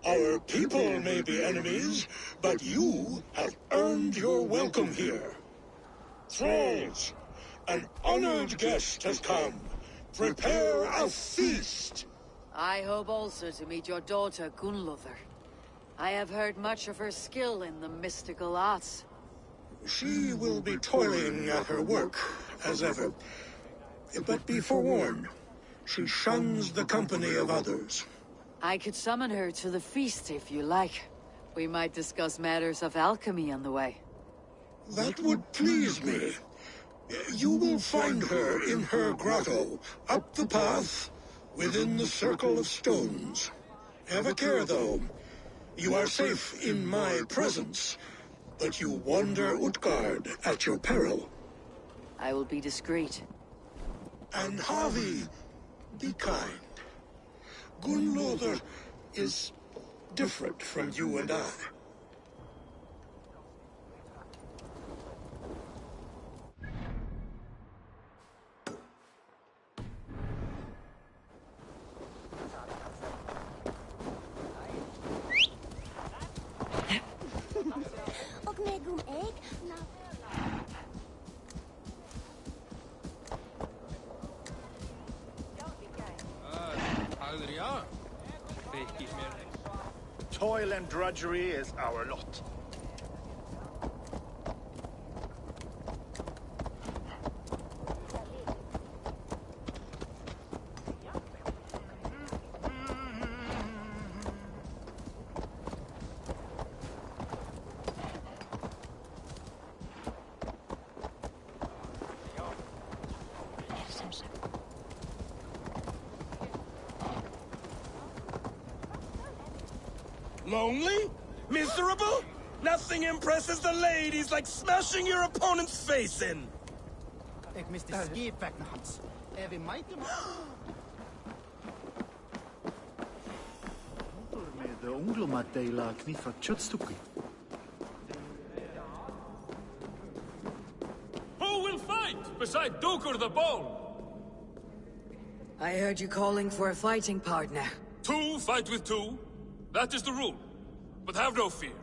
Our people may be enemies, but you have earned your welcome here. Thralls, an honored guest has come. Prepare a feast. I hope also to meet your daughter, Gunnlothr. I have heard much of her skill in the mystical arts. She will be toiling at her work, as ever. But be forewarned, she shuns the company of others. I could summon her to the feast if you like. We might discuss matters of alchemy on the way. That would please me. You will find her in her grotto, up the path, within the circle of stones. Have a care, though. You are safe in my presence, but you wander Utgard at your peril. I will be discreet. And Javi, be kind. Gunnlothr is different from you and I. Og megum egg? Toil and drudgery is our lot. Lonely? Miserable? Nothing impresses the ladies like smashing your opponent's face in. Ik mis de skipvagn hans. Vi might... unglomateilla knifa köttstukki. Who will fight beside Duker the Bold? I heard you calling for a fighting partner. Two fight with two. That is the rule. But have no fear.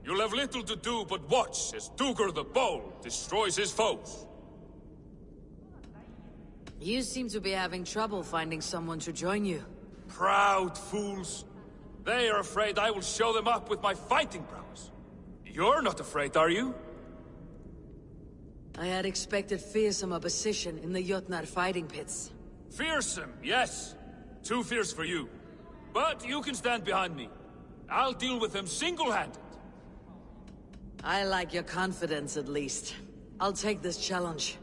You'll have little to do but watch as Duker the Bold destroys his foes. You seem to be having trouble finding someone to join you. Proud fools. They are afraid I will show them up with my fighting prowess. You're not afraid, are you? I had expected fearsome opposition in the Jotnar fighting pits. Fearsome, yes. Too fierce for you. But you can stand behind me. I'll deal with them single-handed. I like your confidence, at least. I'll take this challenge.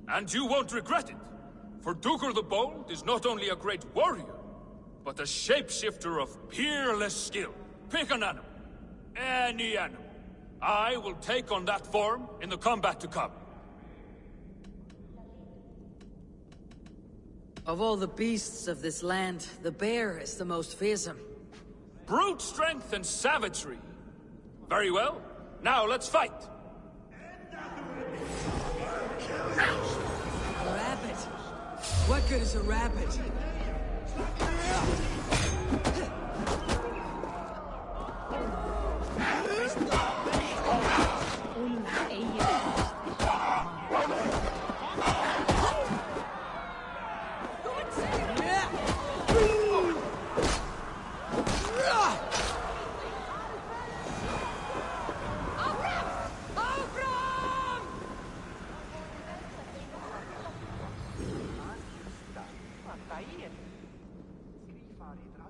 And you won't regret it. For Duker the Bold is not only a great warrior, but a shapeshifter of peerless skill. Pick an animal. Any animal. I will take on that form in the combat to come. Of all the beasts of this land, the bear is the most fearsome. Brute strength and savagery. Very well. Now let's fight. A rabbit? What good is a rabbit?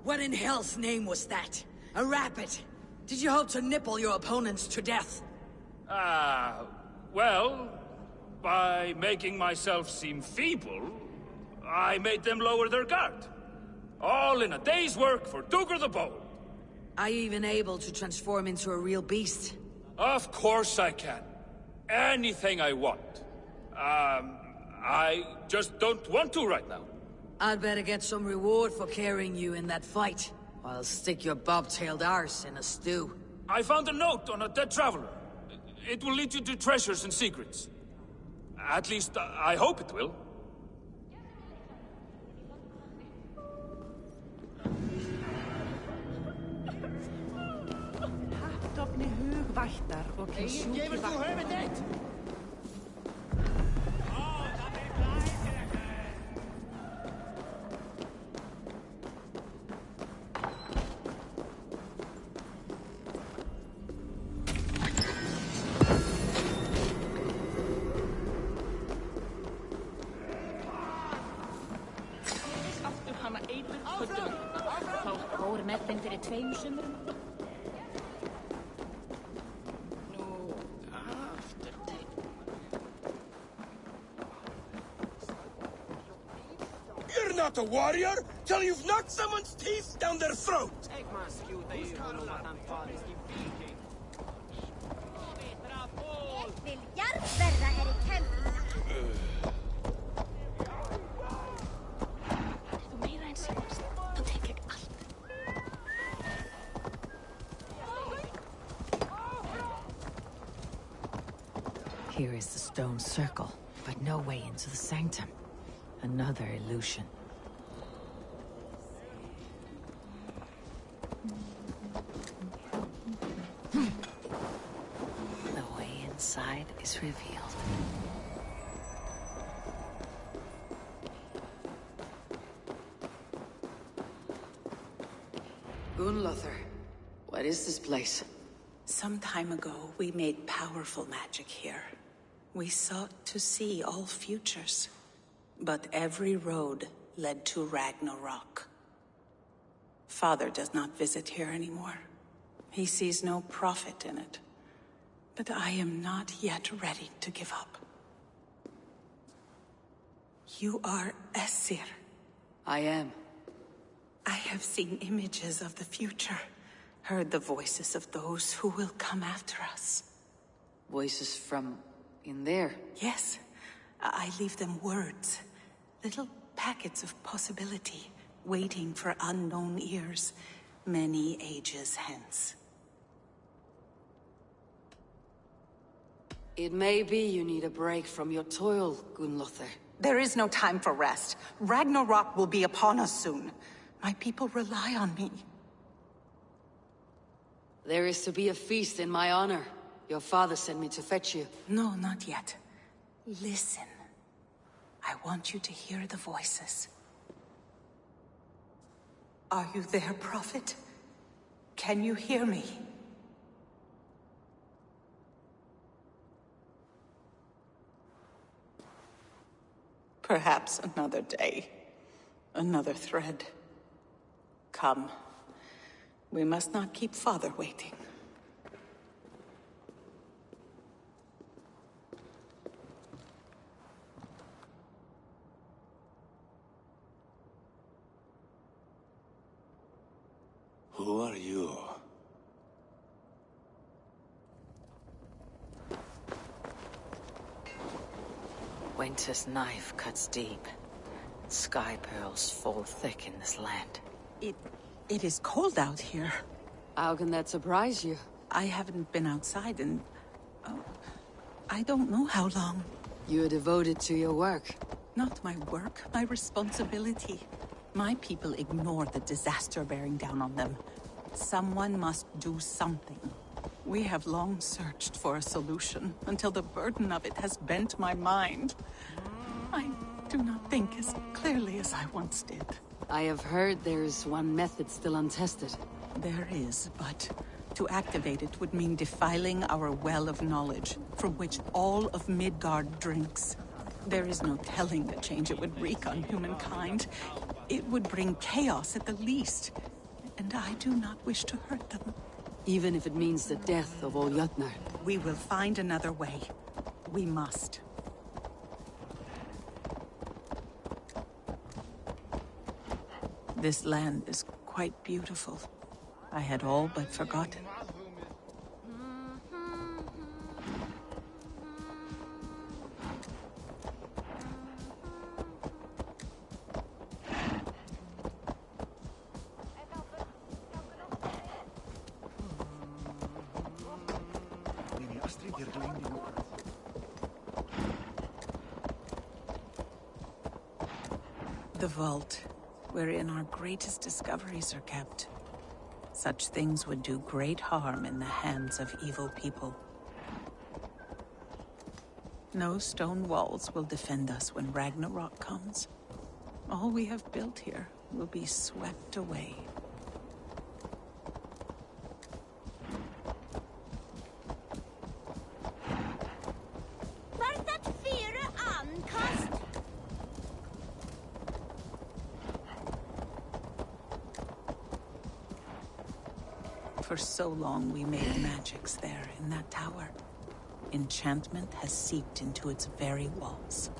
What in hell's name was that? A rabbit? Did you hope to nipple your opponents to death? Well, by making myself seem feeble, I made them lower their guard. All in a day's work for Duker the Bold. Are you even able to transform into a real beast? Of course I can. Anything I want. I just don't want to right now. I'd better get some reward for carrying you in that fight. Or I'll stick your bob-tailed arse in a stew. I found a note on a dead traveler. It will lead you to treasures and secrets. At least, I hope it will. You're not a warrior till you've knocked someone's teeth down their throat! Here is the stone circle, but no way into the sanctum. Another illusion. The way inside is revealed. Gunlothar, what is this place? Some time ago, we made powerful magic here. We sought to see all futures. But every road led to Ragnarok. Father does not visit here anymore. He sees no profit in it. But I am not yet ready to give up. You are Esir. I am. I have seen images of the future, heard the voices of those who will come after us. Voices from in there? Yes. I leave them words. Little packets of possibility, waiting for unknown ears. many ages hence. It may be you need a break from your toil, Gunnlothr. There is no time for rest. Ragnarok will be upon us soon. My people rely on me. There is to be a feast in my honor. Your father sent me to fetch you. No, not yet. Listen. I want you to hear the voices. Are you there, Prophet? Can you hear me? Perhaps another day. Another thread. Come. We must not keep Father waiting. Who are you? Winter's knife cuts deep. Sky pearls fall thick in this land. It is cold out here. How can that surprise you? I haven't been outside in... I don't know how long. You're devoted to your work. Not my work, my responsibility. My people ignore the disaster bearing down on them. Someone must do something. We have long searched for a solution, until the burden of it has bent my mind. I do not think as clearly as I once did. I have heard there's one method still untested. There is, but to activate it would mean defiling our well of knowledge, from which all of Midgard drinks. There is no telling the change it would wreak on humankind. It would bring chaos at the least, and I do not wish to hurt them. Even if it means the death of all Jötnar. We will find another way. We must. This land is quite beautiful. I had all but forgotten. The vault, wherein our greatest discoveries are kept. Such things would do great harm in the hands of evil people. No stone walls will defend us when Ragnarok comes. All we have built here will be swept away. For so long we made magics there in that tower. Enchantment has seeped into its very walls.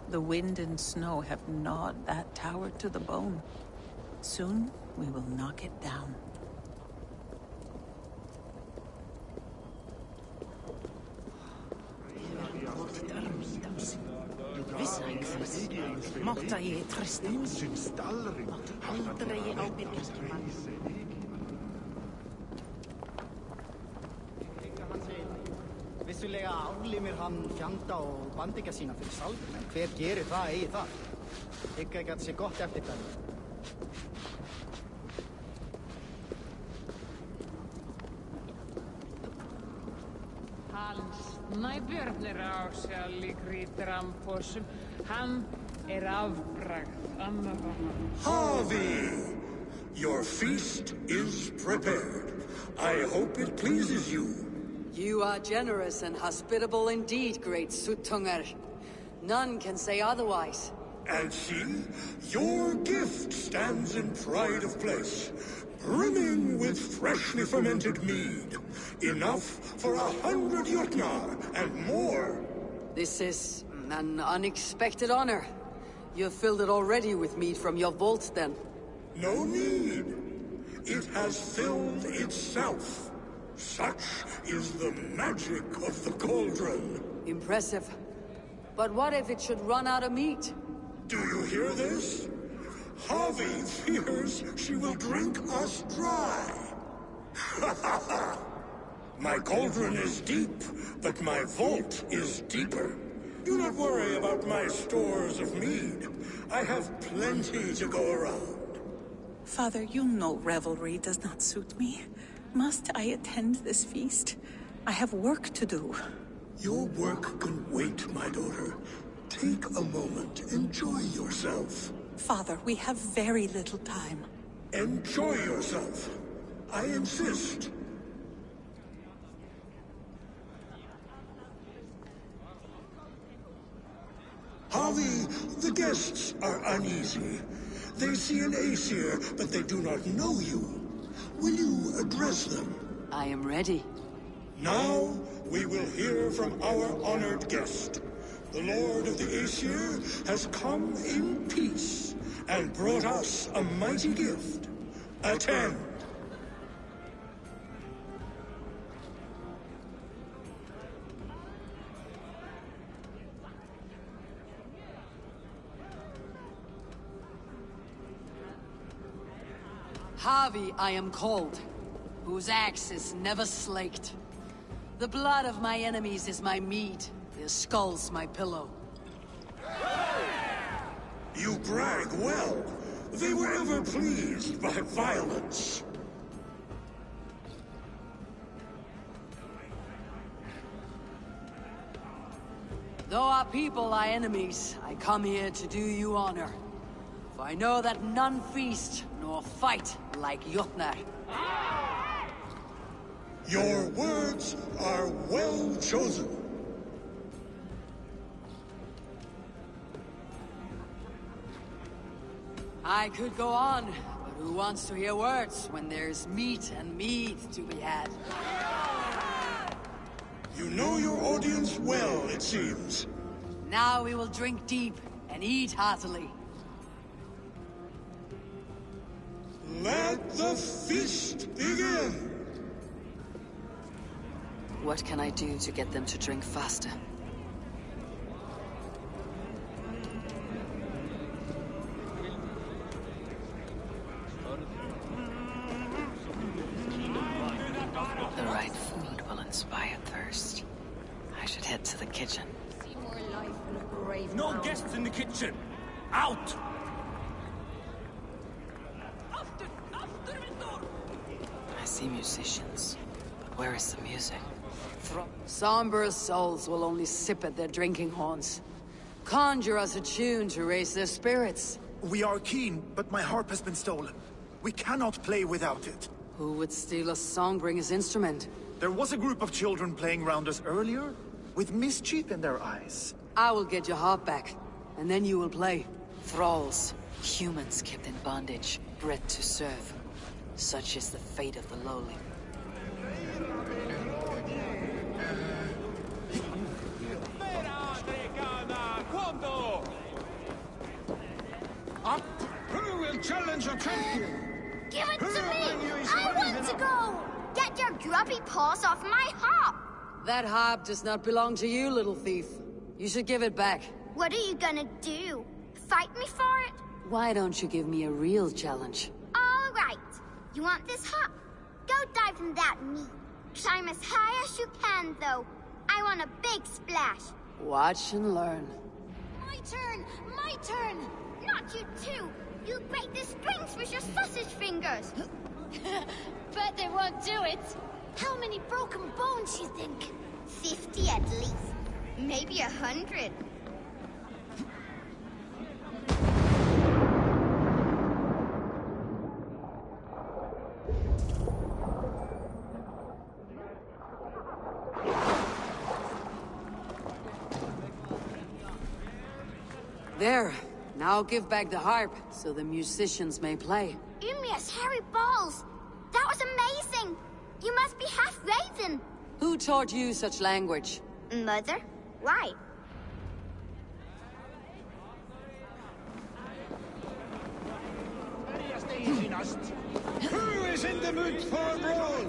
The wind and snow have gnawed that tower to the bone. Soon we will knock it down. Máta ég treysta. Máttu aldrei ábyrgjast mann. Vissulega aflimir hann fjanda og bandingja sína fyrir salvin, en hver gerir það eigi það? Hygg ekki að það sé gott eftirtæmi. Hans næbjörnir á sjálf í grítrampósum. Hann afbragð annarra. Harvey! Your feast is prepared. I hope it pleases you. You are generous and hospitable indeed, great Suttungr. None can say otherwise. And see, your gift stands in pride of place, brimming with freshly fermented mead. Enough for 100 Jötnar and more. This is an unexpected honor. You've filled it already with mead from your vault, then. No need. It has filled itself. Such is the magic of the cauldron. Impressive. But what if it should run out of meat? Do you hear this? Harvey Havi fears she will drink us dry. My cauldron is deep, but my vault is deeper. Do not worry about my stores of mead. I have plenty to go around. Father, you know revelry does not suit me. Must I attend this feast? I have work to do. Your work can wait, my daughter. Take a moment. Enjoy yourself. Father, we have very little time. Enjoy yourself. I insist. Havi, the guests are uneasy. They see an Aesir, but they do not know you. Will you address them? I am ready. Now, we will hear from our honored guest. The Lord of the Aesir has come in peace and brought us a mighty gift. Attend. Havi I am called, whose axe is never slaked. The blood of my enemies is my mead, their skulls my pillow. You brag well. They were ever pleased by violence. Though our people are enemies, I come here to do you honor. For I know that none feast nor fight like Jotnar. Your words are well chosen. I could go on, but who wants to hear words when there's meat and mead to be had? You know your audience well, it seems. Now we will drink deep and eat heartily. Let the feast begin! What can I do to get them to drink faster? The right food will inspire thirst. I should head to the kitchen. See more life in a grave. No guests in the kitchen! Out! I see musicians, but where is the music? Somber souls will only sip at their drinking horns. Conjure us a tune to raise their spirits. We are keen, but my harp has been stolen. We cannot play without it. Who would steal a songbringer's instrument? There was a group of children playing round us earlier, with mischief in their eyes. I will get your harp back, and then you will play. Thralls, humans kept in bondage, bred to serve. Such is the fate of the lowly. Up! Who will challenge a champion? Give it to me! I want to go! Get your grubby paws off my harp! That harp does not belong to you, little thief. You should give it back. What are you gonna do? Fight me for it? Why don't you give me a real challenge? All right. You want this harp? Go dive in that meat. Climb as high as you can, though. I want a big splash. Watch and learn. My turn! My turn! Not you too! You'll break the strings with your sausage fingers! Bet they won't do it. How many broken bones you think? 50 at least. Maybe 100. There. Now give back the harp, so the musicians may play. Ymir's hairy balls! That was amazing! You must be half raven! Who taught you such language? Mother? Why? Who is in the mood for a brawl?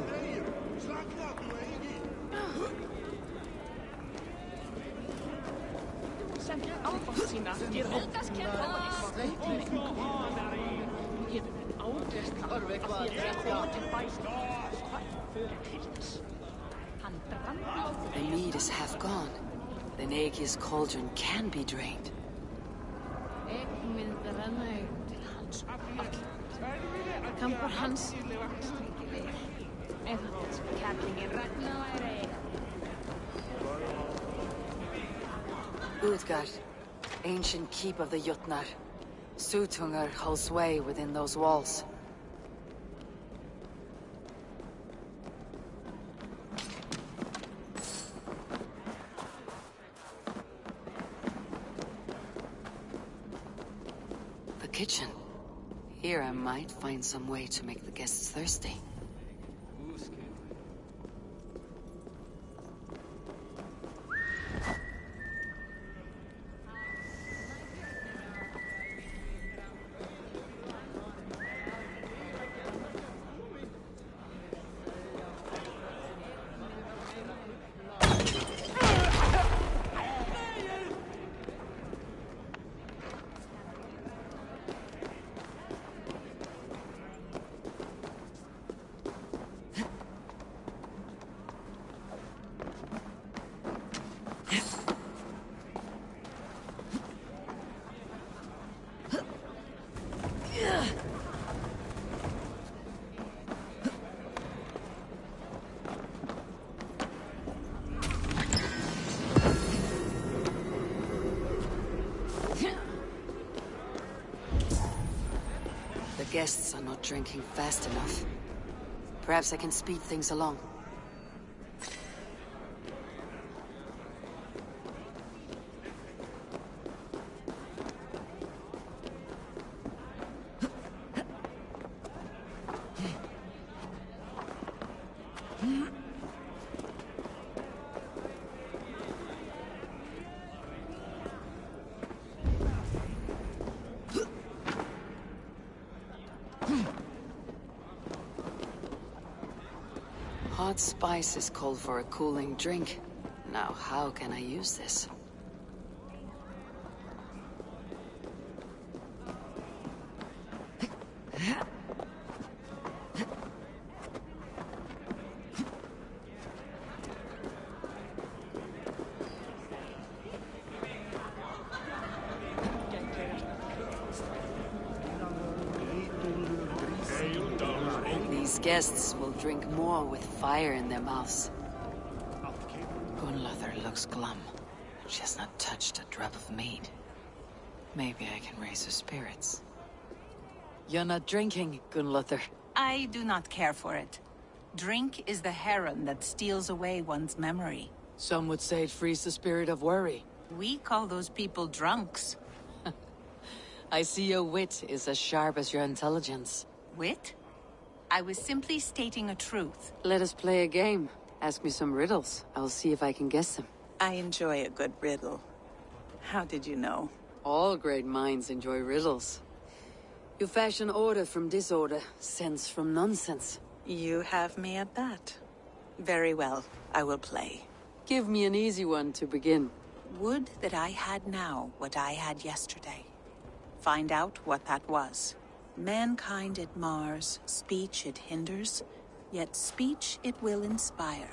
The mead is half gone. Then Aegir's cauldron can be drained. Utgard, ancient keep of the Jotnar. Sutungar holds sway within those walls. The kitchen. Here I might find some way to make the guests thirsty. The guests are not drinking fast enough. Perhaps I can speed things along. Hot spices call for a cooling drink. Now, how can I use this? These guests will drink more with fire in their mouths. Gunlothar looks glum. She has not touched a drop of mead. Maybe I can raise her spirits. You're not drinking, Gunlothar. I do not care for it. Drink is the heron that steals away one's memory. Some would say it frees the spirit of worry. We call those people drunks. I see your wit is as sharp as your intelligence. Wit? I was simply stating a truth. Let us play a game. Ask me some riddles. I'll see if I can guess them. I enjoy a good riddle. How did you know? All great minds enjoy riddles. You fashion order from disorder, sense from nonsense. You have me at that. Very well, I will play. Give me an easy one to begin. Would that I had now what I had yesterday. Find out what that was. Mankind it mars, speech it hinders, yet speech it will inspire.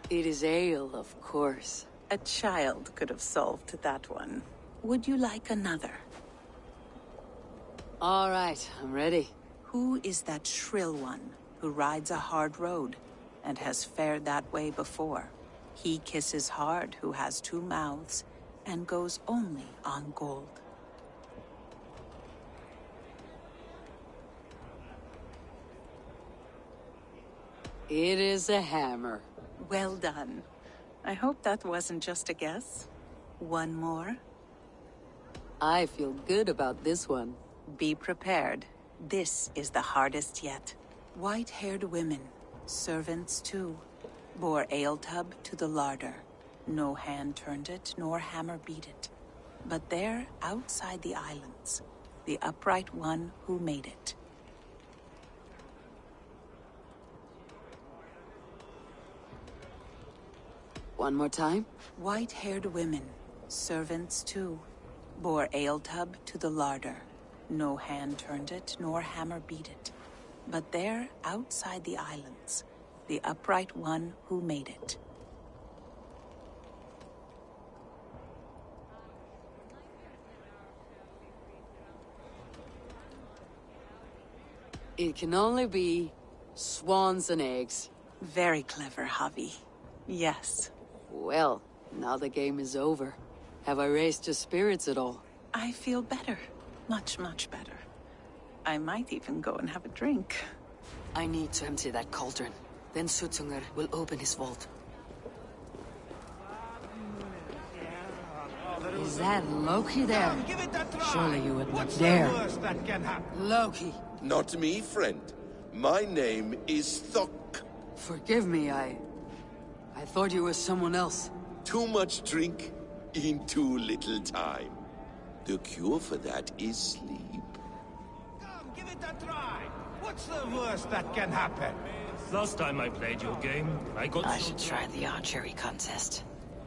It is ale, of course. A child could have solved that one. Would you like another? All right, I'm ready. Who is that shrill one who rides a hard road and has fared that way before? He kisses hard who has two mouths and goes only on gold. It is a hammer. Well done. I hope that wasn't just a guess. One more? I feel good about this one. Be prepared. This is the hardest yet. White-haired women, servants too, bore ale tub to the larder. No hand turned it, nor hammer beat it. But there, outside the islands, the upright one who made it. One more time? White-haired women, servants too, bore ale tub to the larder. No hand turned it, nor hammer beat it. But there, outside the islands, the upright one who made it. It can only be swans and eggs. Very clever, Javi. Yes. Well, now the game is over. Have I raised your spirits at all? I feel better. Much, much better. I might even go and have a drink. I need to empty that cauldron. Then Suttungr will open his vault. Is that Loki there? Surely you would not dare. Loki! Not me, friend. My name is Thok. Forgive me, I thought you were someone else. Too much drink in too little time. The cure for that is sleep. Come, give it a try. What's the worst that can happen? Last time I played your game, I got... I should try the archery contest.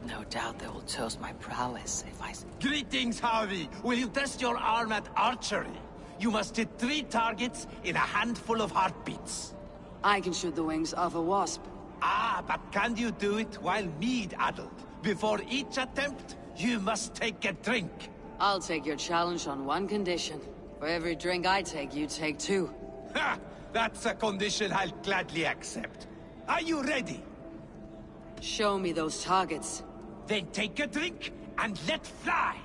No doubt they will toast my prowess if I... Greetings, Harvey. Will you test your arm at archery? You must hit 3 targets in a handful of heartbeats. I can shoot the wings off a wasp. Ah, but can you do it while mead-addled? Before each attempt, you must take a drink. I'll take your challenge on one condition. For every drink I take, you take 2. Ha! That's a condition I'll gladly accept. Are you ready? Show me those targets. Then take a drink and let fly!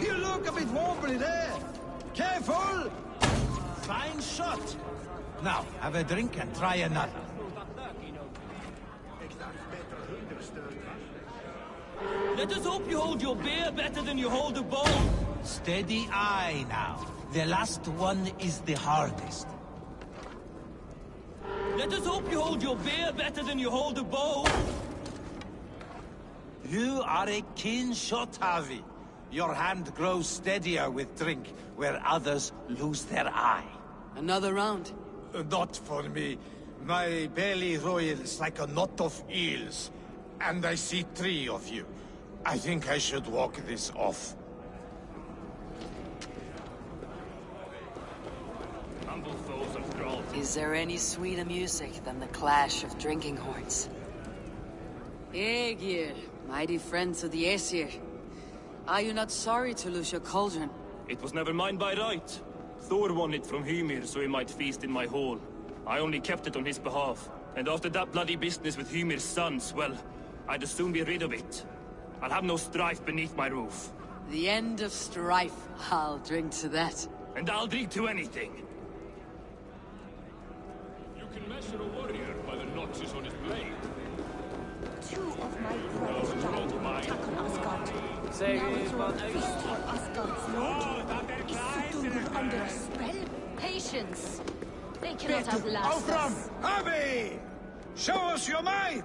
You look a bit wobbly there. Careful! Fine shot. Now, have a drink and try another. Let us hope you hold your beer better than you hold the bowl. Steady eye now. The last one is the hardest. Let us hope you hold your beer better than you hold the bowl. You are a keen shot, Harvey. Your hand grows steadier with drink, where others lose their eye. Another round? Not for me. My belly roils like a knot of eels. And I see 3 of you. I think I should walk this off. Humble foes of Thrall. Is there any sweeter music than the clash of drinking horns? Aegir, mighty friends of the Aesir. Are you not sorry to lose your cauldron? It was never mine by right. Thor won it from Hymir so he might feast in my hall. I only kept it on his behalf. And after that bloody business with Hymir's sons, well, I'd as soon be rid of it. I'll have no strife beneath my roof. The end of strife. I'll drink to that. And I'll drink to anything. You can measure a warrior by the notches on his blade. 2 of my brothers died in an attack on Asgard. Now we throw a feast for Asgard's lord. Is Suttungr under a spell? Patience. They cannot outlast Aufram! us. Harvey! Show us your might!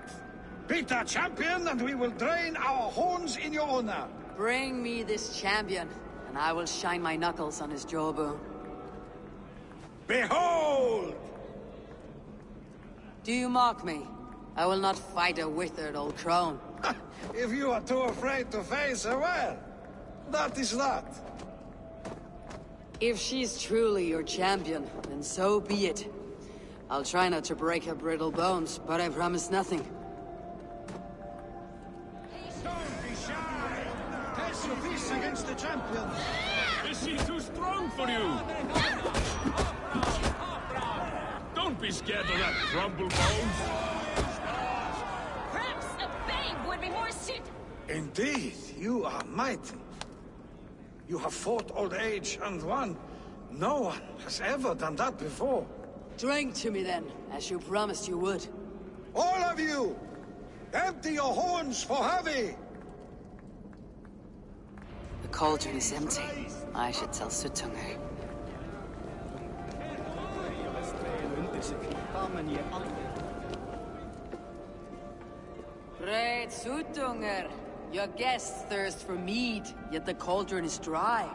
Beat our champion and we will drain our horns in your honor. Bring me this champion, and I will shine my knuckles on his jawbone. Behold! Do you mock me? I will not fight a withered old crone. If you are too afraid to face her, well, that is that. If she's truly your champion, then so be it. I'll try not to break her brittle bones, but I promise nothing. Don't be shy! Test your piece against the champion. Is she too strong for you? Don't be scared of that crumble bones. Perhaps a babe would be more suited. Indeed, you are mighty. You have fought old age and won. No one has ever done that before. Drink to me then, as you promised you would. All of you! Empty your horns for Harvey! The cauldron is empty. I should tell Suttungr. Great Suttungr! Your guests thirst for mead, yet the cauldron is dry.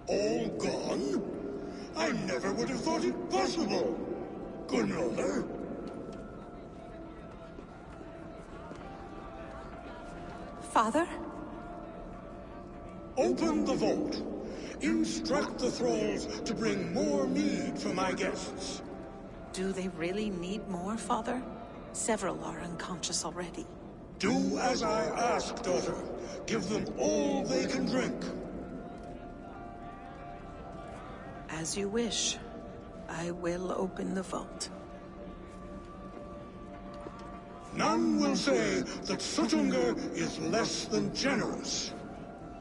All gone? I never would have thought it possible. Gunloder? Father? Open the vault. Instruct the thralls to bring more mead for my guests. Do they really need more, Father? Several are unconscious already. Do as I ask, daughter. Give them all they can drink. As you wish. I will open the vault. None will say that Suttungr is less than generous.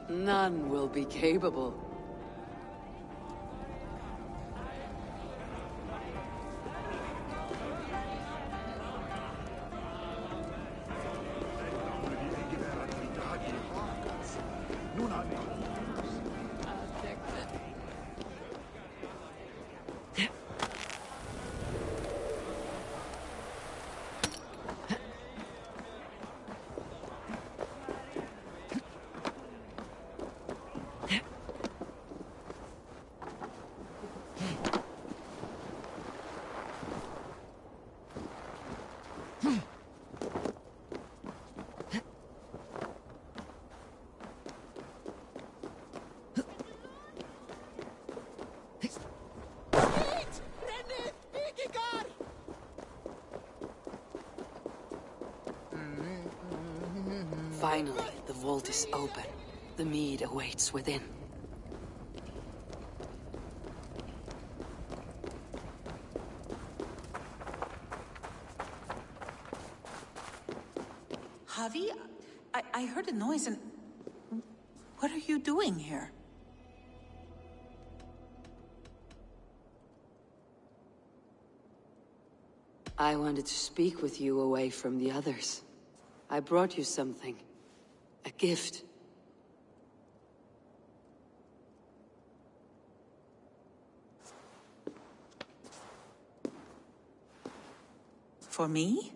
None will be capable. Finally, the vault is open. The mead awaits within. Javi, I heard a noise and... What are you doing here? I wanted to speak with you away from the others. I brought you something. A gift. For me?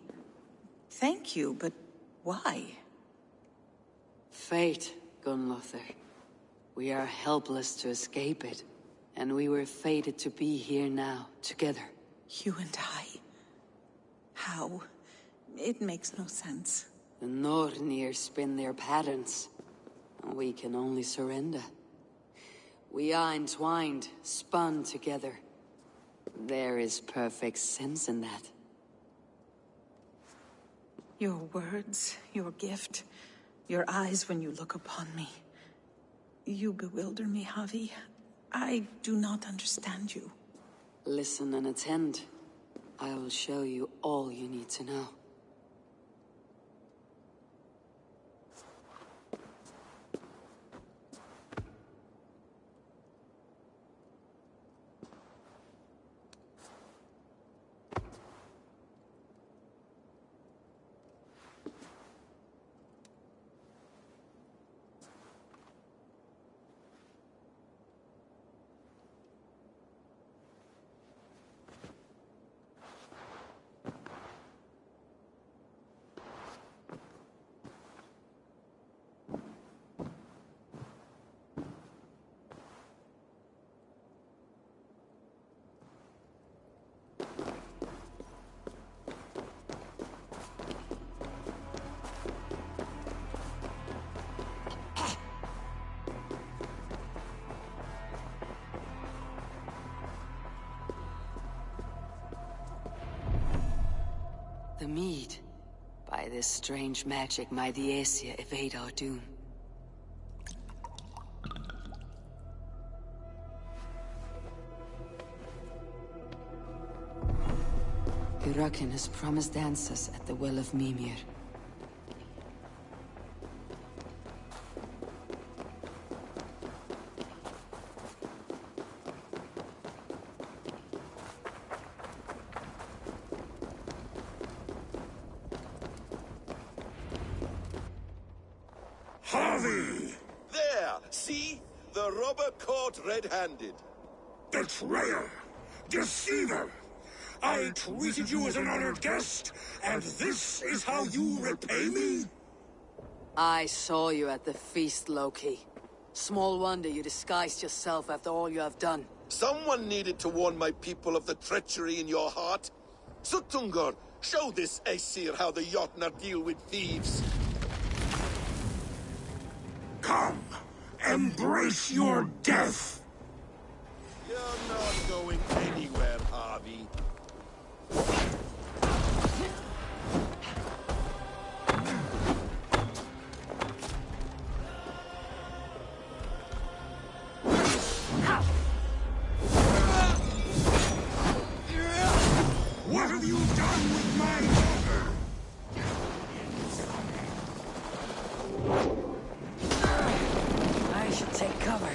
Thank you, but why? Fate, Gunlothar. We are helpless to escape it, and we were fated to be here now, together. You and I? How? It makes no sense. The Nornir spin their patterns, and we can only surrender. We are entwined, spun together. There is perfect sense in that. Your words, your gift, your eyes when you look upon me. You bewilder me, Javi. I do not understand you. Listen and attend. I will show you all you need to know. The mead. By this strange magic, my Aesir evade our doom. Hyrrokin has promised answers at the Well of Mimir. Harvey! There! See? The robber caught red-handed. Betrayer! Deceiver! I treated you as an honored guest, and this is how you repay me? I saw you at the feast, Loki. Small wonder you disguised yourself after all you have done. Someone needed to warn my people of the treachery in your heart. Sutungur, show this Aesir how the Jotnar deal with thieves. Come, embrace your death. You're not going anywhere, Harvey. What have you done with my daughter? I should take cover.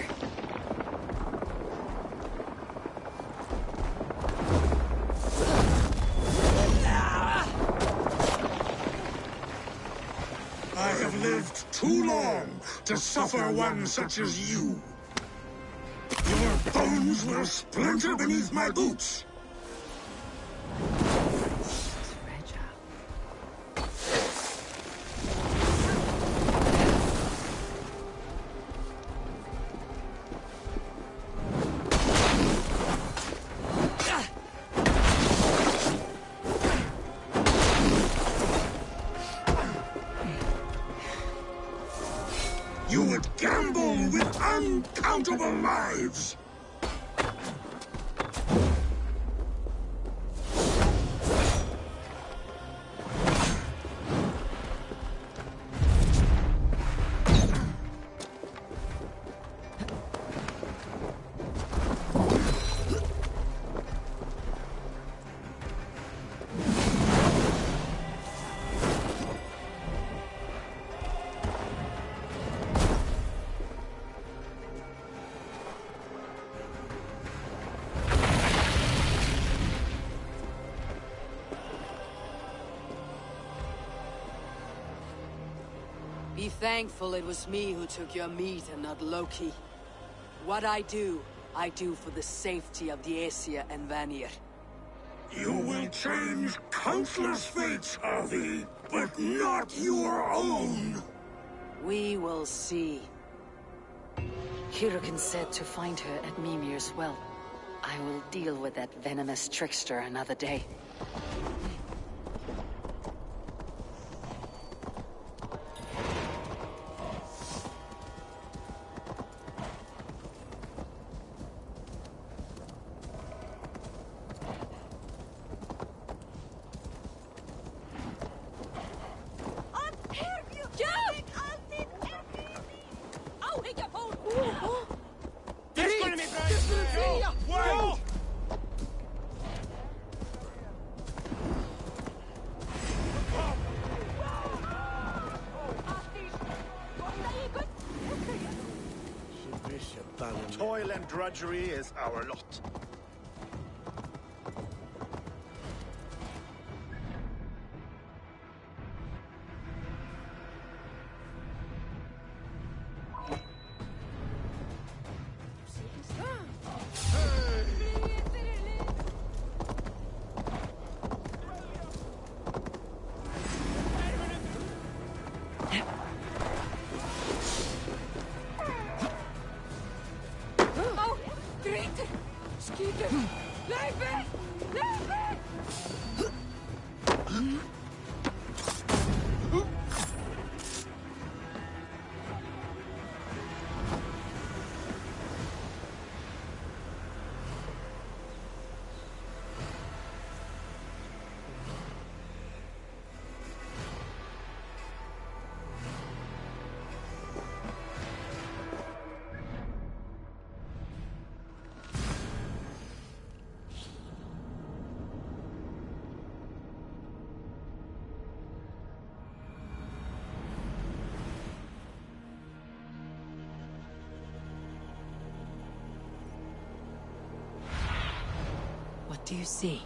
I have lived too long to suffer one such as you. Your bones will splinter beneath my boots. You would gamble with uncountable lives! Be thankful it was me who took your meat and not Loki. What I do for the safety of the Aesir and Vanir. You will change countless fates, Harvey, but not your own! We will see. Hirukin said to find her at Mimir's well. I will deal with that venomous trickster another day. Toil and drudgery is our lot. What do you see?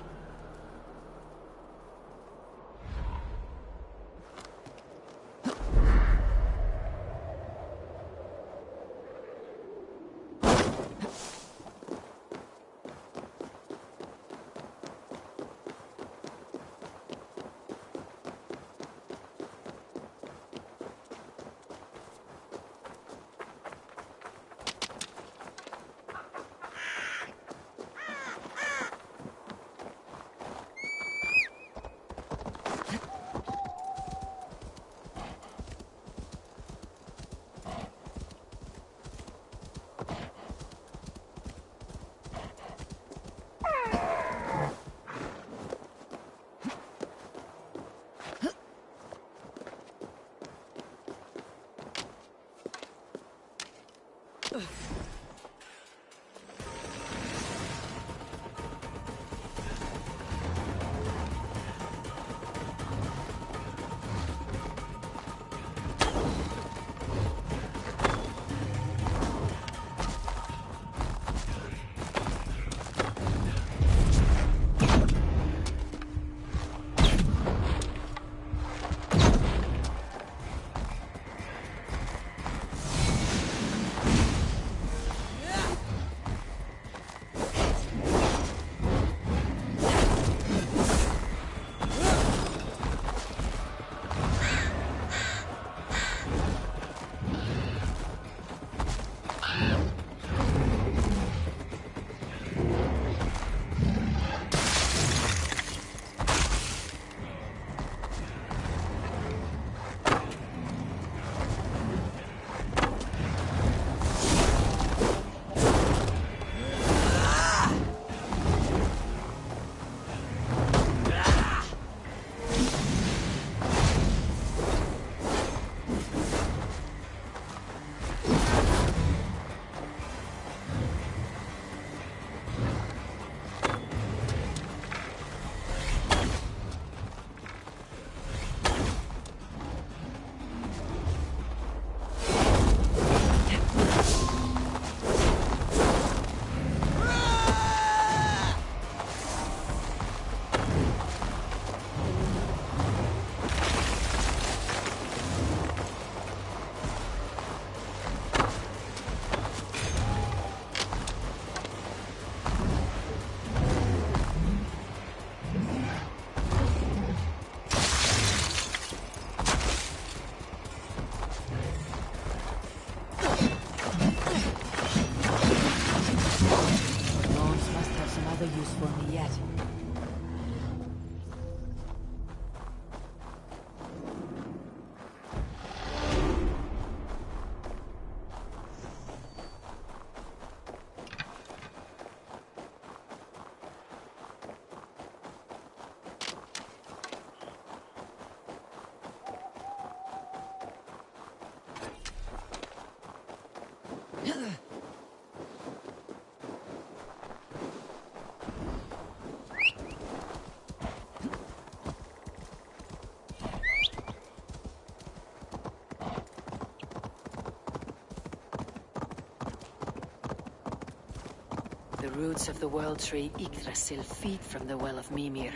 The roots of the world tree Yggdrasil feed from the well of Mimir.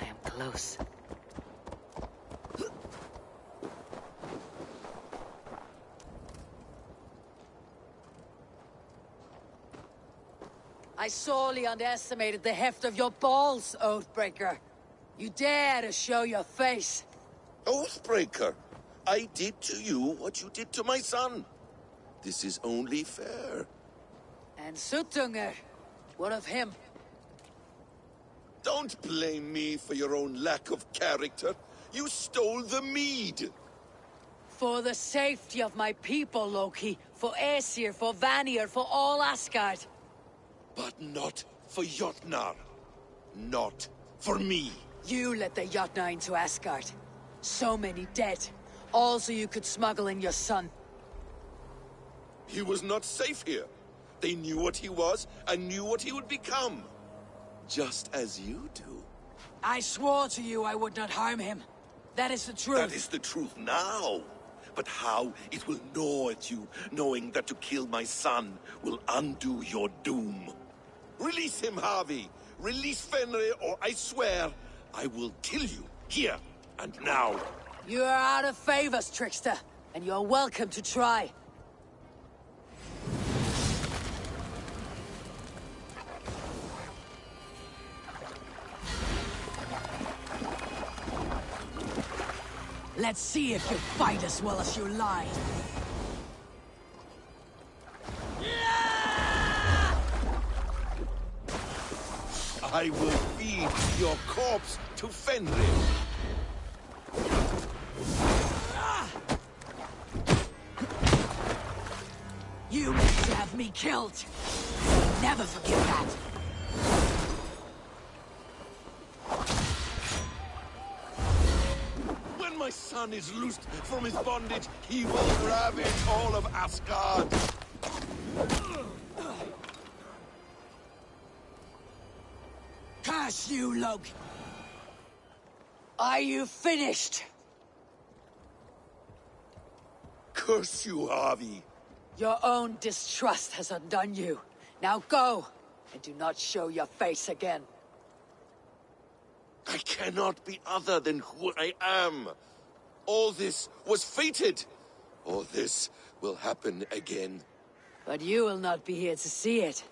I am close. I sorely underestimated the heft of your balls, Oathbreaker. You dare to show your face. Oathbreaker, I did to you what you did to my son. This is only fair. And Suttungr, what of him? Don't blame me for your own lack of character. You stole the mead. For the safety of my people, Loki. For Aesir, for Vanir, for all Asgard. But not for Jotnar. Not for me. You let the Jotnar into Asgard. So many dead. All so you could smuggle in your son. He was not safe here. They knew what he was, and knew what he would become. Just as you do. I swore to you I would not harm him. That is the truth. That is the truth now. But how it will gnaw at you, knowing that to kill my son will undo your doom. Release him, Harvey. Release Fenrir, or I swear, I will kill you, here and now. You are out of favors, trickster, and you're welcome to try. Let's see if you fight as well as you lie. I will feed your corpse to Fenrir. You meant to have me killed. Never forget that. When my son is loosed from his bondage, he will ravage all of Asgard. Curse you, Loki! Are you finished? Curse you, Harvey. Your own distrust has undone you. Now go, and do not show your face again. I cannot be other than who I am. All this was fated. All this will happen again. But you will not be here to see it.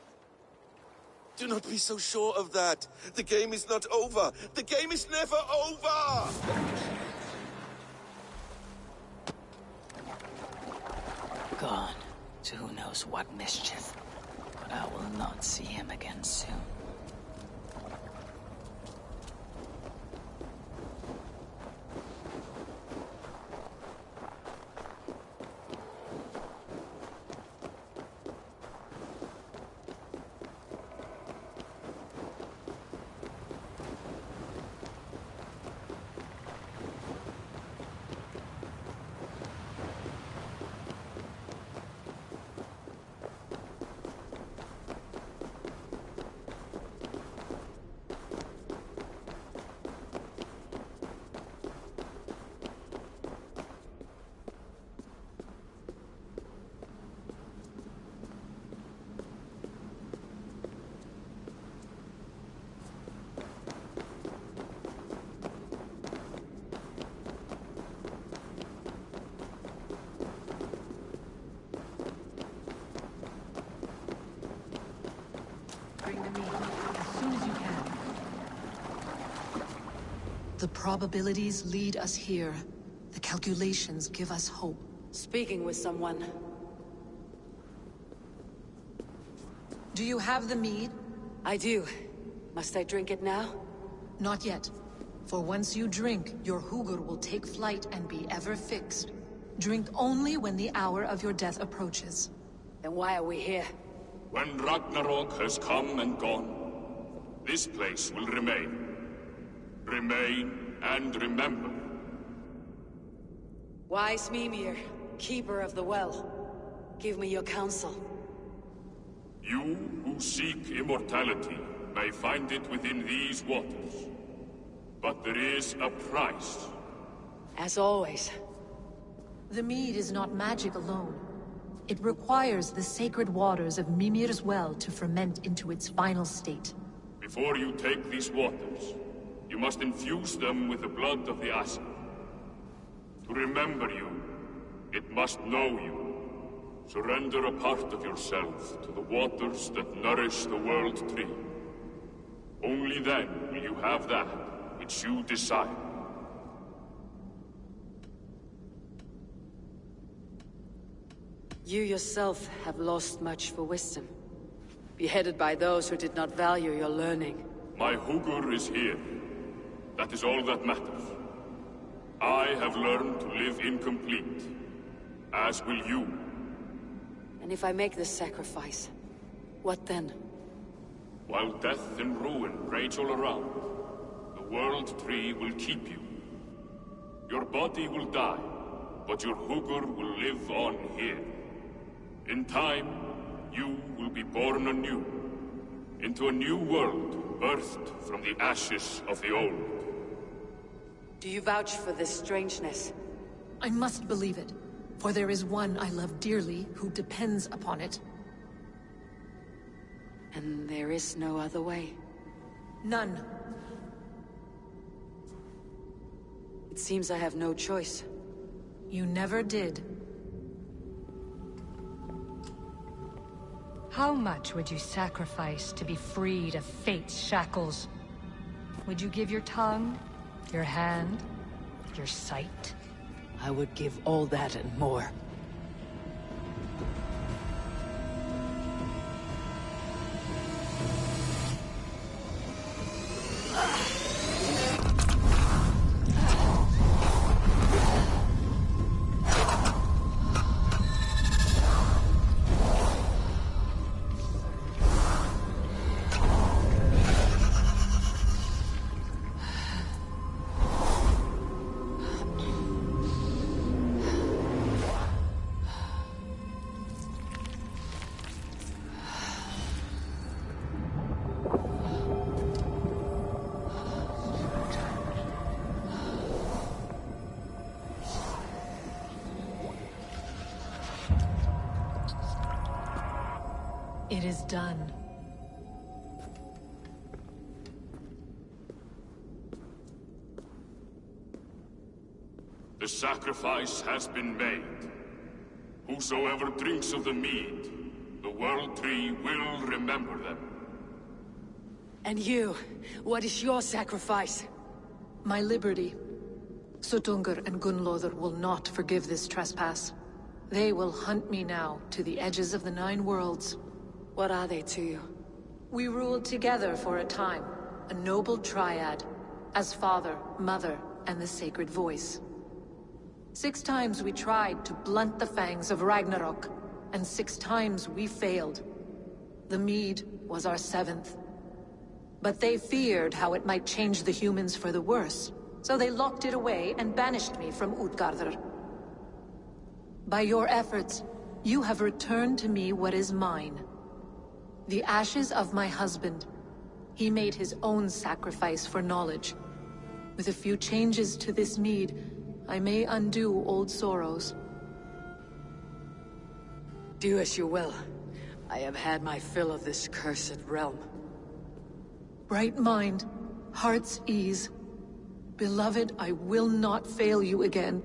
Do not be so sure of that. The game is not over. The game is never over! Gone to who knows what mischief. But I will not see him again soon. The probabilities lead us here. The calculations give us hope. Speaking with someone. Do you have the mead? I do. Must I drink it now? Not yet. For once you drink, your Hugur will take flight and be ever fixed. Drink only when the hour of your death approaches. Then why are we here? When Ragnarok has come and gone, this place will remain. Remain and remember. Wise Mimir, keeper of the well, give me your counsel. You who seek immortality may find it within these waters. But there is a price. As always. The mead is not magic alone. It requires the sacred waters of Mimir's well to ferment into its final state. Before you take these waters, you must infuse them with the blood of the Ashen. To remember you, it must know you. Surrender a part of yourself to the waters that nourish the World Tree. Only then will you have that which you desire. You yourself have lost much for wisdom. Beheaded by those who did not value your learning. My Hugur is here. That is all that matters. I have learned to live incomplete, as will you. And if I make this sacrifice, what then? While death and ruin rage all around, the World Tree will keep you. Your body will die, but your Hugur will live on here. In time, you will be born anew, into a new world birthed from the ashes of the old. Do you vouch for this strangeness? I must believe it, for there is one I love dearly who depends upon it. And there is no other way? None. It seems I have no choice. You never did. How much would you sacrifice to be freed of fate's shackles? Would you give your tongue, your hand, your sight? I would give all that and more. It is done. The sacrifice has been made. Whosoever drinks of the mead, the World Tree will remember them. And you, what is your sacrifice? My liberty. Suttungr and Gunnlóðr will not forgive this trespass. They will hunt me now to the edges of the Nine Worlds. What are they to you? We ruled together for a time, a noble triad, as father, mother, and the sacred voice. 6 times we tried to blunt the fangs of Ragnarok, and 6 times we failed. The mead was our 7th. But they feared how it might change the humans for the worse, so they locked it away and banished me from Utgardr. By your efforts, you have returned to me what is mine. The ashes of my husband. He made his own sacrifice for knowledge. With a few changes to this mead, I may undo old sorrows. Do as you will. I have had my fill of this cursed realm. Bright mind, heart's ease. Beloved, I will not fail you again.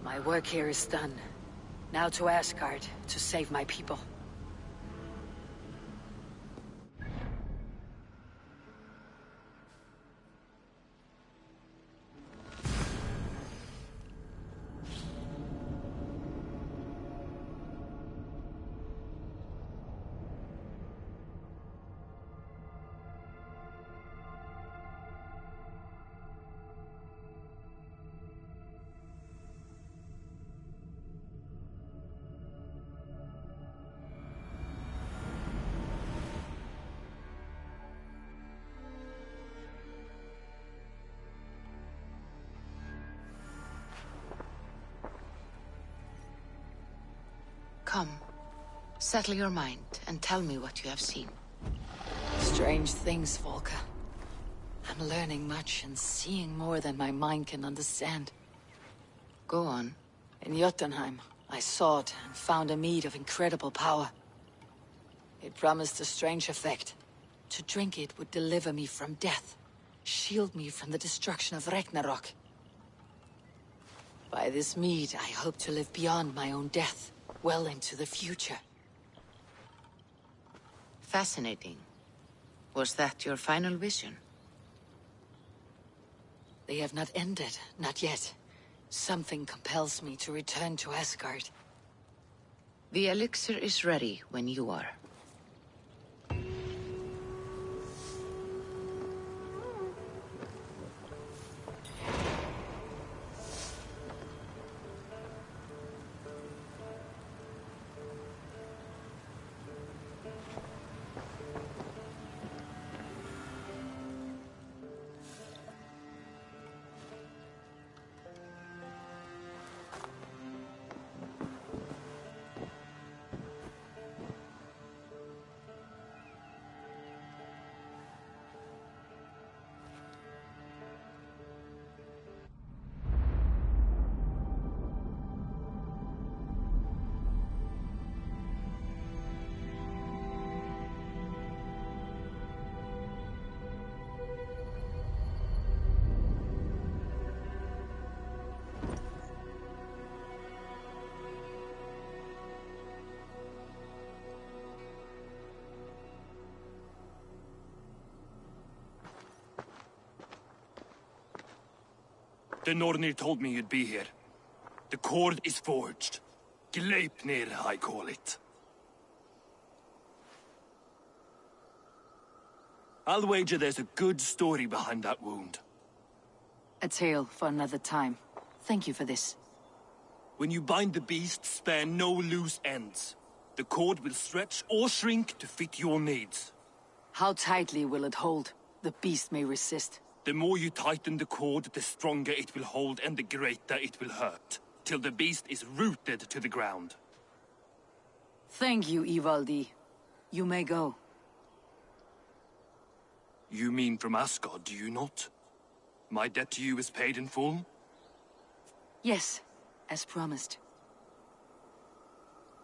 My work here is done. Now to Asgard, to save my people. Come, settle your mind and tell me what you have seen. Strange things, Volker. I'm learning much and seeing more than my mind can understand. Go on. In Jotunheim, I sought and found a mead of incredible power. It promised a strange effect. To drink it would deliver me from death, shield me from the destruction of Ragnarok. By this mead, I hope to live beyond my own death, well into the future. Fascinating. Was that your final vision? They have not ended, not yet. Something compels me to return to Asgard. The elixir is ready when you are. The Nornir told me you'd be here. The cord is forged. Gleipnir, I call it. I'll wager there's a good story behind that wound. A tale for another time. Thank you for this. When you bind the beast, spare no loose ends. The cord will stretch or shrink to fit your needs. How tightly will it hold? The beast may resist. The more you tighten the cord, the stronger it will hold and the greater it will hurt. Till the beast is rooted to the ground. Thank you, Ivaldi. You may go. You mean from Asgard, do you not? My debt to you is paid in full? Yes, as promised.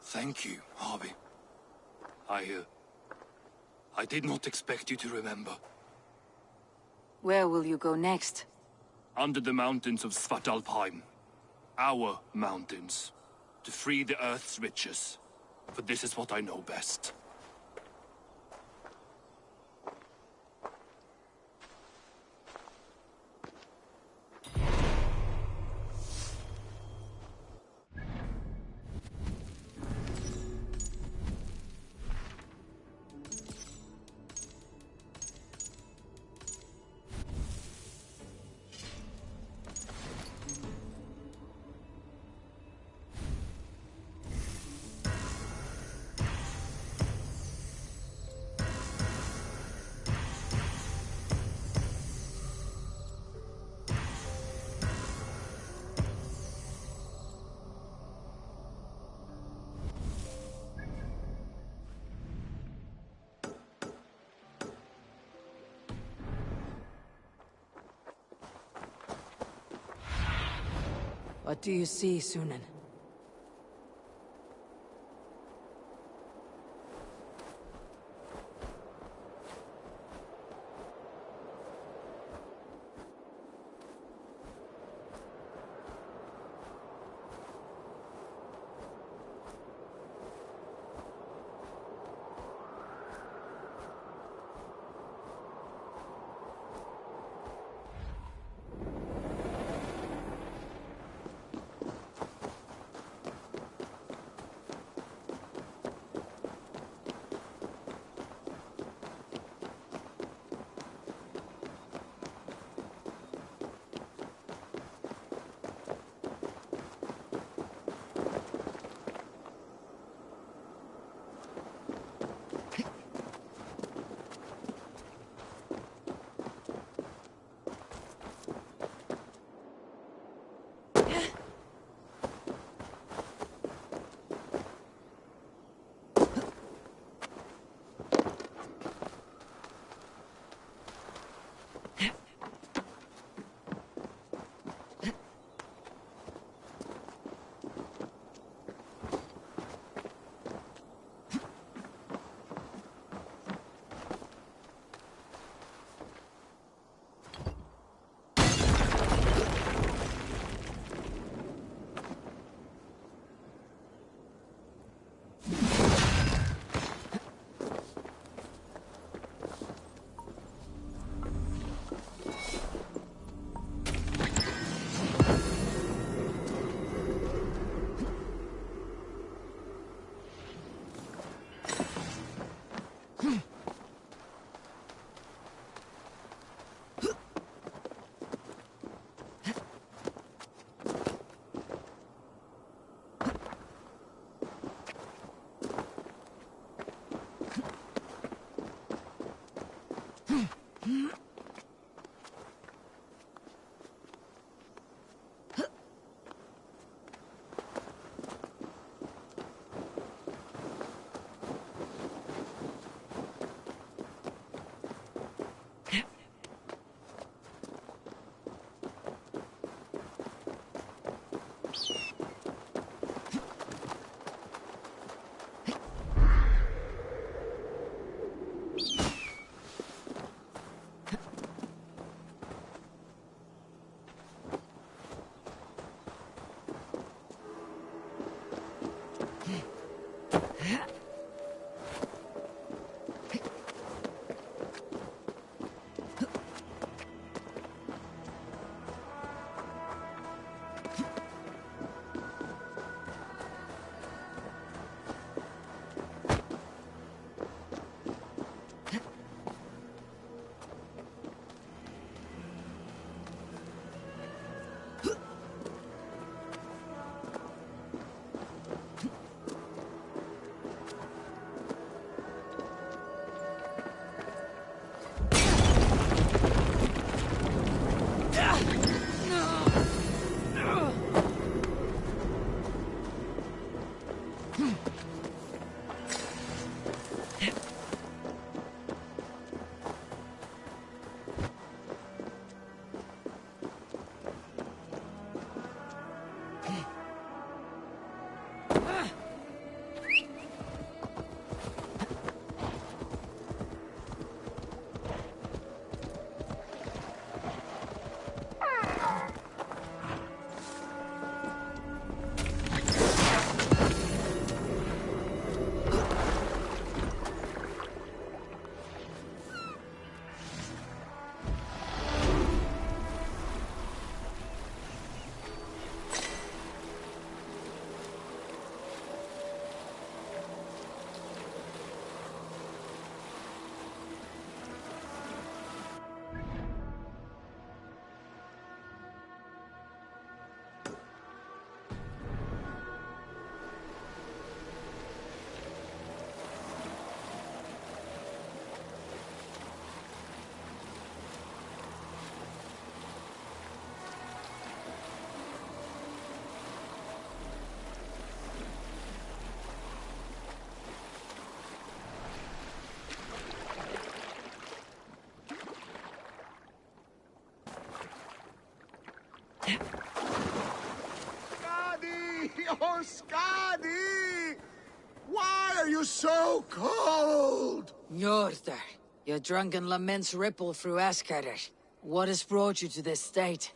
Thank you, Harvey. I did not expect you to remember. Where will you go next? Under the mountains of Svartalfheim. Our mountains. To free the Earth's riches. For this is what I know best. What do you see, Sunan? Skadi! Oh, Skadi! Why are you so cold? Njordur, your drunken laments ripple through Asgard. What has brought you to this state?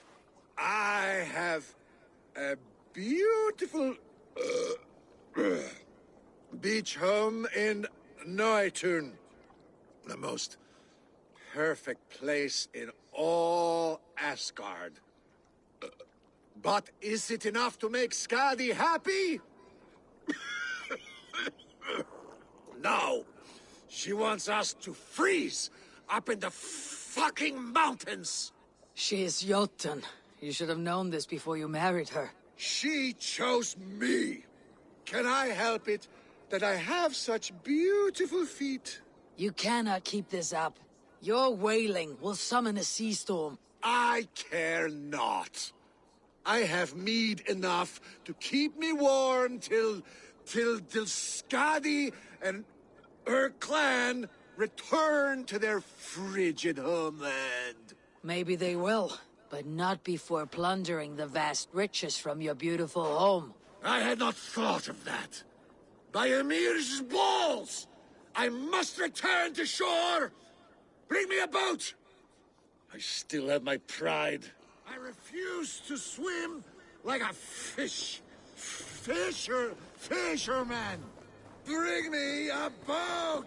I have a beautiful beach home in Noitun. The most perfect place in all Asgard. But is it enough to make Skadi happy? No. She wants us to freeze up in the fucking mountains. She is Jotun. You should have known this before you married her. She chose me. Can I help it that I have such beautiful feet? You cannot keep this up. Your wailing will summon a sea storm. I care not. I have mead enough to keep me warm till Skadi and her clan return to their frigid homeland. Maybe they will, but not before plundering the vast riches from your beautiful home. I had not thought of that. By Emir's balls! I must return to shore! Bring me a boat! I still have my pride. I refuse to swim like a fisherman. Bring me a boat!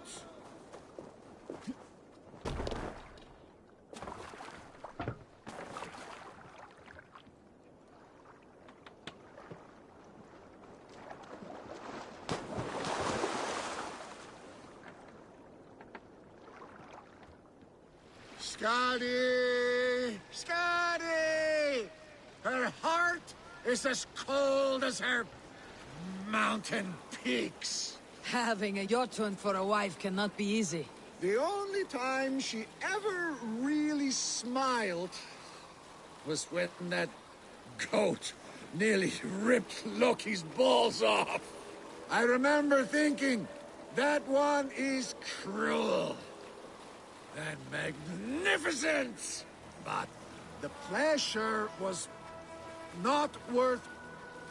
Skadi! Skadi! Her heart is as cold as her mountain peaks. Having a Jotun for a wife cannot be easy. The only only time she ever really smiled was when that goat nearly ripped Loki's balls off. I remember thinking, that one is cruel and magnificent. But the pleasure was not worth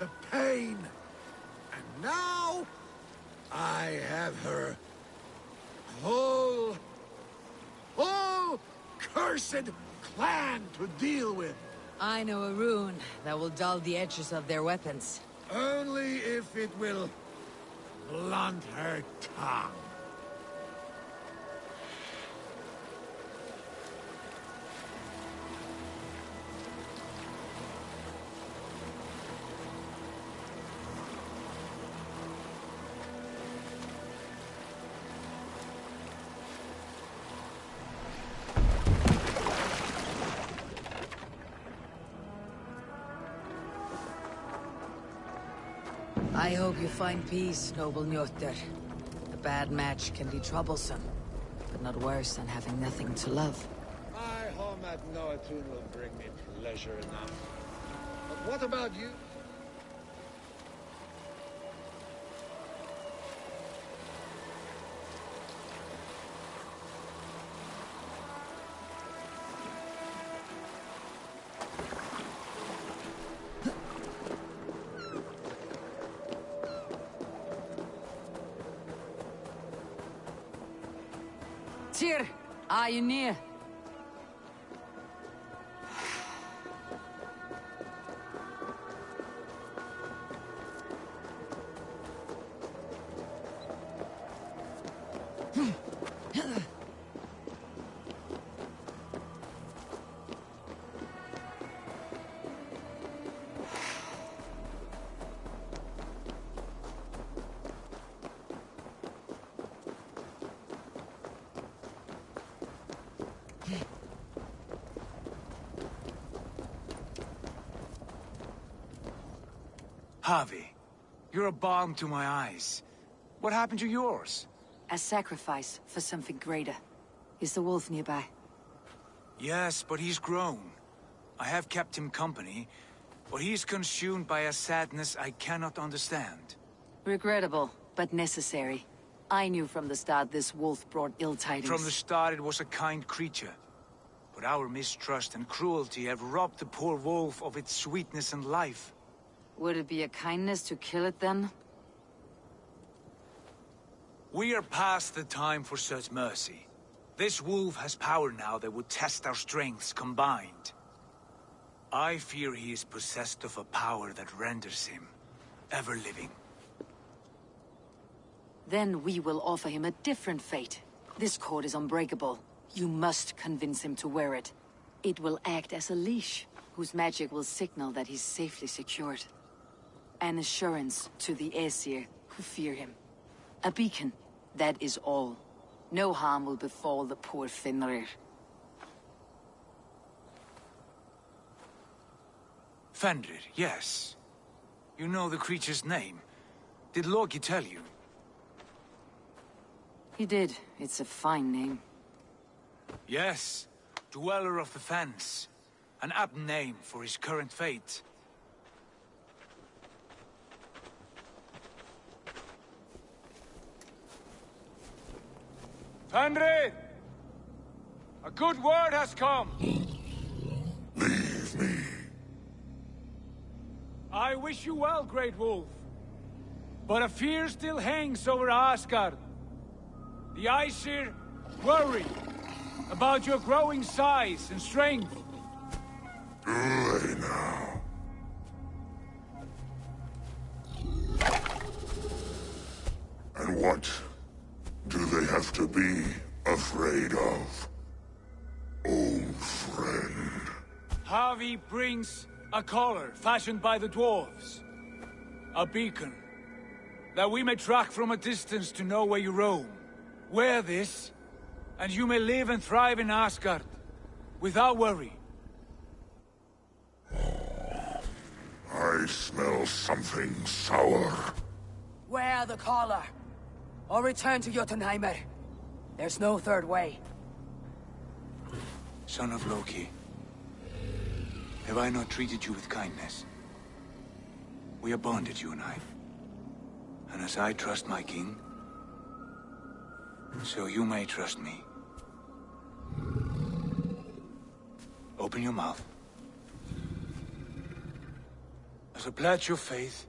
the pain. And now I have her whole cursed clan to deal with. I know a rune that will dull the edges of their weapons. Only if it will blunt her tongue. I hope you find peace, noble Njotr. A bad match can be troublesome, but not worse than having nothing to love. My home at Noatun will bring me pleasure enough. But what about you? Tyr, are you near? Javi, you're a balm to my eyes. What happened to yours? A sacrifice for something greater. Is the wolf nearby? Yes, but he's grown. I have kept him company, but he's consumed by a sadness I cannot understand. Regrettable, but necessary. I knew from the start this wolf brought ill tidings. From the start it was a kind creature. But our mistrust and cruelty have robbed the poor wolf of its sweetness and life. Would it be a kindness to kill it then? We are past the time for such mercy. This wolf has power now that would test our strengths combined. I fear he is possessed of a power that renders him ever living. Then we will offer him a different fate. This cord is unbreakable. You must convince him to wear it. It will act as a leash, whose magic will signal that he's safely secured. An assurance to the Aesir who fear him. A beacon, that is all. No harm will befall the poor Fenrir. Fenrir, yes. You know the creature's name. Did Loki tell you? He did. It's a fine name. Yes. Dweller of the Fens. An apt name for his current fate. Fenrir! A good word has come! Leave me. I wish you well, Great Wolf. But a fear still hangs over Asgard. The Aesir worry about your growing size and strength. Do they now? And what do they have to be afraid of? Old friend. Javi brings a collar fashioned by the dwarves. A beacon. That we may track from a distance to know where you roam. Wear this, and you may live and thrive in Asgard, without worry. I smell something sour. Wear the collar, or return to Jotunheimer. There's no third way. Son of Loki, have I not treated you with kindness? We are bonded, you and I. And as I trust my king, so you may trust me. Open your mouth. As a pledge of faith,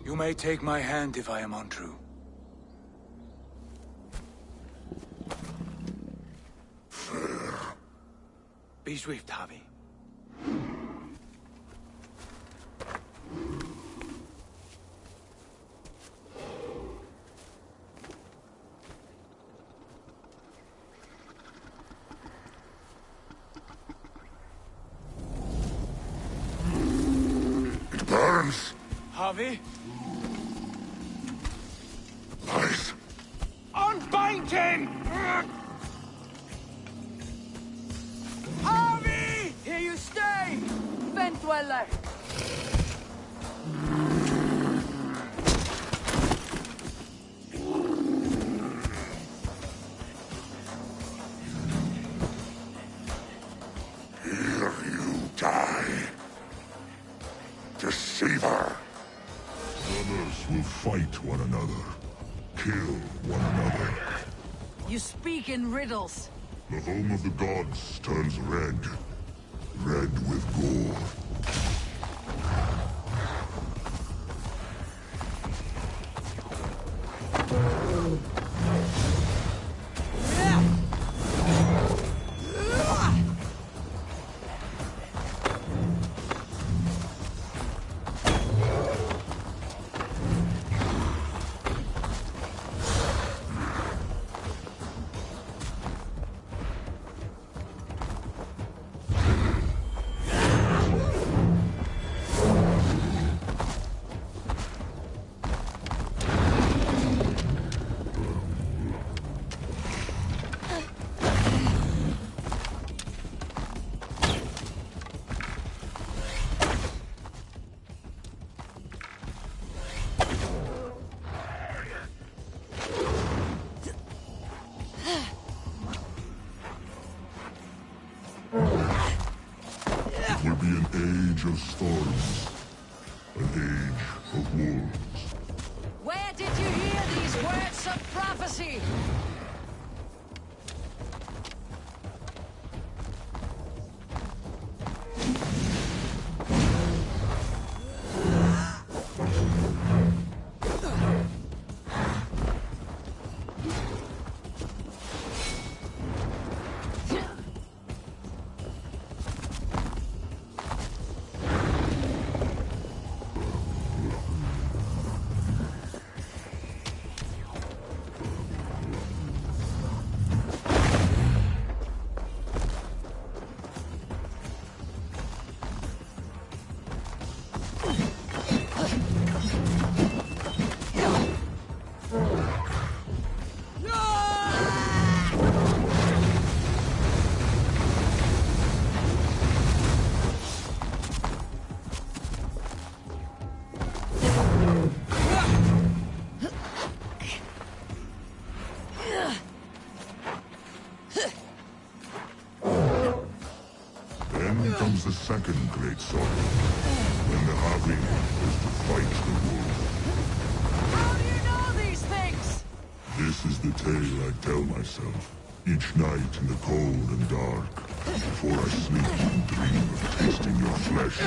you may take my hand if I am untrue. Fair. Be swift, Javi. It burns. Javi? Nice. Unbind him! Harvey! Here you stay! Vent Dweller! Here you die. Deceiver. Brothers will fight one another. Kill one another. You speak in riddles. The home of the gods turns red. Red with gore. It will be an age of storms. An age of wolves. Where did you hear these words of prophecy? Then comes the second great sorrow, when the Havi is to fight the wolf. How do you know these things? This is the tale I tell myself, each night in the cold and dark, before I sleep and dream of tasting your flesh.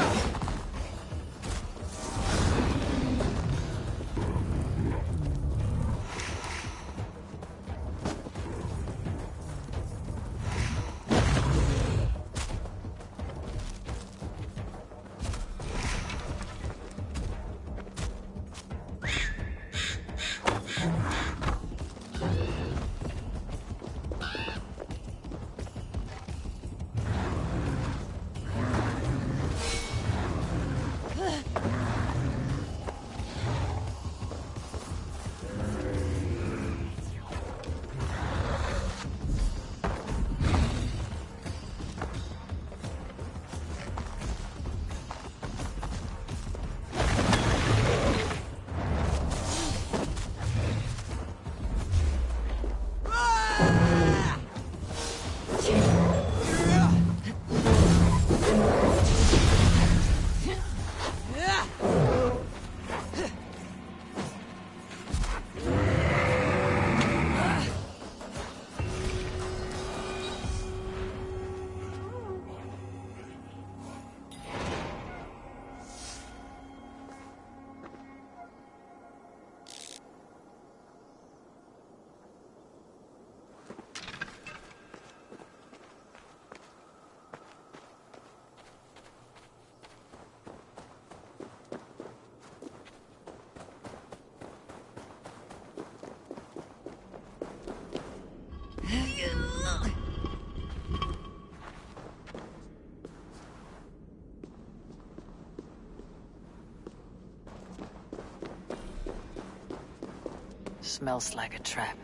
smells like a trap.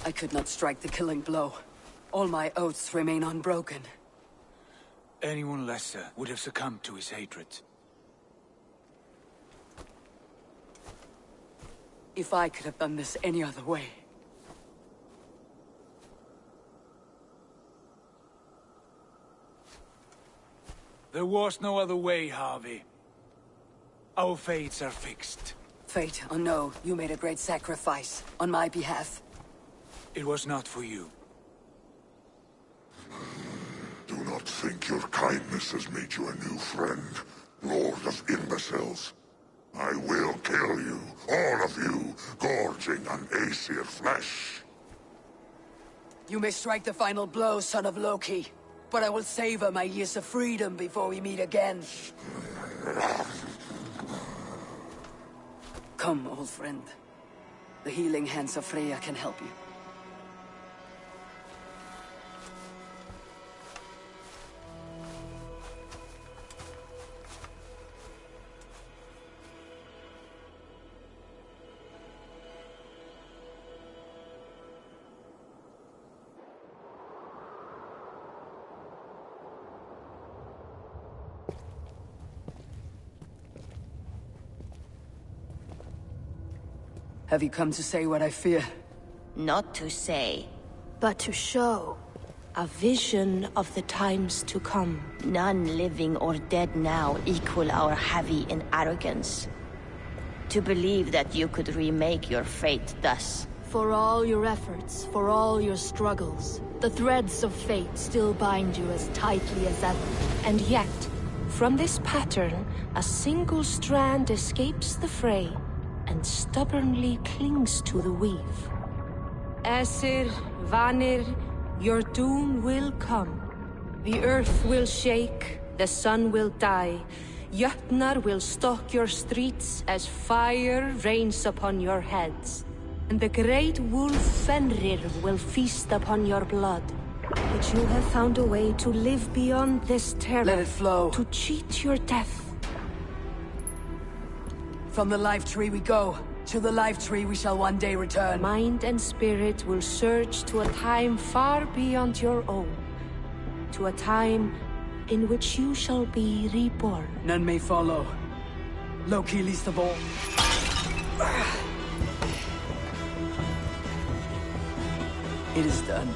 I could not strike the killing blow. All my oaths remain unbroken. Anyone lesser would have succumbed to his hatred. If I could have done this any other way. There was no other way, Harvey. Our fates are fixed. Fate or no, you made a great sacrifice on my behalf. It was not for you. Do not think your kindness has made you a new friend, Lord of Imbeciles. I will kill you, all of you, gorging on Aesir flesh. You may strike the final blow, son of Loki, but I will savor my years of freedom before we meet again. Come, old friend. The healing hands of Freya can help you. Have you come to say what I fear? Not to say, but to show. A vision of the times to come. None living or dead now equal our heavy in arrogance. To believe that you could remake your fate thus. For all your efforts, for all your struggles, the threads of fate still bind you as tightly as ever. And yet, from this pattern, a single strand escapes the fray and stubbornly clings to the weave. Aesir, Vanir, your doom will come. The earth will shake, the sun will die, Jötnar will stalk your streets as fire rains upon your heads. And the great wolf Fenrir will feast upon your blood. But you have found a way to live beyond this terror. Let it flow. To cheat your death. From the life tree we go. To the life tree we shall one day return. Mind and spirit will surge to a time far beyond your own. To a time in which you shall be reborn. None may follow. Loki least of all. It is done.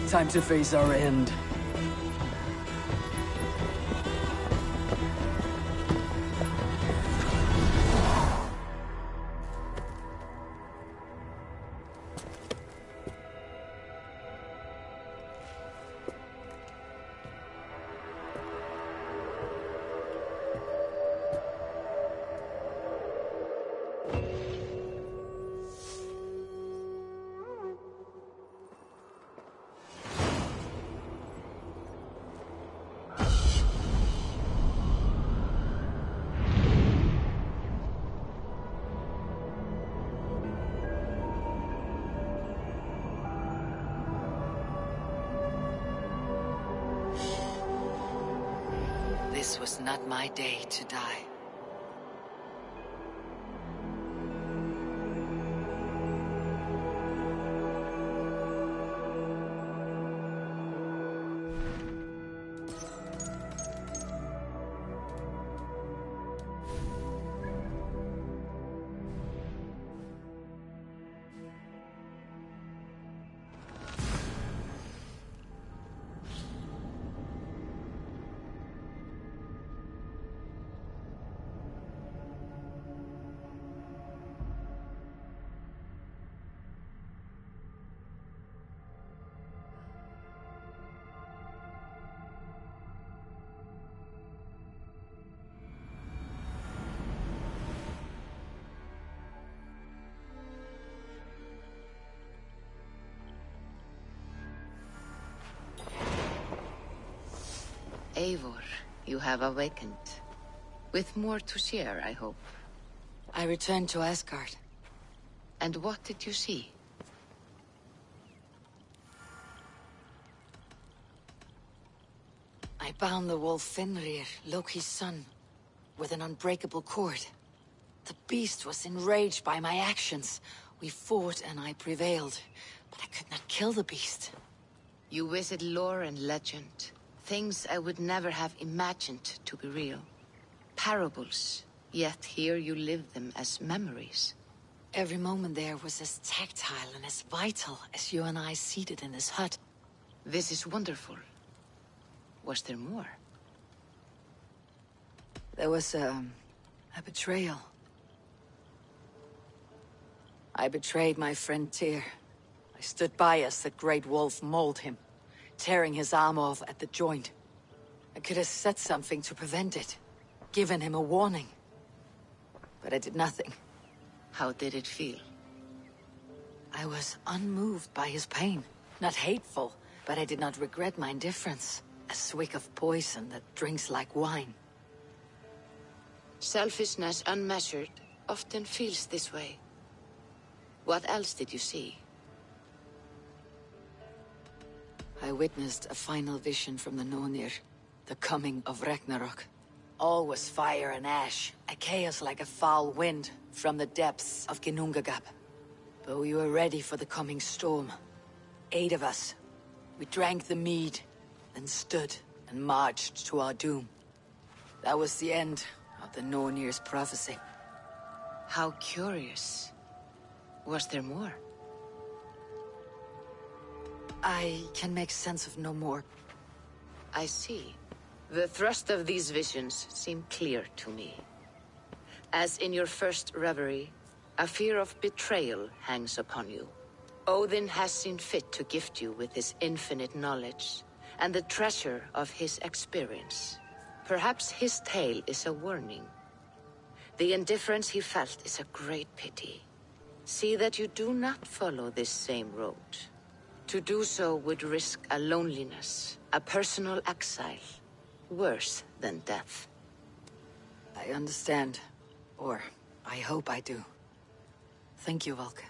Time to face our end. This was not my day to die. Eivor, you have awakened. With more to share, I hope. I returned to Asgard. And what did you see? I bound the wolf Fenrir, Loki's son, with an unbreakable cord. The beast was enraged by my actions. We fought and I prevailed, but I could not kill the beast. You visit lore and legend. Things I would never have imagined to be real. Parables, yet here you live them as memories. Every moment there was as tactile and as vital as you and I seated in this hut. This is wonderful. Was there more? There was a betrayal. I betrayed my friend Tyr. I stood by as the great wolf mauled him, tearing his arm off at the joint. I could have said something to prevent it, given him a warning. But I did nothing. How did it feel? I was unmoved by his pain. Not hateful, but I did not regret my indifference. A swig of poison that drinks like wine. Selfishness unmeasured often feels this way. What else did you see? I witnessed a final vision from the Nornir, the coming of Ragnarok. All was fire and ash, a chaos like a foul wind from the depths of Ginnungagap. But we were ready for the coming storm. 8 of us. We drank the mead, then stood and marched to our doom. That was the end of the Nornir's prophecy. How curious. Was there more? I can make sense of no more. I see. The thrust of these visions seem clear to me. As in your first reverie, a fear of betrayal hangs upon you. Odin has seen fit to gift you with his infinite knowledge, and the treasure of his experience. Perhaps his tale is a warning. The indifference he felt is a great pity. See that you do not follow this same road. To do so would risk a loneliness, a personal exile, worse than death. I understand. Or, I hope I do. Thank you, Valka.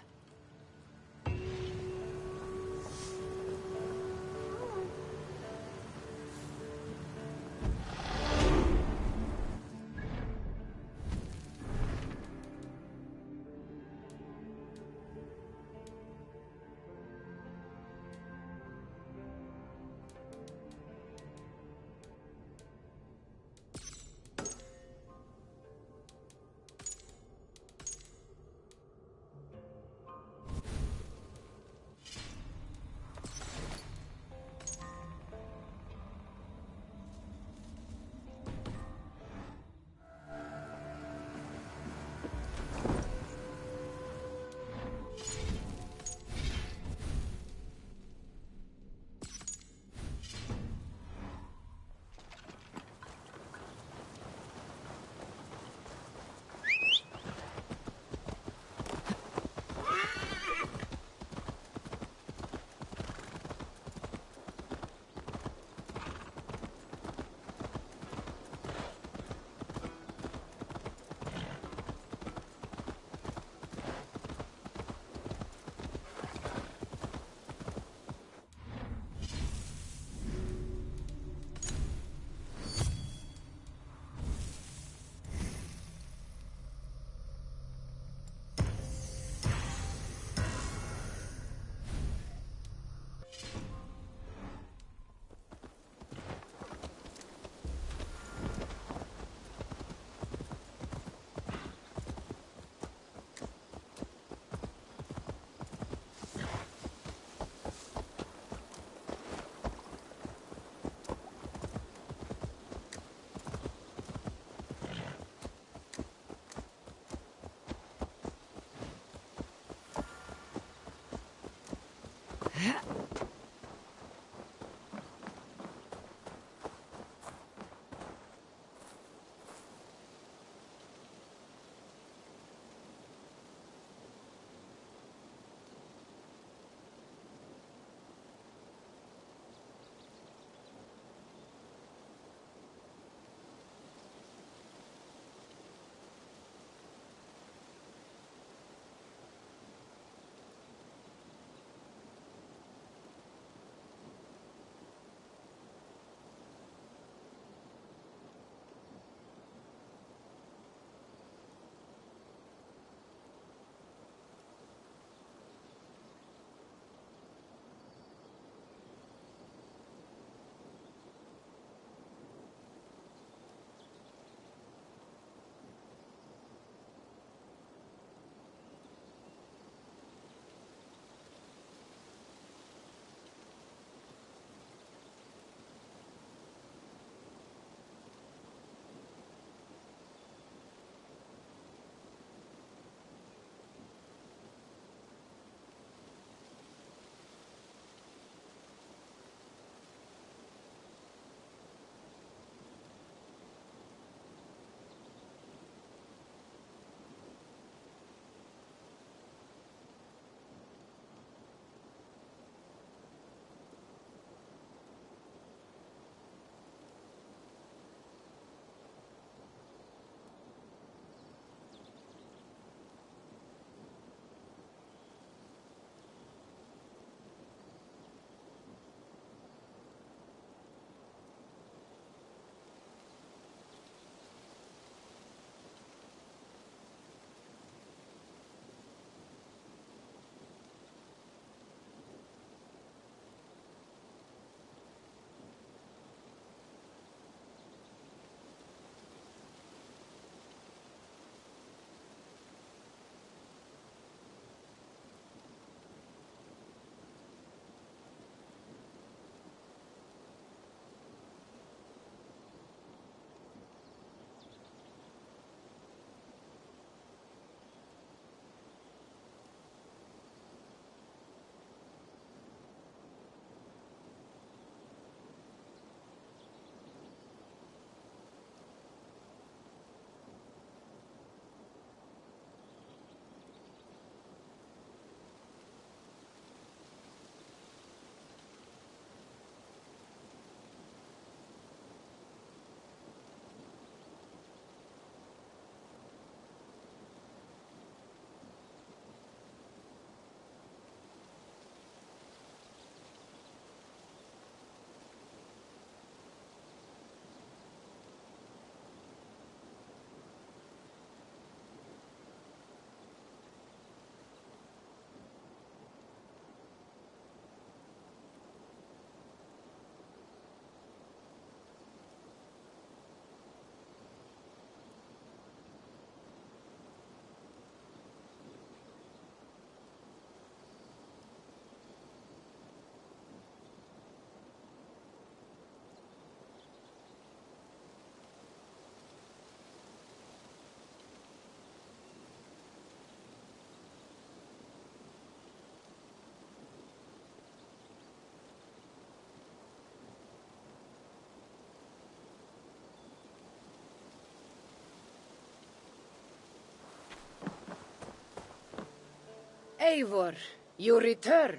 Eivor, you return.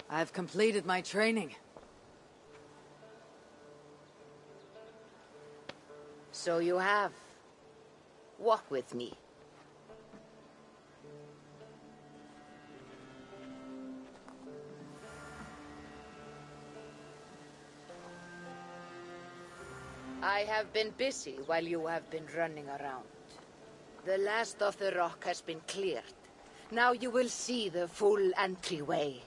I've completed my training. So you have. Walk with me. I have been busy while you have been running around. The last of the rock has been cleared. Now you will see the full entryway.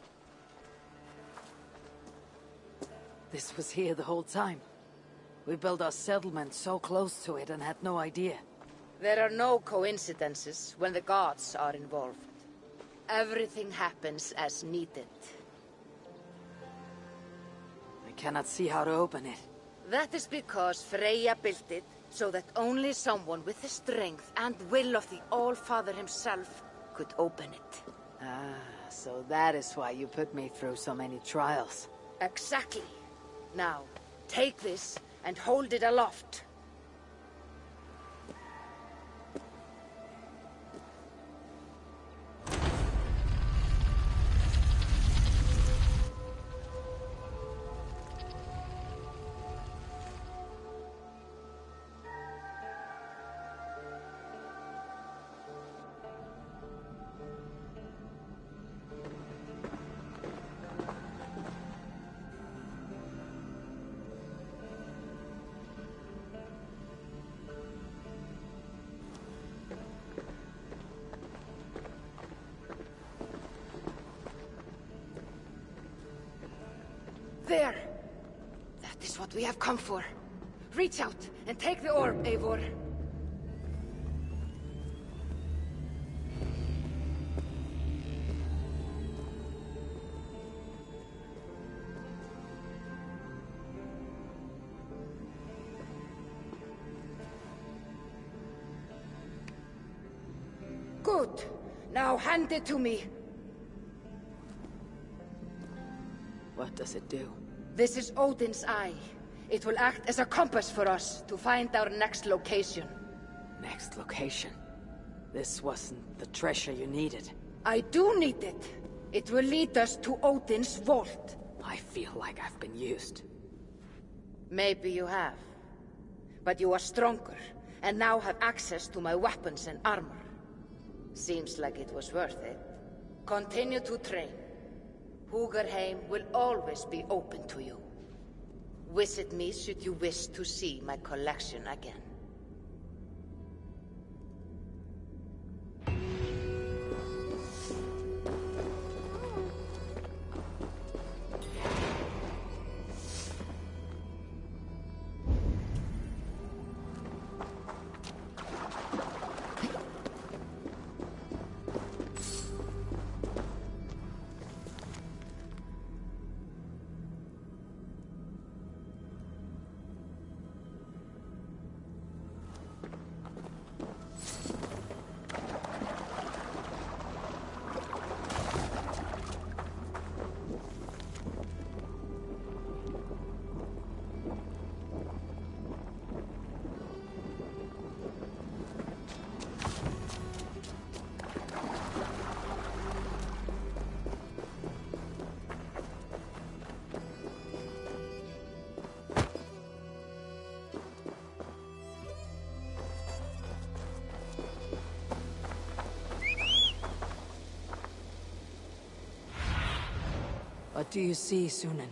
This was here the whole time. We built our settlement so close to it and had no idea. There are no coincidences when the gods are involved. Everything happens as needed. I cannot see how to open it. That is because Freya built it so that only someone with the strength and will of the All-Father himself could open it. Ah, so that is why you put me through so many trials. Exactly. Now, take this and hold it aloft. There! That is what we have come for. Reach out and take the orb, Eivor. Good. Now hand it to me. What does it do? This is Odin's Eye. It will act as a compass for us to find our next location. Next location? This wasn't the treasure you needed. I do need it. It will lead us to Odin's vault. I feel like I've been used. Maybe you have. But you are stronger, and now have access to my weapons and armor. Seems like it was worth it. Continue to train. Húgarheim will always be open to you. Visit me should you wish to see my collection again. What do you see, Sunan?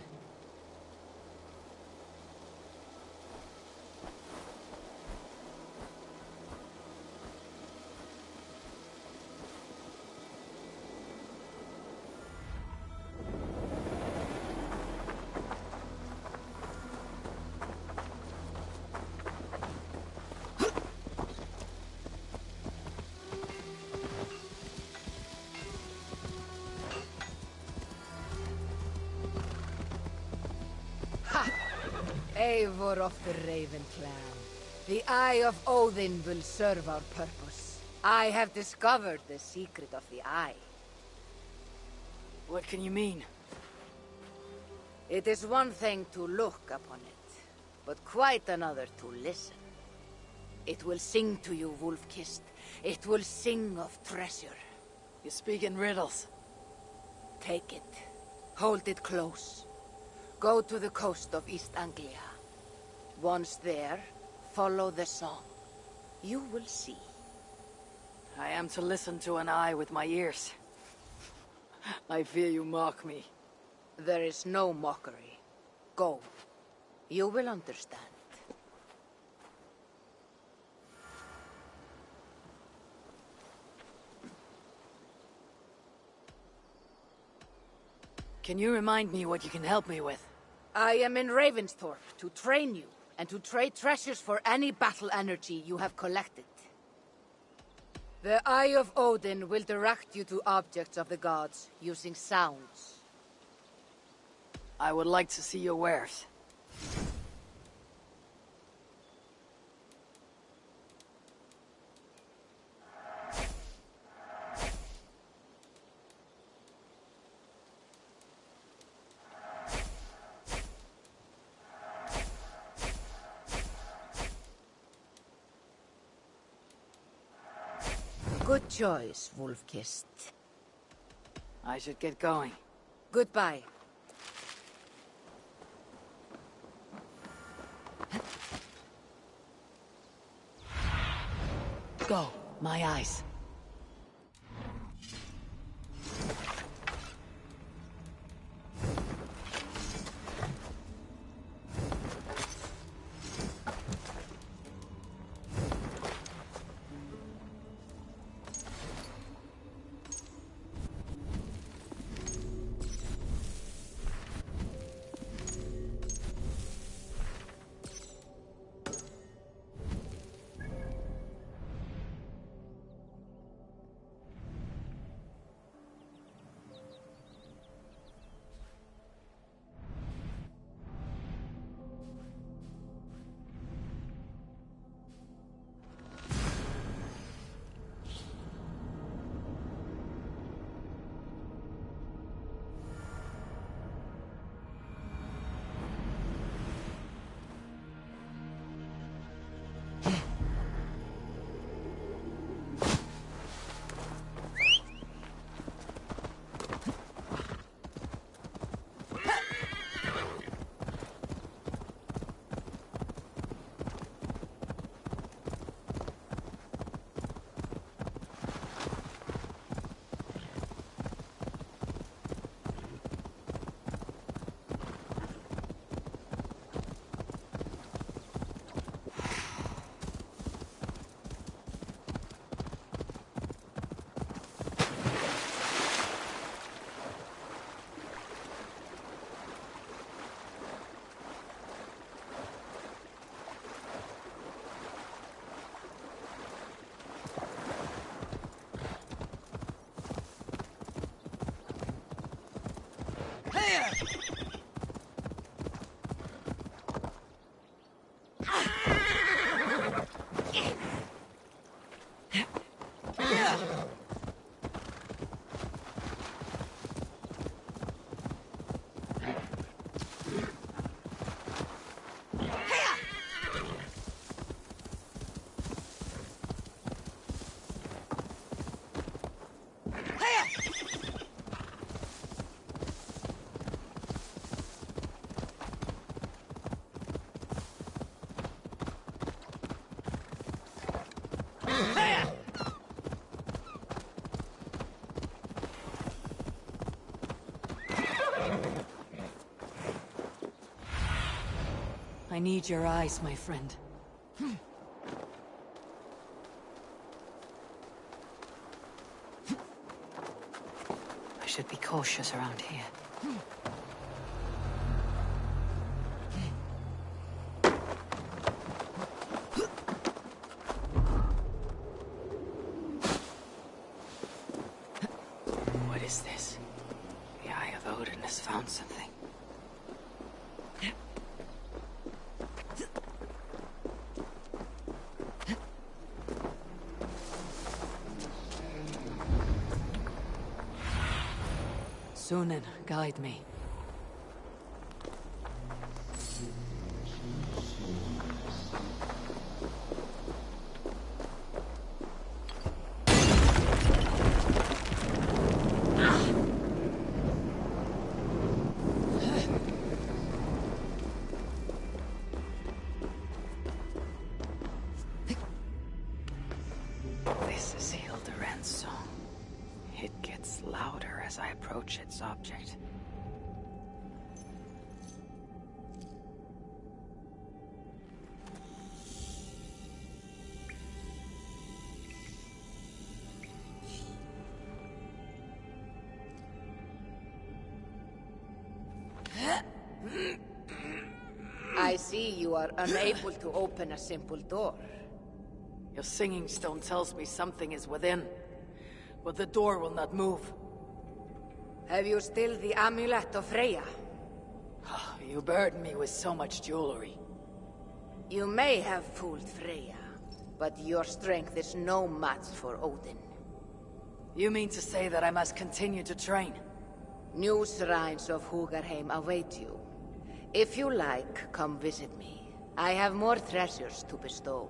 Eivor of the Raven Clan. The Eye of Odin will serve our purpose. I have discovered the secret of the Eye. What can you mean? It is one thing to look upon it, but quite another to listen. It will sing to you, Wolf-Kissed. It will sing of treasure. You speak in riddles. Take it. Hold it close. Go to the coast of East Anglia. Once there, follow the song. You will see. I am to listen to an eye with my ears. I fear you mock me. There is no mockery. Go. You will understand. Can you remind me what you can help me with? I am in Ravensthorpe to train you, and to trade treasures for any battle energy you have collected. The Eye of Odin will direct you to objects of the gods, using sounds. I would like to see your wares. Good choice, Wolf-Kissed. I should get going. Goodbye. Go, my eyes. I need your eyes, my friend. I should be cautious around here. What is this? The Eye of Odin has found something. Sunan, guide me. Shit. I see you are unable to open a simple door. Your singing stone tells me something is within, but the door will not move. Have you still the amulet of Freya? You burden me with so much jewelry. You may have fooled Freya, but your strength is no match for Odin. You mean to say that I must continue to train? New shrines of Hugarheim await you. If you like, come visit me. I have more treasures to bestow.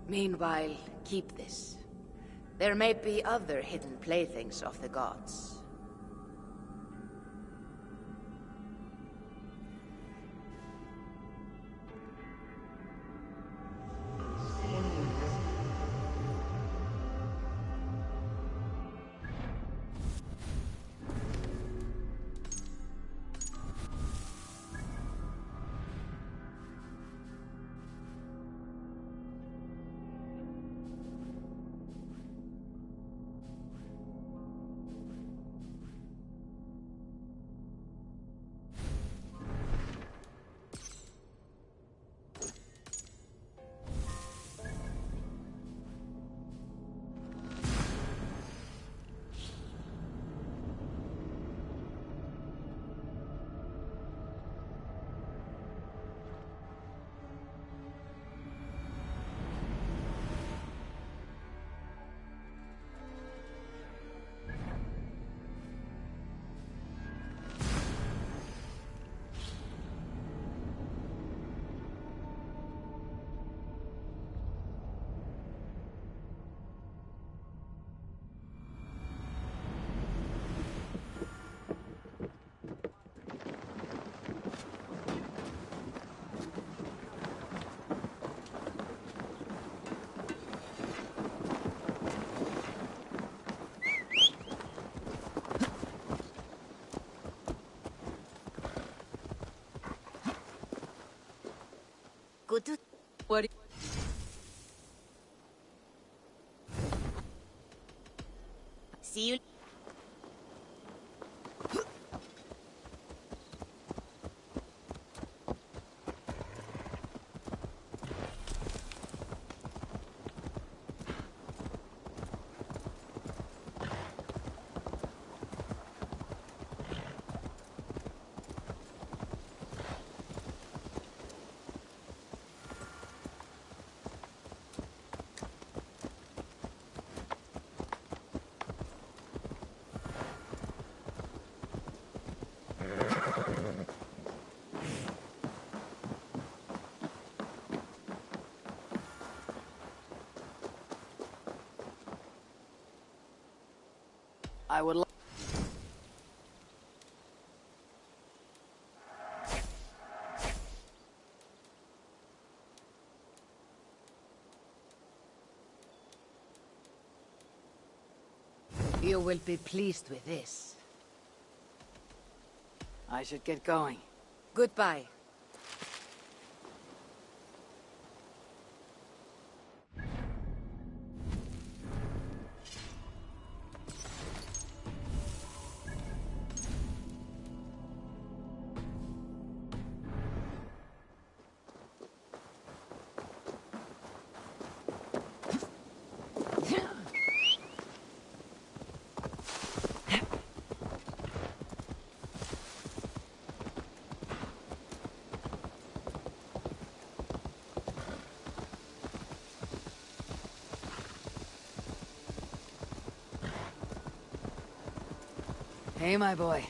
Meanwhile, keep this. There may be other hidden playthings of the gods. Good. What? See you. I would like... You will be pleased with this. I should get going. Goodbye. Hey, my boy.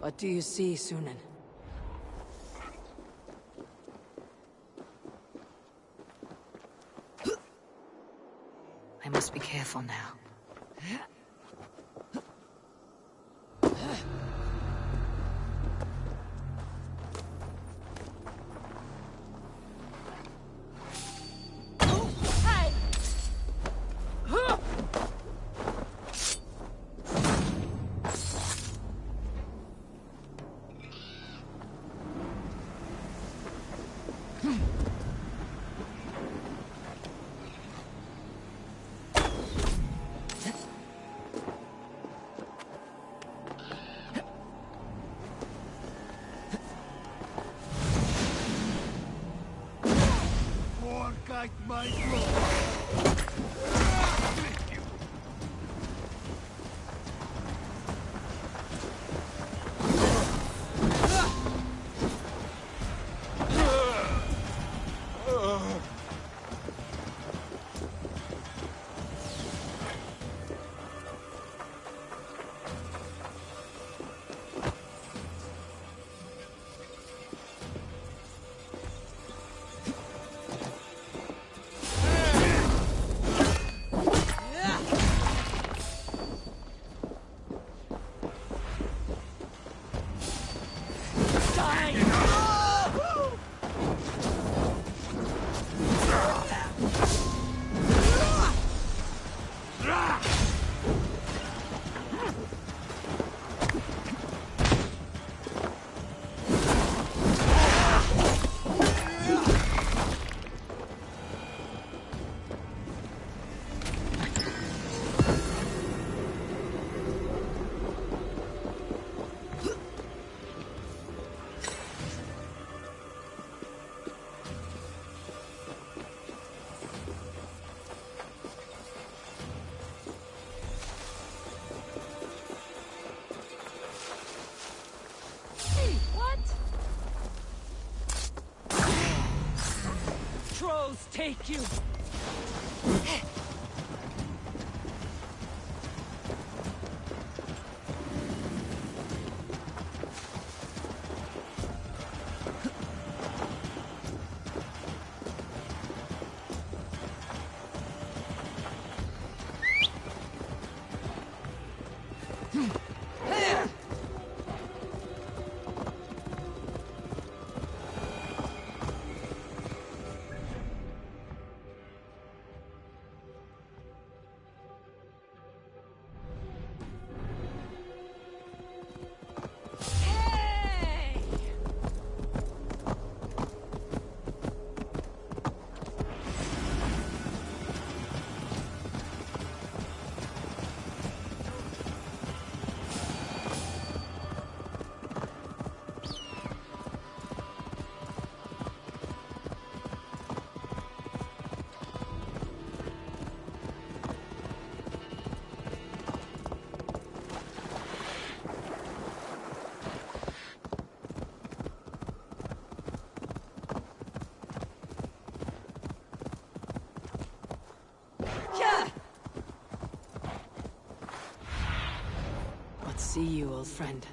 What do you see, Sunan? I must be careful now. My blood. Trolls take you! See you, old friend.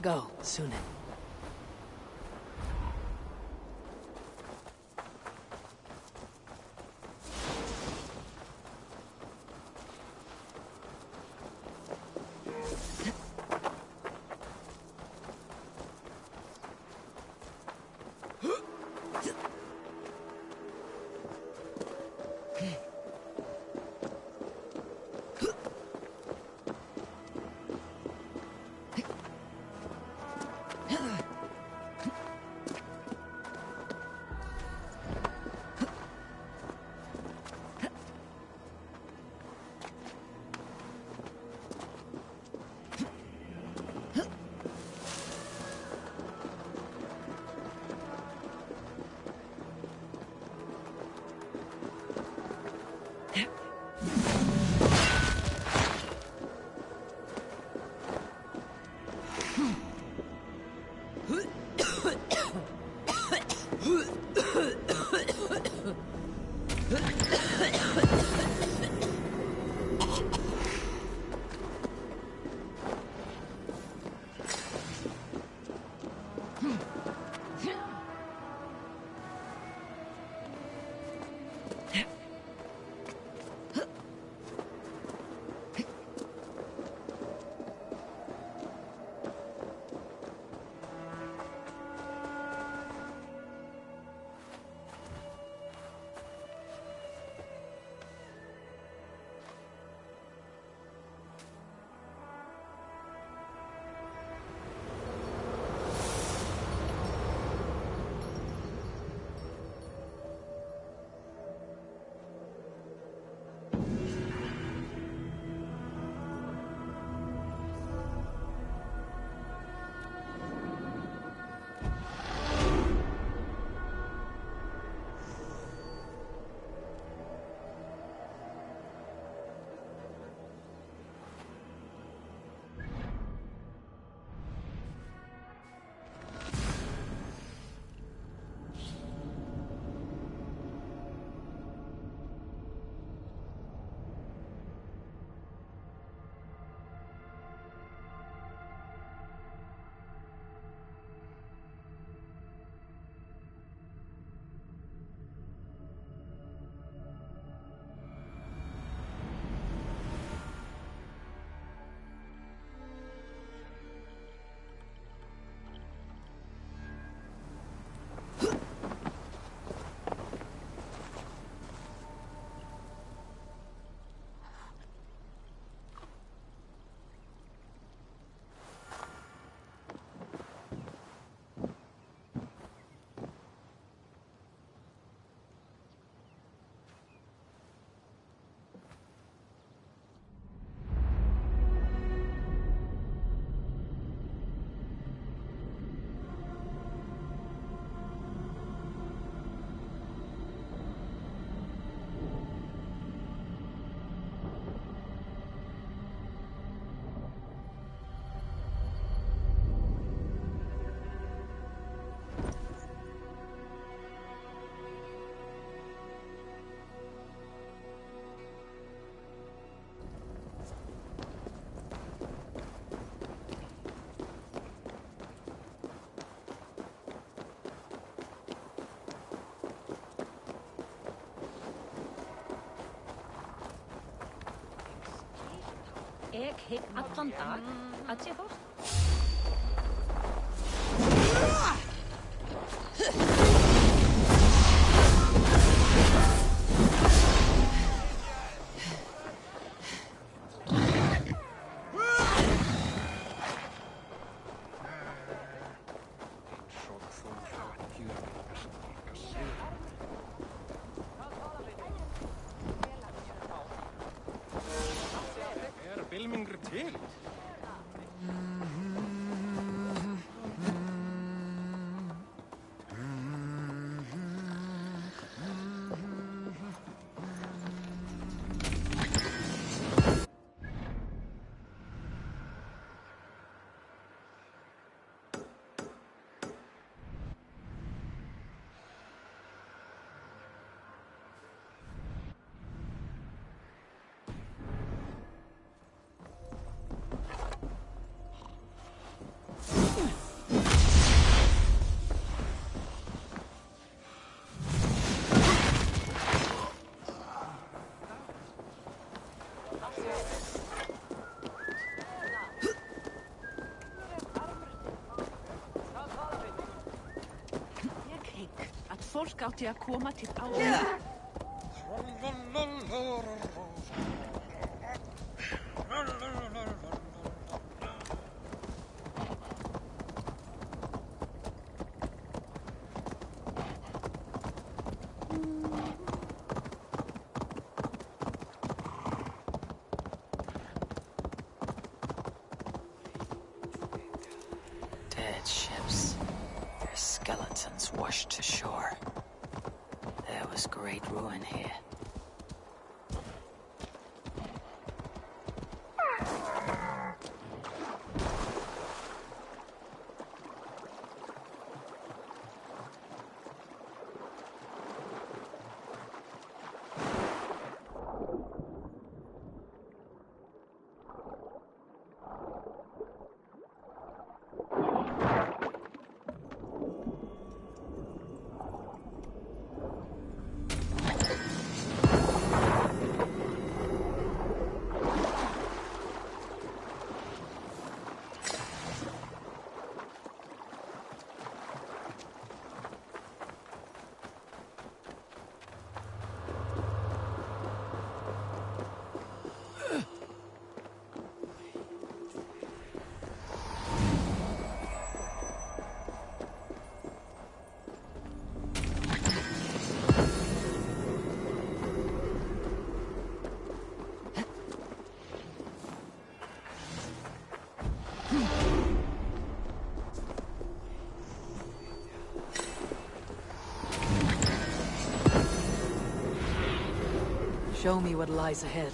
Go, Sunan. tek allan dag að sé fórst. Filmingri til. Fólk átti að koma til ára. Dead ships. Their skeletons washed to shore. There was great ruin here. Show me what lies ahead.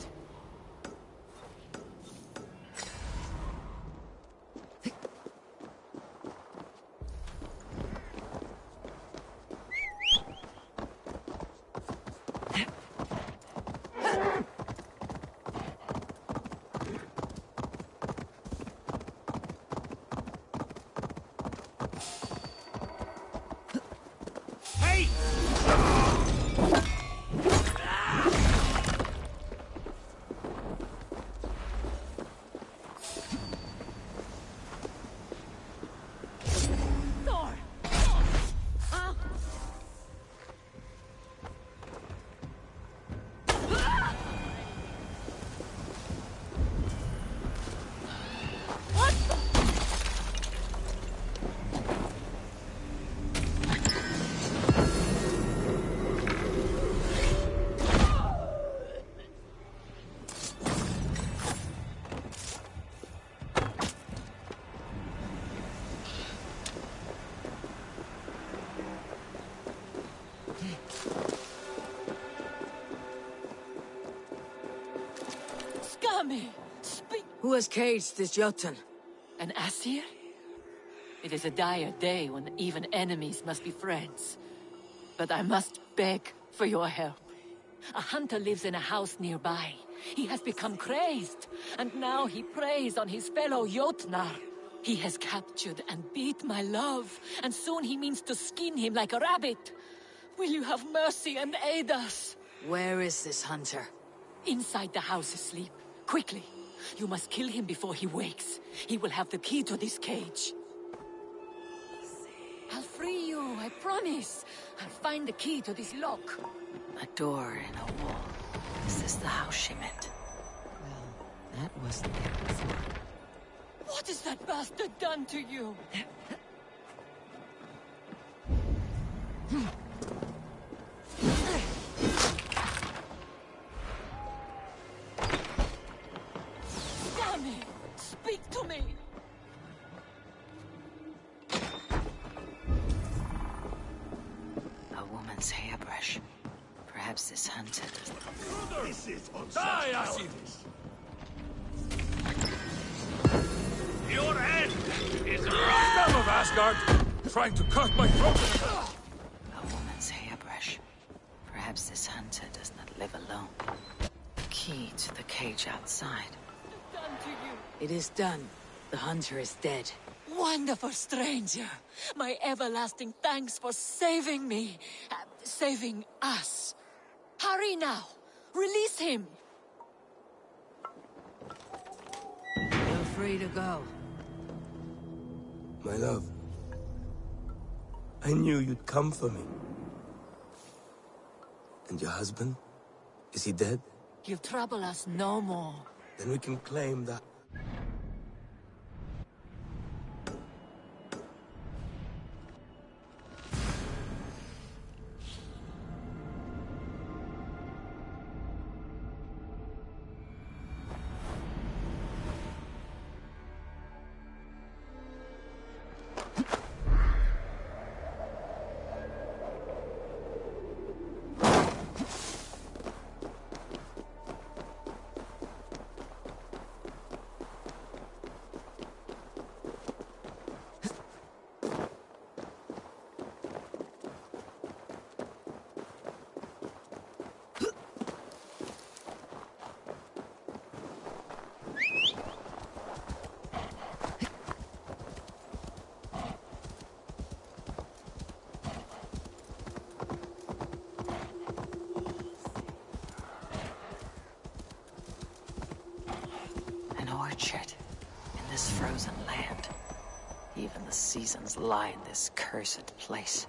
Who has caged this Jotun? An Asir? It is a dire day when even enemies must be friends. But I must beg for your help. A hunter lives in a house nearby. He has become crazed, and now he preys on his fellow Jotnar. He has captured and beat my love, and soon he means to skin him like a rabbit. Will you have mercy and aid us? Where is this hunter? Inside the house asleep. Quickly! You must kill him before he wakes. He will have the key to this cage. I'll free you, I promise. I'll find the key to this lock. A door in a wall. Is this the house she meant? Well, that wasn't there before. What has that bastard done to you? Damn it! Speak to me! A woman's hairbrush. Perhaps this hunter doesn't... This is Die, Acides! Your end is Spell of Asgard! Trying to cut my throat! A woman's hairbrush. Perhaps this hunter does not live alone. The key to the cage outside. Done to you. It is done. The hunter is dead. Wonderful stranger. My everlasting thanks for saving me. Saving us. Hurry now. Release him. Feel free to go. My love, I knew you'd come for me. And your husband? Is he dead? He'll trouble us no more. Then we can claim that... Orchard in this frozen land. Even the seasons lie in this cursed place.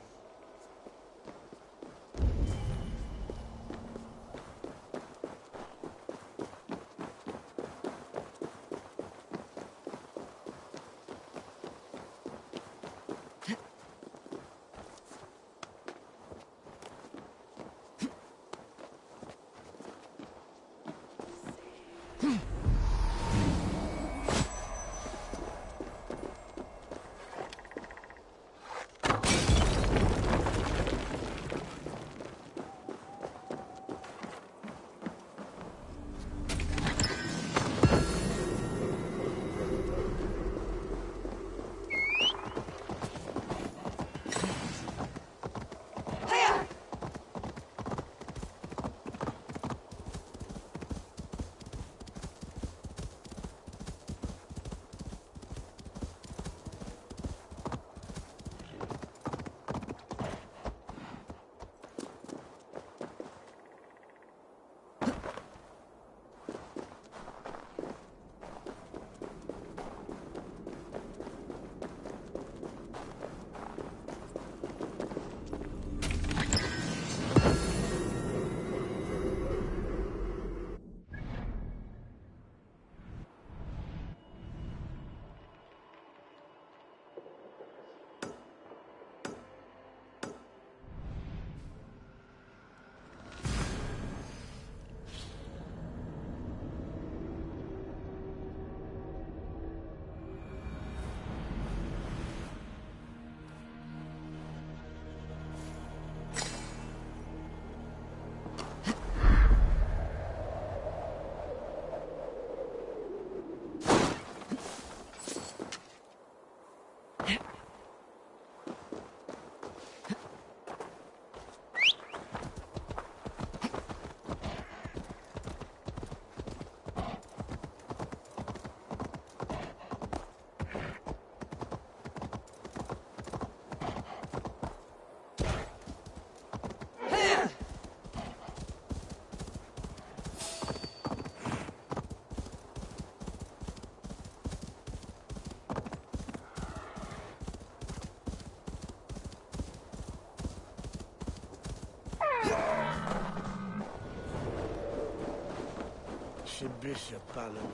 Bishop Parliament.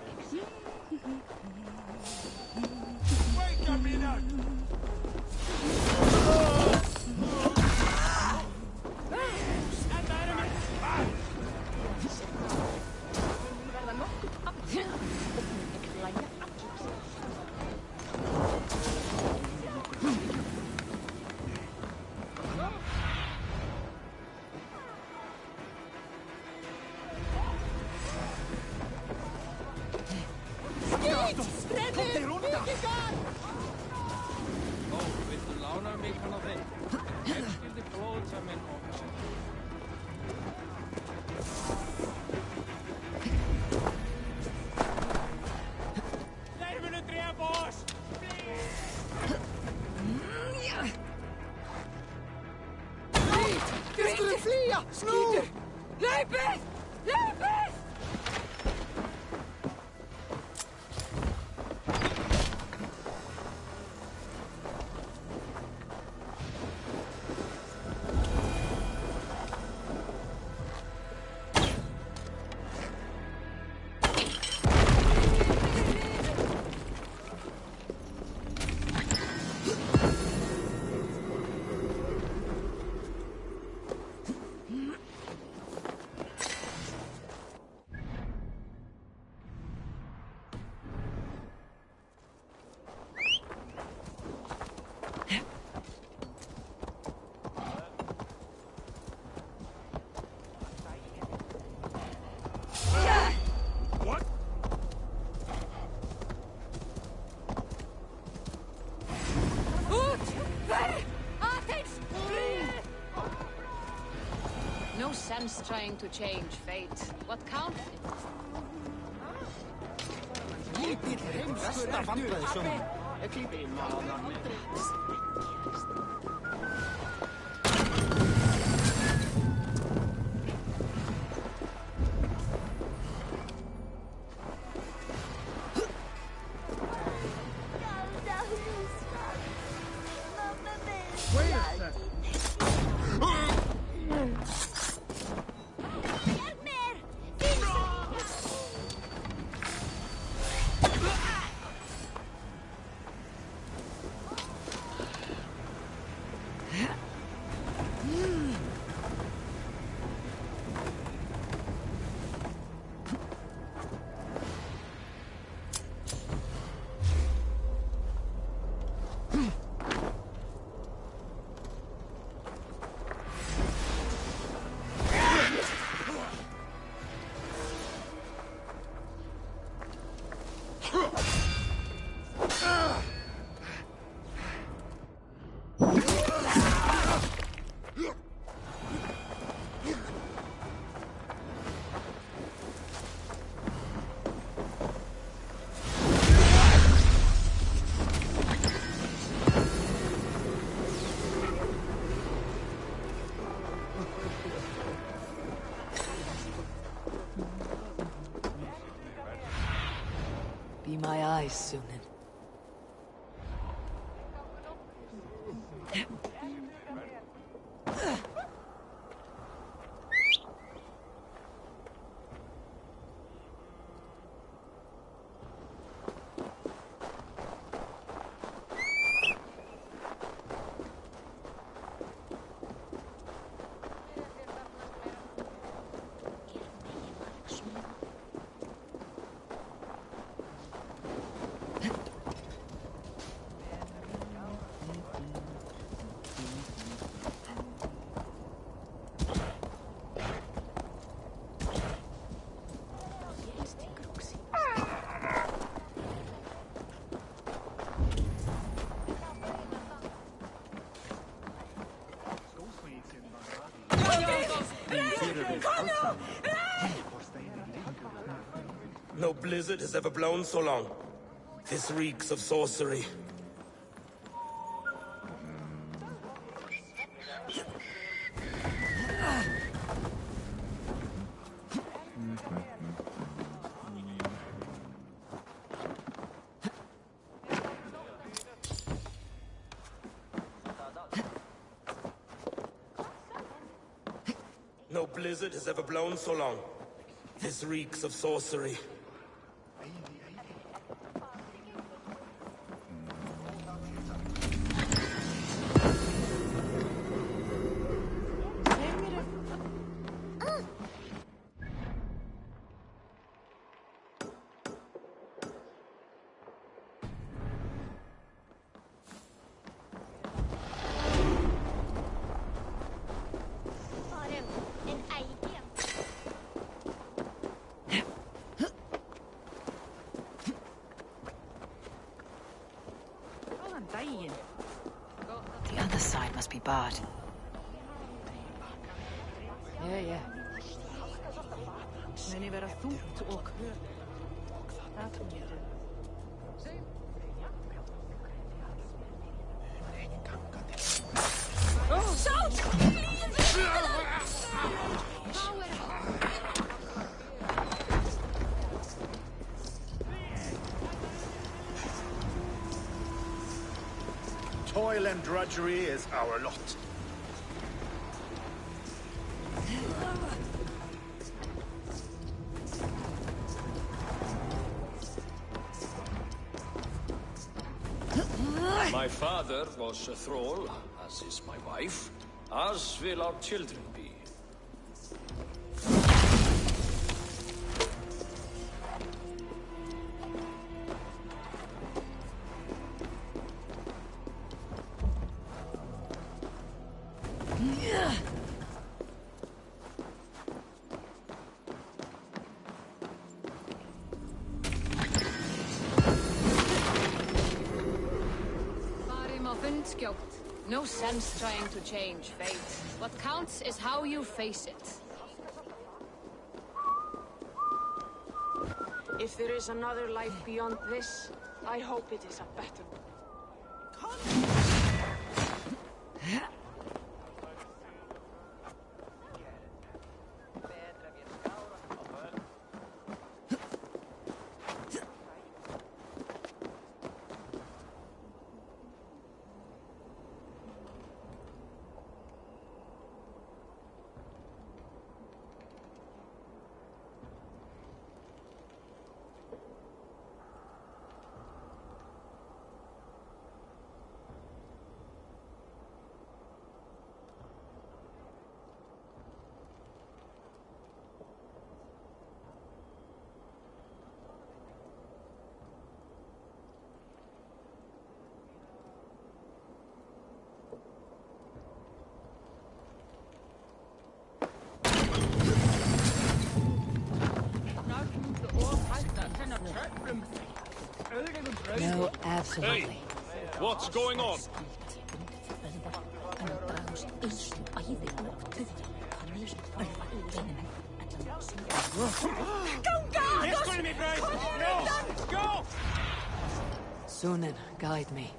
Wake up, Enoch! Viltu lána mig hann á þeim? Ég skildi blóðsaminn og... Þeir munu drepa oss! Við skulum flýja! Nú! Hlaupið! Hlaupið! No sense trying to change fate. What counts? Lítill heimskur vandræðisum. Ekki maður. Wait a second. Be my eyes, Sunan. No blizzard has ever blown so long. This reeks of sorcery. No blizzard has ever blown so long. This reeks of sorcery. The other side must be barred. Yeah. Meni vera þungt og Toil and drudgery is our lot. My father was a thrall, as is my wife, as will our children be. No sense trying to change fate. What counts is how you face it. If there is another life beyond this, I hope it is a better one. No, absolutely. Hey, what's going on? Go! Sunan, guide me.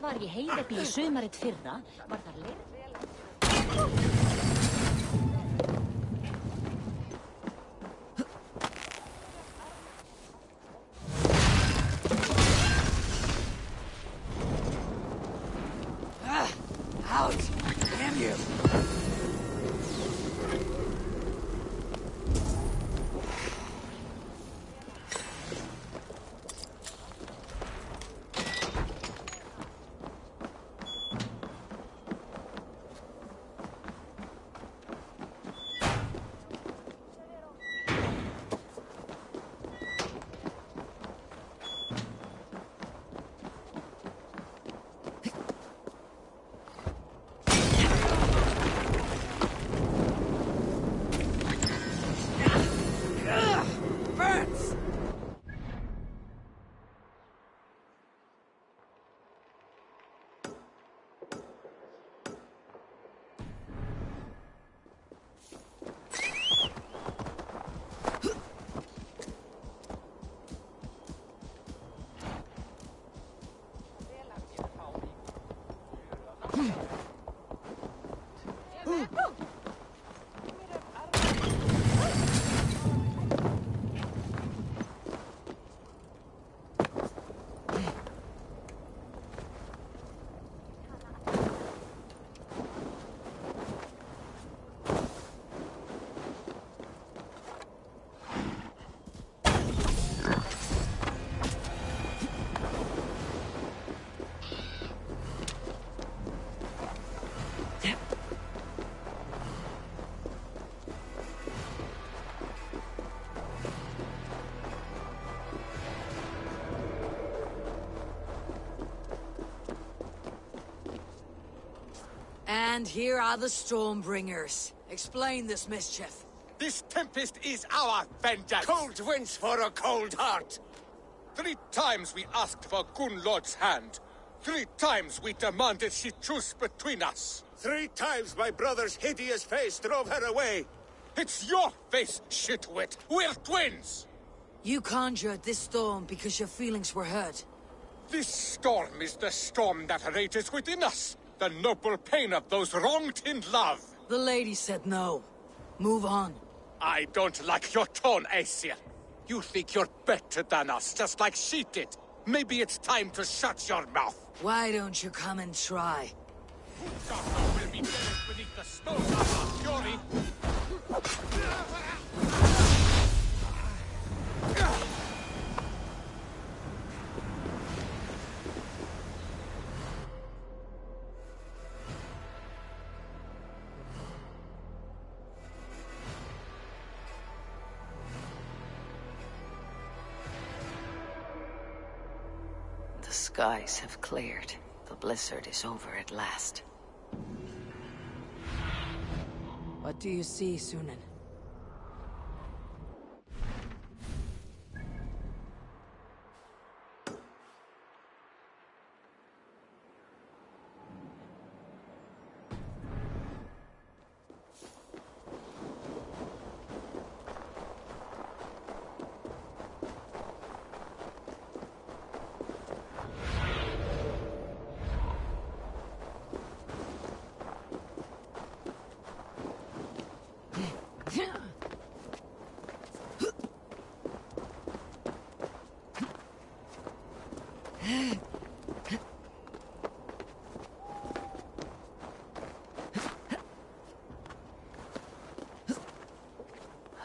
Var ég heiðabí sumarið fyrra, var það leir... Out! Damn you! And here are the Stormbringers. Explain this mischief. This tempest is our vengeance! Cold winds for a cold heart! 3 times we asked for Gunnlod's hand. 3 times we demanded she choose between us. 3 times my brother's hideous face drove her away. It's your face, shitwit! We're twins! You conjured this storm because your feelings were hurt. This storm is the storm that rages within us. The noble pain of those wronged in love. The lady said no. Move on. I don't like your tone, Aesir. You think you're better than us, just like she did. Maybe it's time to shut your mouth. Why don't you come and try? Will be buried beneath the stone of our fury. The skies have cleared. The blizzard is over at last. What do you see, Sunan?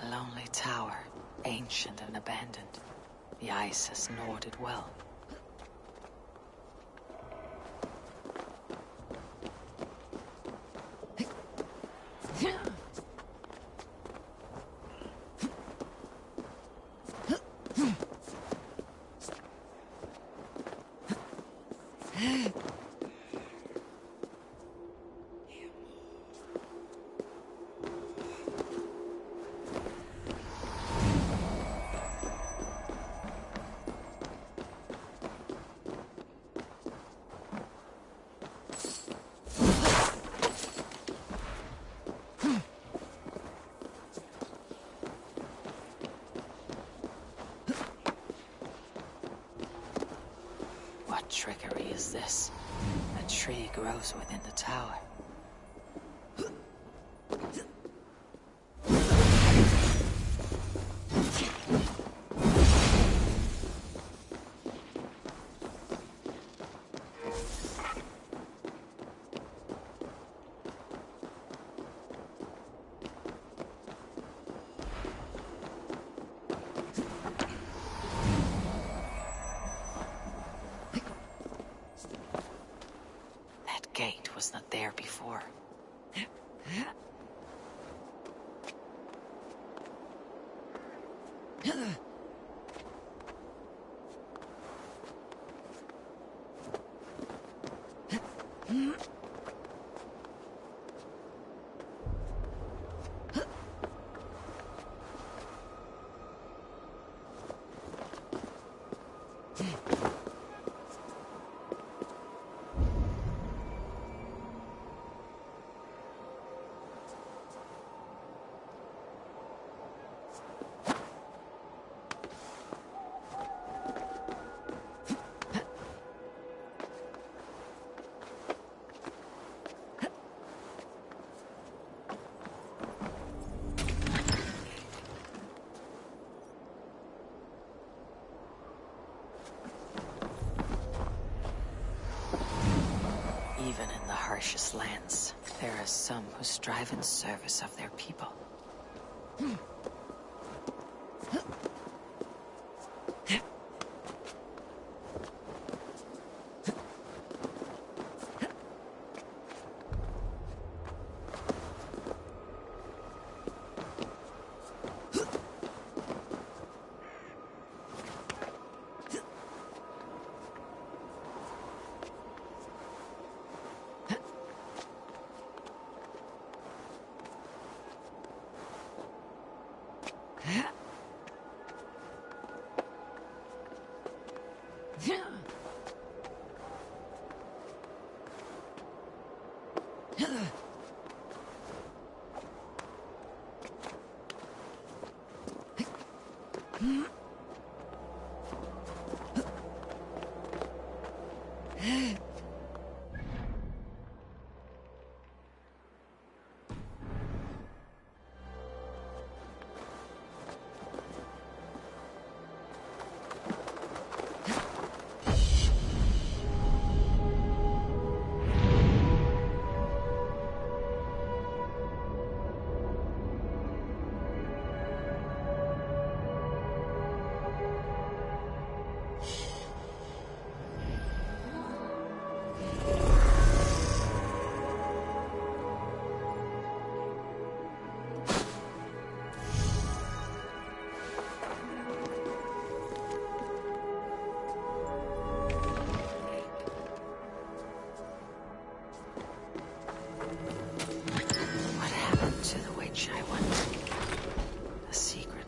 A lonely tower, ancient and abandoned. The ice has gnawed it well. What trickery is this? A tree grows within the tower. Gate was not there before. Even in the harshest lands, there are some who strive in service of their people.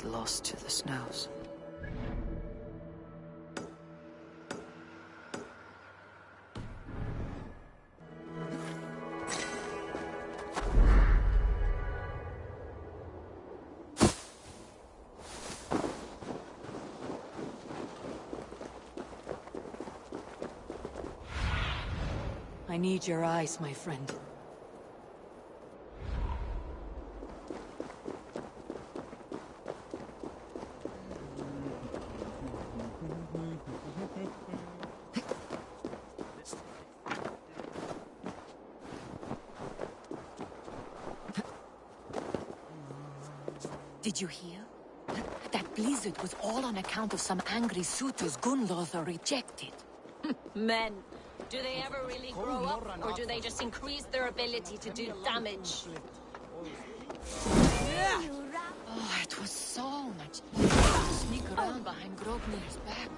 Lost to the snows. I need your eyes, my friend. Did you hear? That blizzard was all on account of some angry suitors Gunlothar rejected. Men. Do they ever really grow up, or do they just increase their ability to do damage? Oh, it was so much easier to sneak around behind Grognir's back.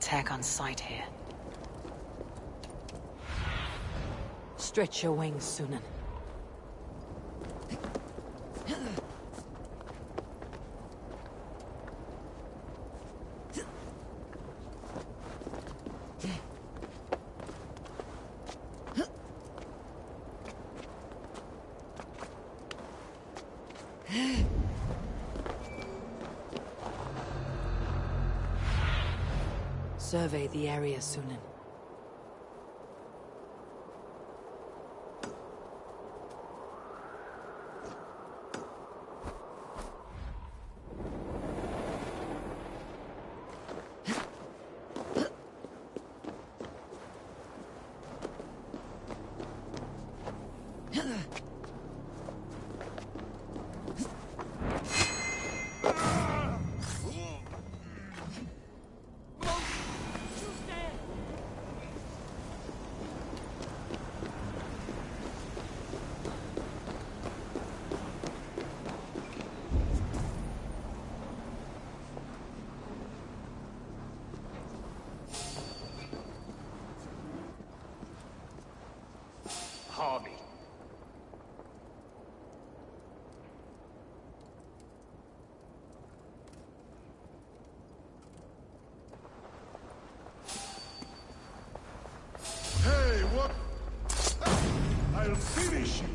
attack on sight here. Stretch your wings, Sunan. Survey the area, Sunan. Harvey. Hey, what? I'll finish you!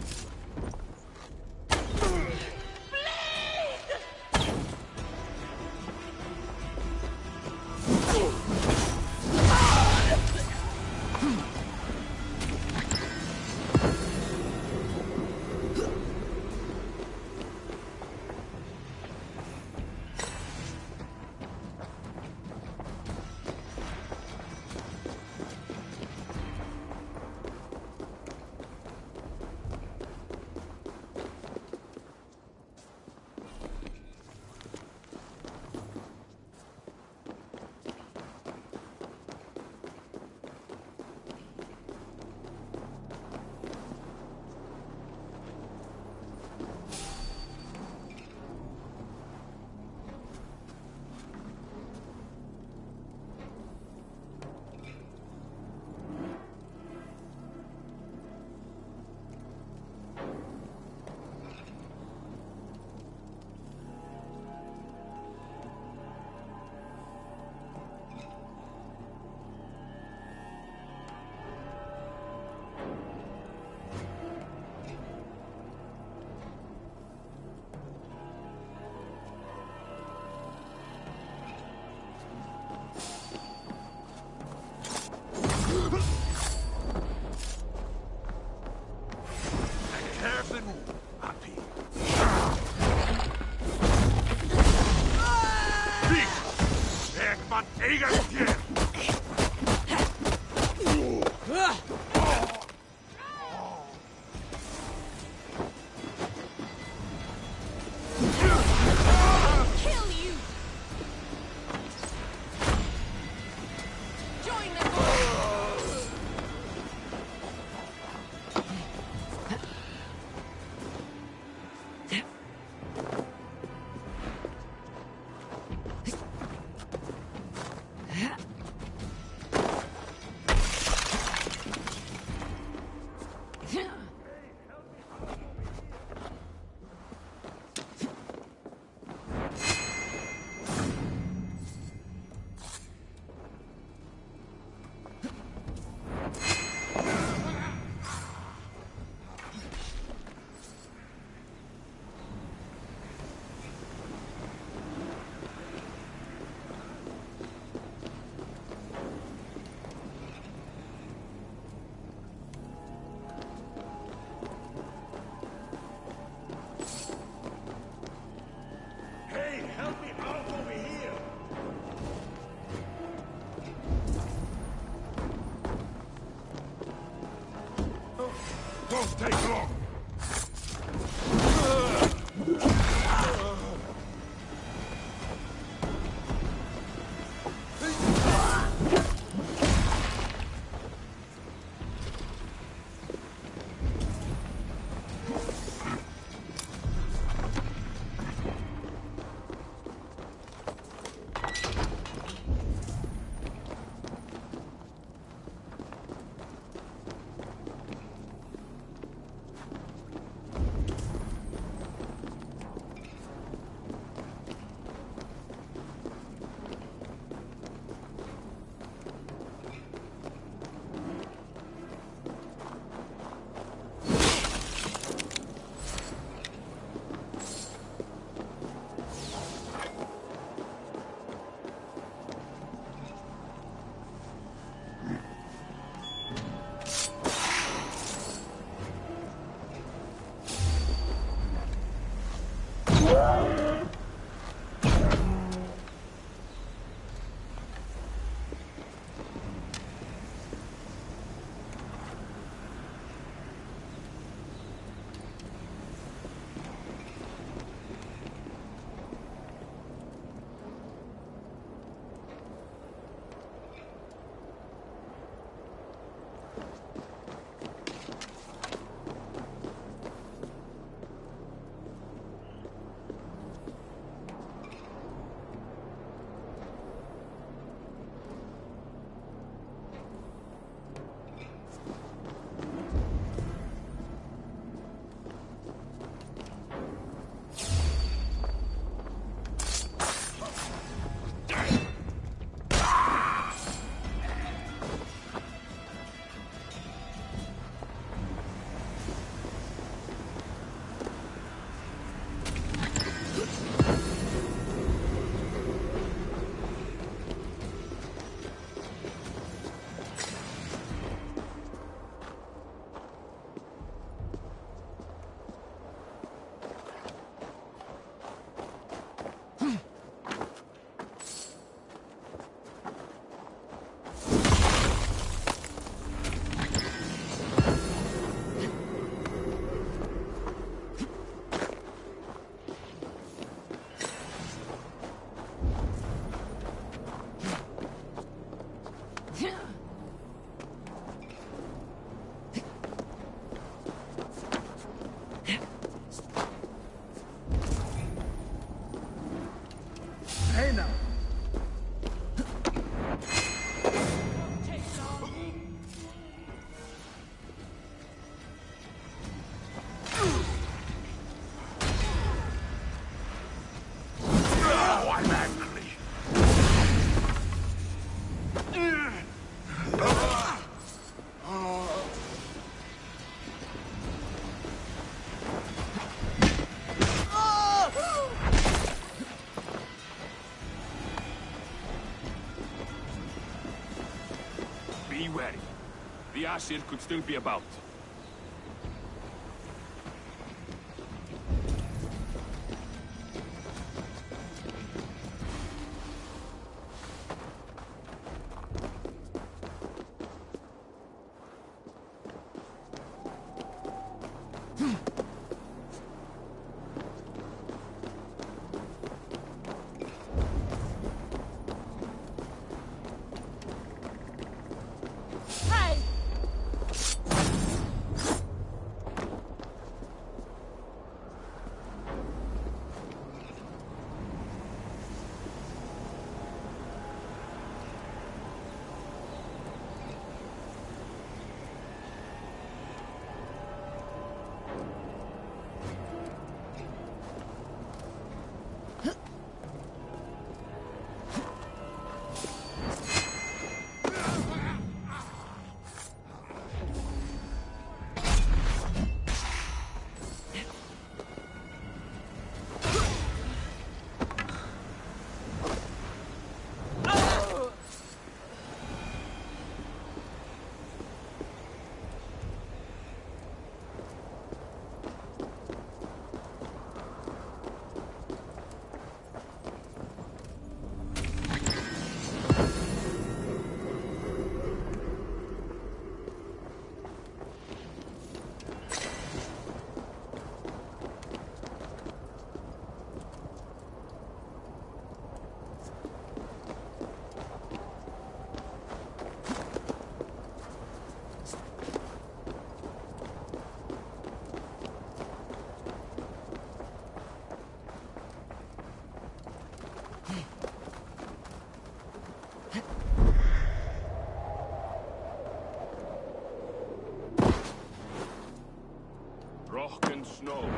Won't take long. Be wary. The Aesir could still be about. Rock and snow.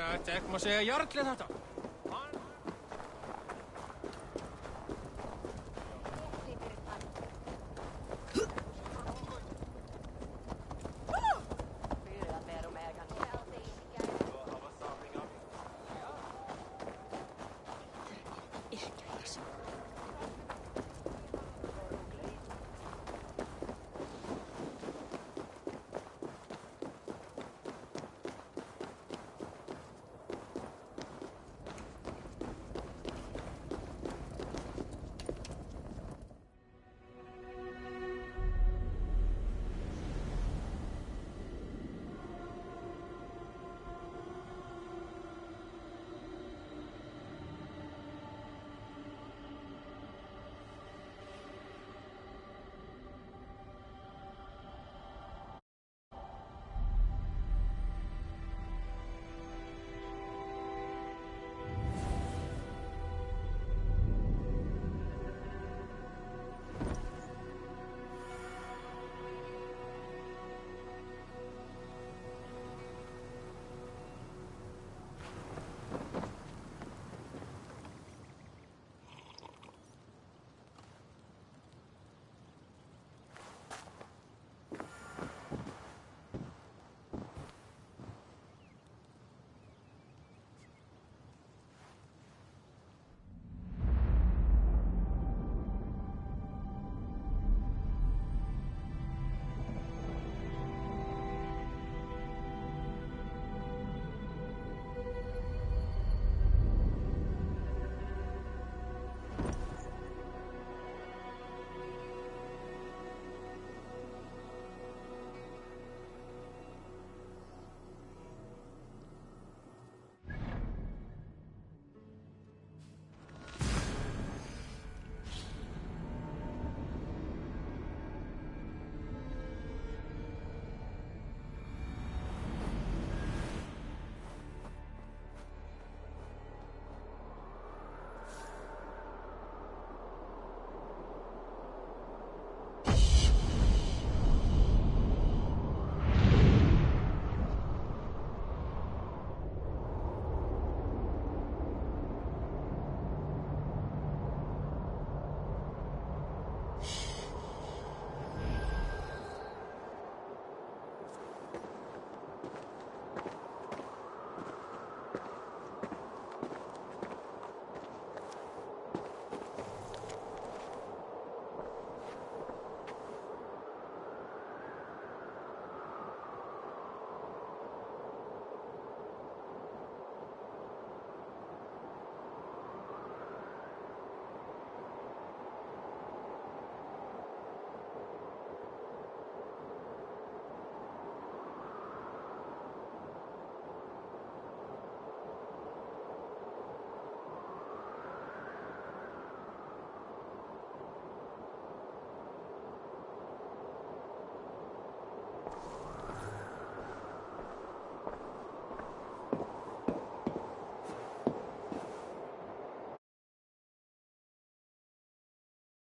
Bara, ekki má segja jarli þetta.